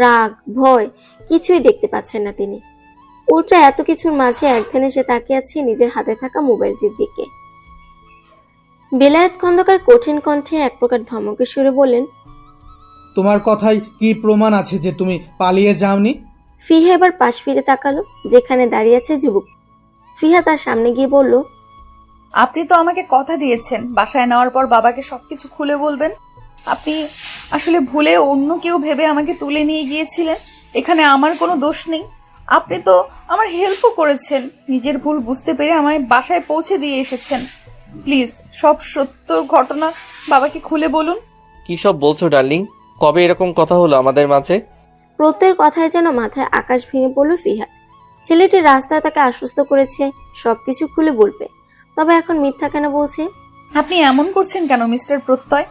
A: রাগ, ভয় কিছুই দেখতে পাচ্ছেন না তিনি। উল্টা এত কিছুর মাঝে একধানে সে তাকিয়ে আছে নিজের হাতে থাকা মোবাইলটির দিকে। বেলায়েত খন্দকার কঠিন কণ্ঠে এক প্রকার ধমকের সুরে বললেন,
C: তোমার কথায় কি প্রমাণ আছে যে তুমি পালিয়ে যাওনি?
A: ফিহা এবার পাশ ফিরে তাকালো যেখানে দাঁড়িয়ে আছে যুবক। ফিহা তার সামনে গিয়ে বলল,
B: আপনি তো আমাকে কথা দিয়েছেন বাসায় নেওয়ার পর বাবাকে সবকিছু খুলে বলবেন। আপনি আসলে ভুলে অন্য কেউ ভেবে আমাকে তুলে নিয়ে গিয়েছিলেন। এখানে আমার কোনো দোষ নেই। আপনি তো আমার হেল্পও করেছেন। নিজের ভুল বুঝতে পেরে আমায় বাসায় পৌঁছে দিয়ে এসেছেন। প্লিজ সব সত্য ঘটনা বাবাকে খুলে বলুন।
D: কি সব বলছো ডার্লিং? কবে এরকম কথা হলো আমাদের মাঝে?
A: প্রত্যেক কথায় যেন মাথায় আকাশ ভেঙে পড়ল ফিহা। ছেলেটি রাস্তায় তাকে আশ্বস্ত করেছে সবকিছু খুলে বলবে, তবে এখন মিথ্যা কেন বলছে?
B: আপনি এমন করছেন কেন মিস্টার প্রত্যয়?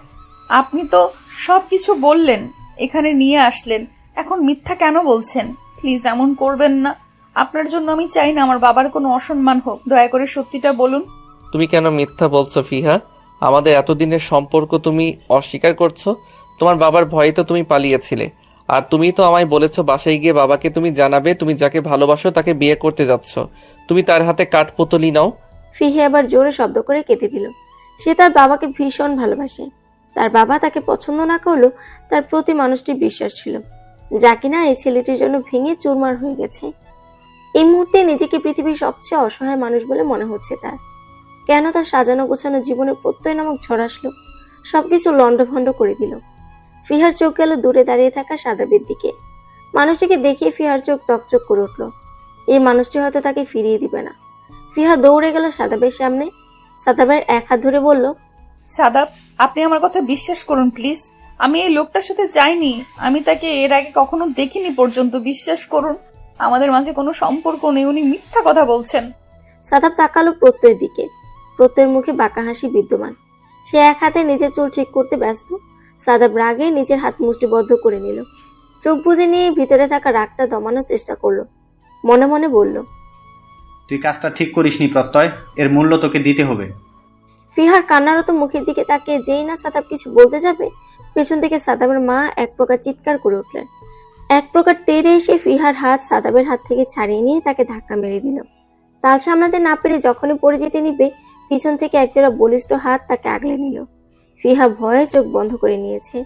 B: আপনি তো সবকিছু বললেন, এখানে নিয়ে আসলেন, এখন মিথ্যা কেন বলছেন? প্লিজ এমন করবেন না। আপনার জন্য আমি চাই না আমার বাবার কোনো অসম্মান হোক। দয়া করে সত্যিটা বলুন।
D: তুমি কেন মিথ্যা বলছো ফিহা? আমাদের এতদিনের সম্পর্ক তুমি অস্বীকার করছো। তোমার বাবার ভয়ে তো তুমি পালিয়েছিলে, আর তুমি তো আমায় বলেছো বাসায় গিয়ে বাবাকে তুমি জানাবে তুমি যাকে ভালোবাসো তাকে বিয়ে করতে যাচ্ছ। তুমি তার হাতে কাঠপুতলি নাও।
A: ফিহা আবার জোরে শব্দ করে কেঁদে দিল। সে তার বাবাকে ভীষণ ভালোবাসে। তার বাবা তাকে পছন্দ না করলেও তার প্রতি মানুষটির বিশ্বাস ছিল, যা কিনা এই ছেলেটির জন্য ভেঙে চুরমার হয়ে গেছে। এই মুহূর্তে নিজেকে পৃথিবীর সবচেয়ে অসহায় মানুষ বলে মনে হচ্ছে তার। কেন তার সাজানো গোছানো জীবনে প্রত্যয় নামক ঝড় আসলো, সবকিছু লন্ডভন্ড করে দিল। ফিহার চোখ গেল দূরে দাঁড়িয়ে থাকা সাদাবের দিকে। মানুষটিকে দেখে ফিহার চোখ চকচক করে উঠল। এই মানুষটি হয়তো তাকে ফিরিয়ে দিবে না। ফিহা দৌড়ে গেল সাদাবের সামনে। সাদাবের এক হাত ধরে বলল,
B: সাদাব, আপনি আমার কথা বিশ্বাস করুন প্লিজ। আমি এই লোকটার সাথে যাইনি, আমি তাকে এর আগে কখনো দেখিনি পর্যন্ত। বিশ্বাস করুন, আমাদের মাঝে কোনো সম্পর্ক নেই। উনি মিথ্যা কথা বলছেন।
A: সাদাব তাকালো প্রত্যয়ের দিকে। প্রত্যয়ের মুখে বাঁকা হাসি বিদ্যমান। সে এক হাতে নিজের চুল ঠিক করতে ব্যস্ত। সাদাব রাগে নিজের হাত মুষ্টিবদ্ধ করে নিল। চোখ বুজে নিয়ে ভিতরে থাকা রাগটা দমানোর চেষ্টা করলো। মনে মনে বলল,
E: তুই কাজটা ঠিক করিসনি প্রত্যয়, এর মূল্য তোকে দিতে হবে।
A: ফিহার কান্নারত মুখের দিকে তাকিয়ে যেই না সাদাব কিছু বলতে যাবে, পেছন থেকে সাদাবের মা এক প্রকার চিৎকার করে উঠলেন। এক প্রকার তেড়ে এসে ফিহার হাত সাদাবের হাত থেকে ছাড়িয়ে নিয়ে তাকে ধাক্কা মেরে দিল। তাল সামলাতে না পেরে যখনই পড়ে যেতে নিবে, পিছন থেকে একজোড়া বলিষ্ঠ হাত তাকে আগলে নিল। ফিহা ভয়ে চোখ বন্ধ করে নিয়েছে।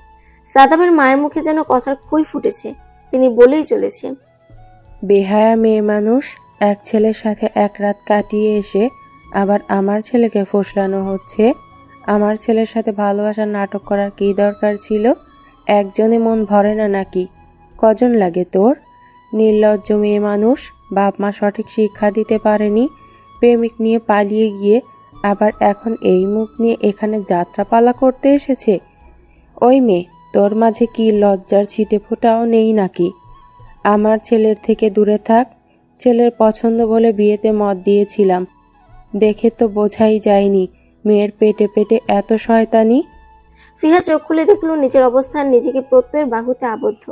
A: সাদাবের মায়ের মুখে যেন কথার খই ফুটেছে। তিনি বলেই চলেছে,
F: বেহায়া মেয়ে মানুষ, এক ছেলের সাথে এক রাত কাটিয়ে এসে আবার আমার ছেলেকে ফোসলানো হচ্ছে। আমার ছেলের সাথে ভালোবাসার নাটক করার কী দরকার ছিল? একজনে মন ভরে না নাকি? কজন লাগে তোর? নির্লজ্জ মেয়ে মানুষ, বাপ মা সঠিক শিক্ষা দিতে পারেনি, প্রেমিক নিয়ে পালিয়ে গিয়ে আবার এখন এই মুখ নিয়ে এখানে যাত্রাপালা করতে এসেছে। ওই মেয়ে, তোর মাঝে কি লজ্জার ছিটে ফোঁটাও নেই নাকি? আমার ছেলের থেকে দূরে থাক। ছেলের পছন্দ বলে বিয়েতে মত দিয়েছিলাম, দেখে তো বোঝাই যায়নি মেয়ের পেটে পেটে এত শয়তানি।
A: ফিহা চোখ খুলে দেখলো নিজের অবস্থান, নিজেকে প্রত্যয়ের বাহুতে আবদ্ধ।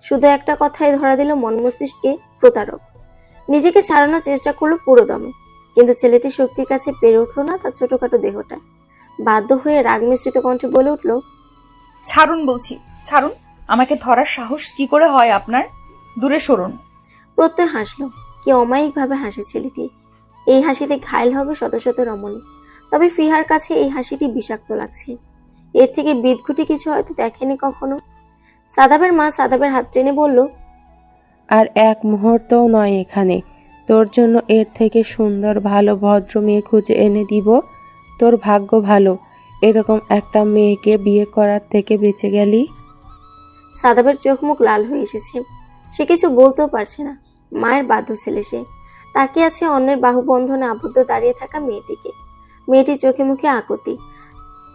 A: শুধু একটা কথাই ধরা দিল মন মস্তিষ্কে, প্রতারক। নিজেকে ছাড়ানোর চেষ্টা করলো পুরো দমে, কিন্তু ছেলেটি শক্তির কাছে পেরে উঠলো না তার ছোটখাটো দেহটা। বাধ্য হয়ে রাগ মিশ্রিত কণ্ঠে বলে উঠল,
B: ছাড়ুন বলছি, ছাড়ুন। আমাকে ধরার সাহস কি করে হয় আপনার? দূরে সরুন।
A: প্রত্যয় হাসলো। কি অমায়িকভাবে হাসে ছেলেটি। এই হাসিতে ঘায়েল হবে শত শত রমণী, তবে ফিহার কাছে এই হাসিটি বিষাক্ত লাগছে। এর থেকে বিদঘুটি কিছু হয়তো দেখেনি কখনো। সাদাবের মা সাদাবের হাত টেনে বলল,
F: আর এক মুহূর্তও নয় এখানে। তোর জন্য এর থেকে সুন্দর ভালো ভদ্র মেয়ে খুঁজে এনে দিব। তোর ভাগ্য ভালো এরকম একটা মেয়েকে বিয়ে করার থেকে বেঁচে গেলি।
A: সাদাবের চোখ মুখ লাল হয়ে এসেছে। সে কিছু বলতেও পারছে না। মায়ের বাধ্য ছেলে সে। তাকিয়ে আছে অন্যের বাহুবন্ধনে আবদ্ধ দাঁড়িয়ে থাকা মেয়েটিকে। মেয়েটির চোখে মুখে আকুতি,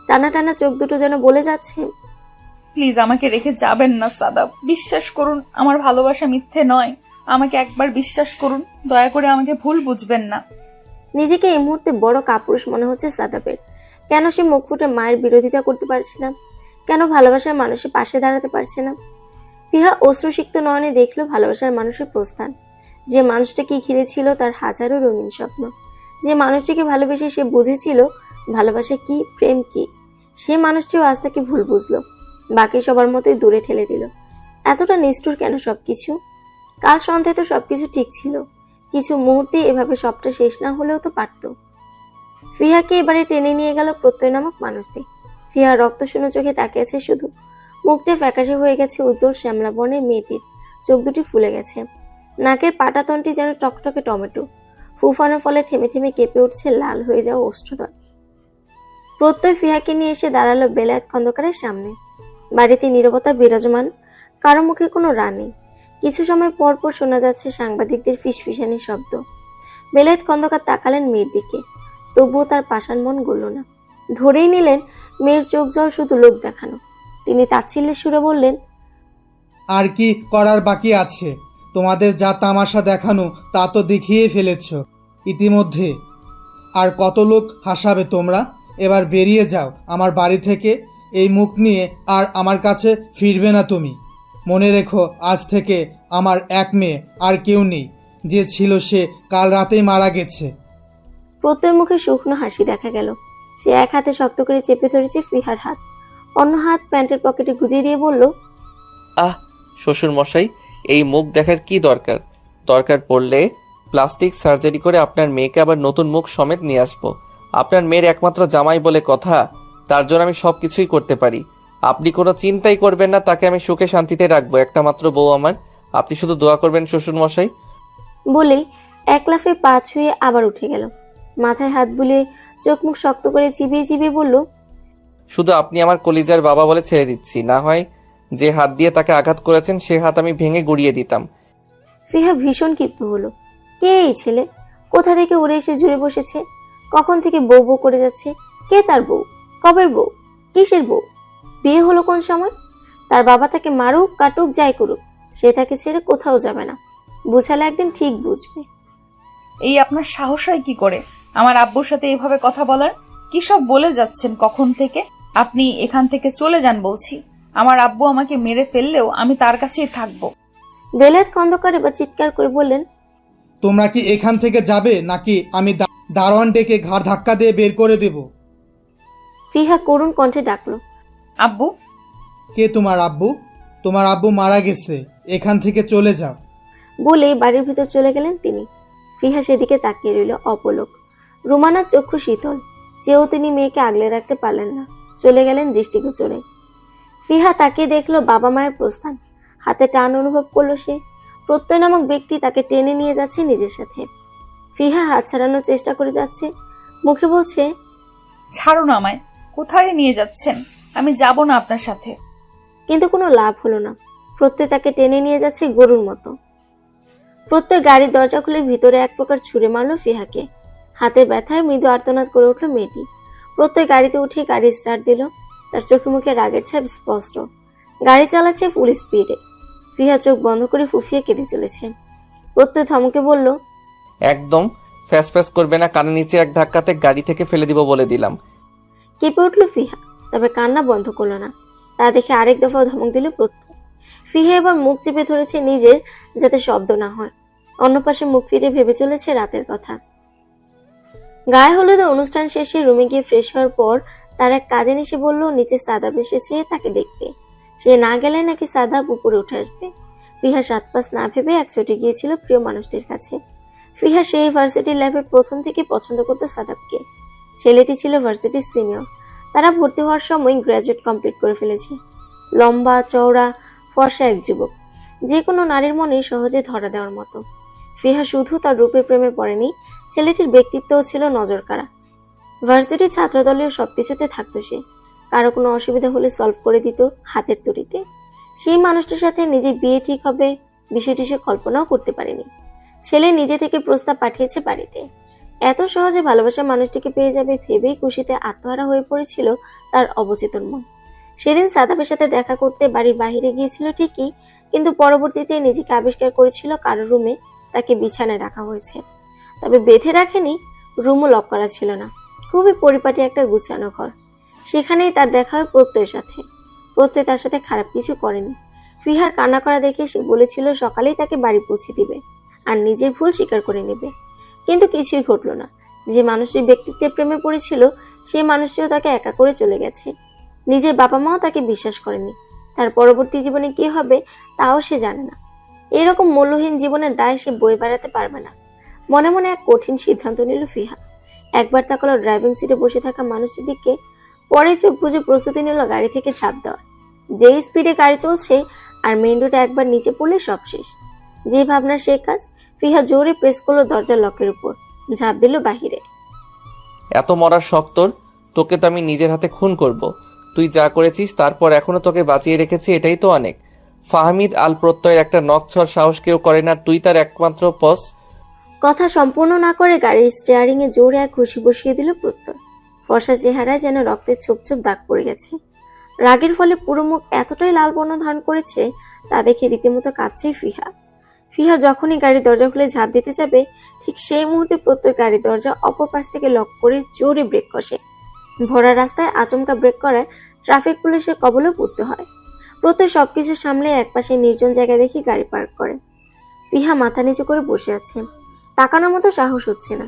A: টানা টানা চোখ দুটো যেন বলে যাচ্ছে,
B: প্লিজ আমাকে রেখে যাবেন না সাদাব। বিশ্বাস করুন, আমার ভালোবাসা মিথ্যে নয়। আমাকে একবার বিশ্বাস করুন, দয়া করে আমাকে ভুল বুঝবেন না।
A: নিজেকে এই মুহূর্তে বড় কাপুরুষ মনে হচ্ছে সাদাবের। কেন সে মুখ ফুটে মায়ের বিরোধিতা করতে পারছে না? কেন ভালোবাসার মানুষের পাশে দাঁড়াতে পারছে না? ফিহা অশ্রুসিক্ত নয়নে দেখলো ভালোবাসার মানুষের প্রস্থান। যে মানুষটাকে ঘিরে ছিল তার হাজারো রঙিন স্বপ্ন, যে মানুষটিকে ভালোবেসে সে বুঝেছিল ভালোবাসা কি, প্রেম কি, সে মানুষটিও আজ তাকে ভুল বুঝলো, বাকি সবার মতোই দূরে ঠেলে দিল। এতটা নিষ্ঠুর কেন সবকিছু? কাল সন্ধ্যায় তো সবকিছু ঠিক ছিল। কিছু মুহূর্তে এভাবে সবটা শেষ না হলেও তো পারত। ফিহাকে এবারে টেনে নিয়ে গেল প্রত্যয় নামক মানুষটি। ফিহা রক্ত শূন্য চোখে তাকিয়েছে শুধু। মুখটা ফ্যাকাশে হয়ে গেছে উজ্জ্বল শ্যামলা বর্ণের মেয়েটির। চোখ দুটি ফুলে গেছে। নাকের পাটাতনটি যেন টকটকে টমেটো। ফুফানোর ফলে থেমে থেমে কেঁপে উঠছে লাল হয়ে যাওয়া ওষ্ঠদয়। প্রত্যয় ফিহাকে নিয়ে এসে দাঁড়ালো বেলায়েত খন্দকারের সামনে। বাড়িতে নীরবতা বিরাজমান, কারো মুখে কোনো রান নেই। কিছু সময় পর পর শোনা যাচ্ছে সাংবাদিকদের ফিসফিসানি শব্দ। বেলায়েত খন্দকার তাকালেন মেয়ের দিকে, তবুও তার পাষাণ মন গলল না। ধরেই নিলেন মেয়ের চোখ জল শুধু লোক দেখানো। তিনি তাচ্ছিল্যের সুরে বললেন,
C: আর কি করার বাকি আছে? তোমাদের যা তামাশা দেখানো তা তো দেখিয়ে ফেলেছ ইতিমধ্যে। আর কত লোক হাসাবে তোমরা? এবার বেরিয়ে যাও আমার বাড়ি থেকে। এই মুখ নিয়ে আর আমার কাছে ফিরবে না তুমি। মনে রেখো, আজ থেকে আমার এক মেয়ে, আর কেউ নেই। যে ছিল সে কাল রাতেই মারা গেছে।
A: প্রত্যয়ের মুখে শুকনো হাসি দেখা গেল। সে এক হাতে শক্ত করে চেপে ধরেছে ফিহার হাত, অন্য হাত প্যান্টের পকেটে গুজিয়ে দিয়ে বলল,
D: আহ শ্বশুর মশাই, এই মুখ দেখার কি দরকার? দরকার পড়লে প্লাস্টিক সার্জারি করে আপনার মেয়েকে আবার নতুন মুখ সমেত নিয়ে আসবো। আপনার মেয়ের একমাত্র জামাই বলে কথা, তার জন্য আমি সবকিছুই করতে পারি। আপনি কোনো চিন্তাই করবেন না, তাকে আমি সুখে শান্তিতে রাখবো। একটা মাত্র বউ আমার, আপনি শুধু দোয়া করবেন শ্বশুর মশাই।
A: বলেই এক লাফে পা ছুঁয়ে আবার উঠে গেল। মাথায় হাত বুলিয়ে চোখ মুখ শক্ত করে চিবিয়ে চিবিয়ে বলল,
D: শুধু আপনি আমার কলিজার বাবা বলে ছেড়ে দিচ্ছি, না হয় যে হাত দিয়ে তাকে আঘাত করেছেন সে হাত আমি ভেঙে গুড়িয়ে দিতাম।
A: ফিহা ভীষণ ক্ষিপ্ত হলো। কে এই ছেলে? কোথা থেকে উড়ে এসে জুড়ে বসেছে? কখন থেকে বউ বউ করে যাচ্ছে? কে তার বউ? কবের বউ? কিসের বউ? বিয়ে হলো কোন সময়? তার বাবা তাকে মারুক কাটুক যাই করুক, সে তাকে ছেড়ে কোথাও যাবে না। বুঝালে একদিন ঠিক বুঝবে।
B: এই আপনার সাহস হয় কি করে আমার আব্বুর সাথে এইভাবে কথা বলার? কি সব বলে যাচ্ছেন কখন থেকে? আপনি এখান থেকে চলে যান বলছি। আমার আব্বু আমাকে মেরে ফেললেও আমি তার কাছেই থাকবো।
A: বেলায়েত খন্দকার এবার চিৎকার করে বললেন,
C: তোমরা কি এখান থেকে যাবে নাকি আমি দারোয়ান ডেকে ঘাড় ধাক্কা দিয়ে বের করে দেব?
A: ফিহা করুণ কণ্ঠে ডাকলো,
B: আব্বু।
C: কে তোমার আব্বু? তোমার আব্বু মারা গেছে, এখান থেকে চলে যাও।
A: বলেই বাড়ির ভিতর চলে গেলেন তিনি। ফিহা সেদিকে তাকিয়ে রইল অপলক। রুমানার চক্ষু শীতল, চেয়েও তিনি মেয়েকে আগলে রাখতে পারলেন না। চলে গেলেন দৃষ্টিগোচরে। ফিহা তাকিয়ে দেখলো বাবা মায়ের প্রস্থান। হাতে টান অনুভব করলো সে। প্রত্যয় নামক ব্যক্তি তাকে টেনে নিয়ে যাচ্ছে নিজের সাথে। ফিহা হাত ছাড়ানোর চেষ্টা করে যাচ্ছে, মুখে বলছে,
B: ছাড়ুন আমায়। কোথায় নিয়ে যাচ্ছেন? আমি যাব না আপনার সাথে।
A: কিন্তু কোনো লাভ হলো না। প্রত্যয় তাকে টেনে নিয়ে যাচ্ছে গরুর মতো। প্রত্যয় গাড়ির দরজা খুলে ভিতরে এক প্রকার ছুঁড়ে মারলো ফিহাকে। হাতে ব্যথায় মৃদু আর্তনাদ করে উঠল মেয়েটি। প্রত্যয় গাড়িতে উঠে গাড়ি স্টার্ট দিল। তার চোখে মুখে রাগের ছাপ স্পষ্ট। গাড়ি চালাচ্ছে ফুল স্পিডে। ফিহা চোখ বন্ধ করে ফুফিয়ে কেঁদে চলেছে। প্রত্যয় ধমকে বলল,
D: একদম ফ্যাস ফ্যাস করবে না, কানের নিচে এক ধাক্কাতে গাড়ি থেকে ফেলে দিব বলে দিলাম।
A: কেঁপে উঠল ফিহা, তবে কান্না বন্ধ করলো না। তা দেখে আরেক দফাও ধমক দিল প্রত্যয়। ফিহা এবার মুখ চেপে ধরেছে নিজের, যাতে শব্দ না হয়। অন্য পাশে মুখ ফিরে ভেবে চলেছে রাতের কথা। গায়ে হলুদের অনুষ্ঠান শেষে রুমে গিয়ে ফ্রেশ হওয়ার পর তার এক কাজিন এসে বলল নিচে সাদাব এসেছে তাকে দেখতে। সে না গেলে নাকি সাদাব উপরে উঠে আসবে। ফিহা সাত পাঁচ না ভেবে এক ছুটে গিয়েছিল প্রিয় মানুষটির কাছে। ফিহা সেই ভার্সিটির লাইফের প্রথম থেকে পছন্দ করত সাদাবকে। ছেলেটি ছিল ভার্সিটির সিনিয়র। তারা ভর্তি হওয়ার সময় গ্র্যাজুয়েট কমপ্লিট করে ফেলেছে। লম্বা চওড়া ফর্সা এক যুবক, যে কোনো নারীর মনে সহজে ধরা দেওয়ার মতো। ফিহা শুধু তার রূপের প্রেমে পড়েনি, ছেলেটির ব্যক্তিত্বও ছিল নজরকাড়া। ভার্সিটির ছাত্রদলীয় সবকিছুতে থাকতো সে। কারো কোনো অসুবিধা হলে সলভ করে দিত হাতের তরিতে। সেই মানুষটির সাথে নিজে বিয়ে ঠিক হবে বিষয়টি সে কল্পনাও করতে পারেনি। ছেলে নিজে থেকে প্রস্তাব পাঠিয়েছে বাড়িতে। এত সহজে ভালোবাসার মানুষটিকে পেয়ে যাবে ভেবেই খুশিতে আত্মহারা হয়ে পড়েছিল তার অবচেতন মন। সেদিন সাদাবের সাথে দেখা করতে বাড়ির বাইরে গিয়েছিল ঠিকই, কিন্তু পরবর্তীতে নিজেকে আবিষ্কার করেছিল কারো রুমে তাকে বিছানায় রাখা হয়েছে। তবে বেঁধে রাখেনি, রুমও লক করা ছিল না। খুবই পরিপাটি একটা গুছানো ঘর। সেখানেই তার দেখা হয় প্রত্যয়ের সাথে। প্রত্যয় তার সাথে খারাপ কিছু করেনি। ফিহার কান্না করা দেখে সে বলেছিল সকালেই তাকে বাড়ি পৌঁছে দিবে আর নিজের ভুল স্বীকার করে নেবে। কিন্তু কিছুই ঘটল না। যে মানুষটির ব্যক্তিত্বের প্রেমে পড়েছিল সেই মানুষটিও তাকে একা করে চলে গেছে। নিজের বাবা মাও তাকে বিশ্বাস করেনি। তার পরবর্তী জীবনে কি হবে তাও সে জানে না। এরকম মূল্যহীন জীবনের দায় সে বয়ে বেড়াতে পারবে না। মনে মনে এক কঠিন সিদ্ধান্ত নিল ফিহা। একবার তাকালো ড্রাইভিং সিটে বসে থাকা মানুষটির দিকে, পরে চোখ বুজে প্রস্তুতি নিল গাড়ি থেকে ঝাঁপ দেওয়ার। যেই স্পিডে গাড়ি চলছে আর মেইন রোডে একবার নিচে পড়লে সব শেষ। যে ভাবনা সে কাজ। ফিহা জোরে প্রেস করলো দরজার লকের উপর, ঝাঁপ দিল বাহিরে।
D: এত মরার শখ তোর? তোকে তো আমি নিজের হাতে খুন করব। তুই যা করেছিস তারপর এখনো তোকে বাঁচিয়ে রেখেছি, এটাই তো অনেক। ফাহমিদ আল প্রত্যয়ের একটা নখছর সাহস কেউ করে না, তুই তার একমাত্র পস।
A: কথা সম্পূর্ণ না করে গাড়ির স্টিয়ারিং এ জোরে এক ঘুষি বসিয়ে দিল প্রত্যয়। ফর্সা চেহারায় যেন রক্তের ছোপ ছোপ দাগ পড়ে গেছে। রাগের ফলে পুরো মুখ এতটাই লাল বর্ণ ধারণ করেছে তা দেখে রীতিমতো কাঁপছে ফিহা। ফিহা যখনই গাড়ির দরজা খুলে ঝাঁপ দিতে যাবে ঠিক সেই মুহূর্তে প্রত্যয় গাড়ির দরজা অপর পাশ থেকে লক করে জোরে ব্রেক কষে। ভরা রাস্তায় আচমকা ব্রেক করায় ট্রাফিক পুলিশের কবলে পড়তে হয়। প্রত্যয় সবকিছু সামলে একপাশে নির্জন জায়গা দেখে গাড়ি পার্ক করে। ফিহা মাথা নিচু করে বসে আছে। তাকানোর মতো সাহস হচ্ছে না।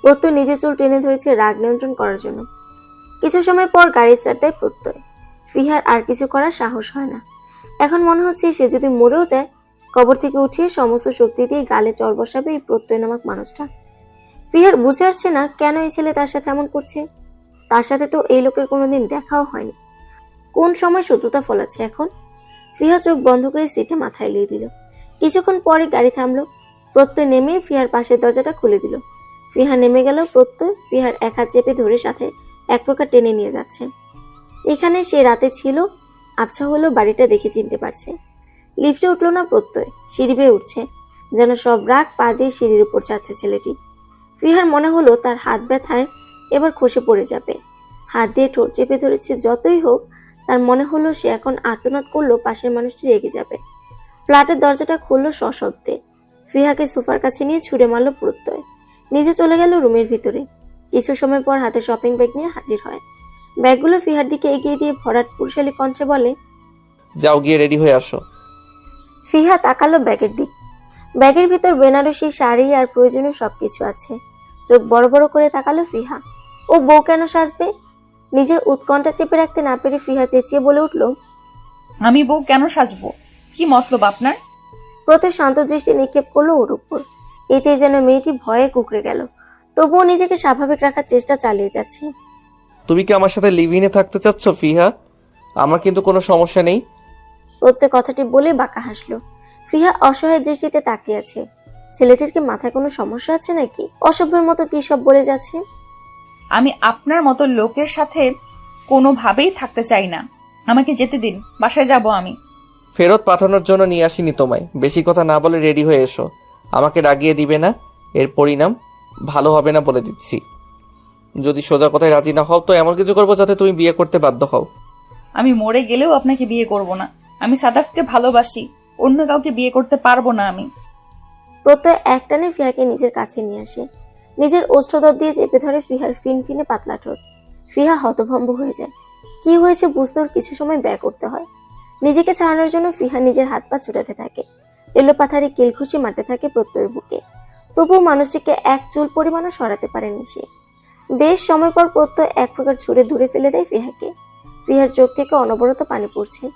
A: প্রত্যয় নিজের চুল টেনে ধরেছে রাগ নিয়ন্ত্রণ করার জন্য। কিছু সময় পর গাড়ি স্টার্ট দেয় প্রত্যয়। ফিহার আর কিছু করার সাহস হয় না। এখন মনে হচ্ছে সে যদি মরেও যায় কবর থেকে উঠিয়ে সমস্ত শক্তি দিয়ে গালে চড় বসাবে এই প্রত্যয় নামক মানুষটা। ফিহার বুঝে আসছে না কেন এই ছেলে তার সাথে এমন করছে। তার সাথে তো এই লোকের কোনোদিন দেখাও হয়নি। কোন সময় শত্রুতা ফলাচ্ছে এখন। ফিহা চোখ বন্ধ করে সিটে মাথা এলিয়ে দিল। কিছুক্ষণ পরে গাড়ি থামলো। প্রত্যয় নেমে ফিহার পাশের দরজাটা খুলে দিল। ফিহা নেমে গেল। প্রত্যয় ফিহার এক হাত চেপে ধরে সাথে এক প্রকার টেনে নিয়ে যাচ্ছে। এখানে সে রাতে ছিল, আবছা হলো বাড়িটা দেখে চিনতে পারছে। লিফটে উঠলো না প্রত্যয়, সিঁড়ি বেয়ে উঠছে। যেন সব রাগ পা দিয়ে সিঁড়ির উপর যাচ্ছে ছেলেটি। ফিহার মনে হলো তার হাত ব্যথায় এবার খসে পড়ে যাবে। হাত দিয়ে ঠোঁট চেপে ধরেছে। যতই হোক তার মনে হলো সে এখন আর্তনাদ করলো পাশের মানুষটি রেগে যাবে। ফ্ল্যাটের দরজাটা খুললো সশব্দে। ফিহাকে সোফার কাছে নিয়ে ছুঁড়ে মারল প্রত্যয়। নিজে চলে গেল রুমের ভিতরে। কিছু সময় পর হাতে শপিং ব্যাগ নিয়ে হাজির হয়। ব্যাগগুলো ফিহার দিকে এগিয়ে দিয়ে ভরাট পুরুষালী কণ্ঠে বলে,
D: যাও গিয়ে রেডি হয়ে আসো।
A: ফিহা তাকালো ব্যাগের দিক। ব্যাগের ভিতর বেনারসি শাড়ি আর প্রয়োজনীয় সবকিছু আছে। চোখ বড় বড় করে তাকালো ফিহা। ও বউ কেন সাজবে? নিজের উৎকণ্ঠা চেপে রাখতে না পেরে ফিহা চেঁচিয়ে বলে উঠল,
B: আমি বউ কেন সাজবো? কি মতলব আপনার?
A: প্রত্যেক শান্ত দৃষ্টি নিক্ষেপ করলো ওর উপর। এতে যেন মেয়েটি ভয়ে কুঁকড়ে গেল। তবুও নিজেকে স্বাভাবিক রাখার চেষ্টা চালিয়ে যাচ্ছে।
D: তুমি কি আমার সাথে লিভ ইনে থাকতে চাচ্ছ ফিহা? আমার কিন্তু কোনো সমস্যা নেই।
A: প্রত্যেক কথাটি বলে বাঁকা হাসলো। ফিহা অসহায় দৃষ্টিতে তাকিয়ে আছে। ছেলেটির কি মাথায় কোনো সমস্যা আছে নাকি? অসভ্যের মতো কি সব বলে যাচ্ছে।
B: আমি আপনার মতো লোকের সাথে কোনোভাবেই থাকতে চাই না। আমাকে যেতে দিন, বাসায় যাব আমি।
D: ফেরত পাঠানোর জন্য নিয়ে আসিনি তোমায়। বেশি কথা না বলে রেডি হয়ে এসো। আমাকে রাগিয়ে দিবে না, এর পরিণাম ভালো হবে না বলে দিচ্ছি। যদি সোজা কথায় রাজি না হও তো এমন কিছু করবো যাতে তুমি বিয়ে করতে বাধ্য হও।
B: আমি মরে গেলেও আপনাকে বিয়ে করব না। আমি সাদাফকে ভালোবাসি, অন্য কাউকে বিয়ে করতে পারবো না আমি।
A: প্রত্যয় একটানে ফিহাকে নিজের কাছে নিয়ে আসে, নিজের ওষ্ঠদর দিয়ে চেপে ধরে ফিহার ফিনফিনে পাতলা ঠোঁট। ফিহা হতভম্ব হয়ে যায়। কি হয়েছে বুঝতে ওর কিছু সময় ব্যয় করতে হয়। নিজেকে ছাড়ানোর জন্য ফিহা নিজের হাত পা ছুটাতে থাকে, এলোপাথারি কিলঘুষি মারতে থাকে প্রত্যয়ের বুকে। তবুও মানুষটিকে এক চুল পরিমাণও সরাতে পারেনি সে। বেশ সময় পর প্রত্যয় এক প্রকার ছুঁড়ে দূরে ফেলে দেয় ফিহাকে। ফিহার চোখ থেকে অনবরত পানি পড়ছে।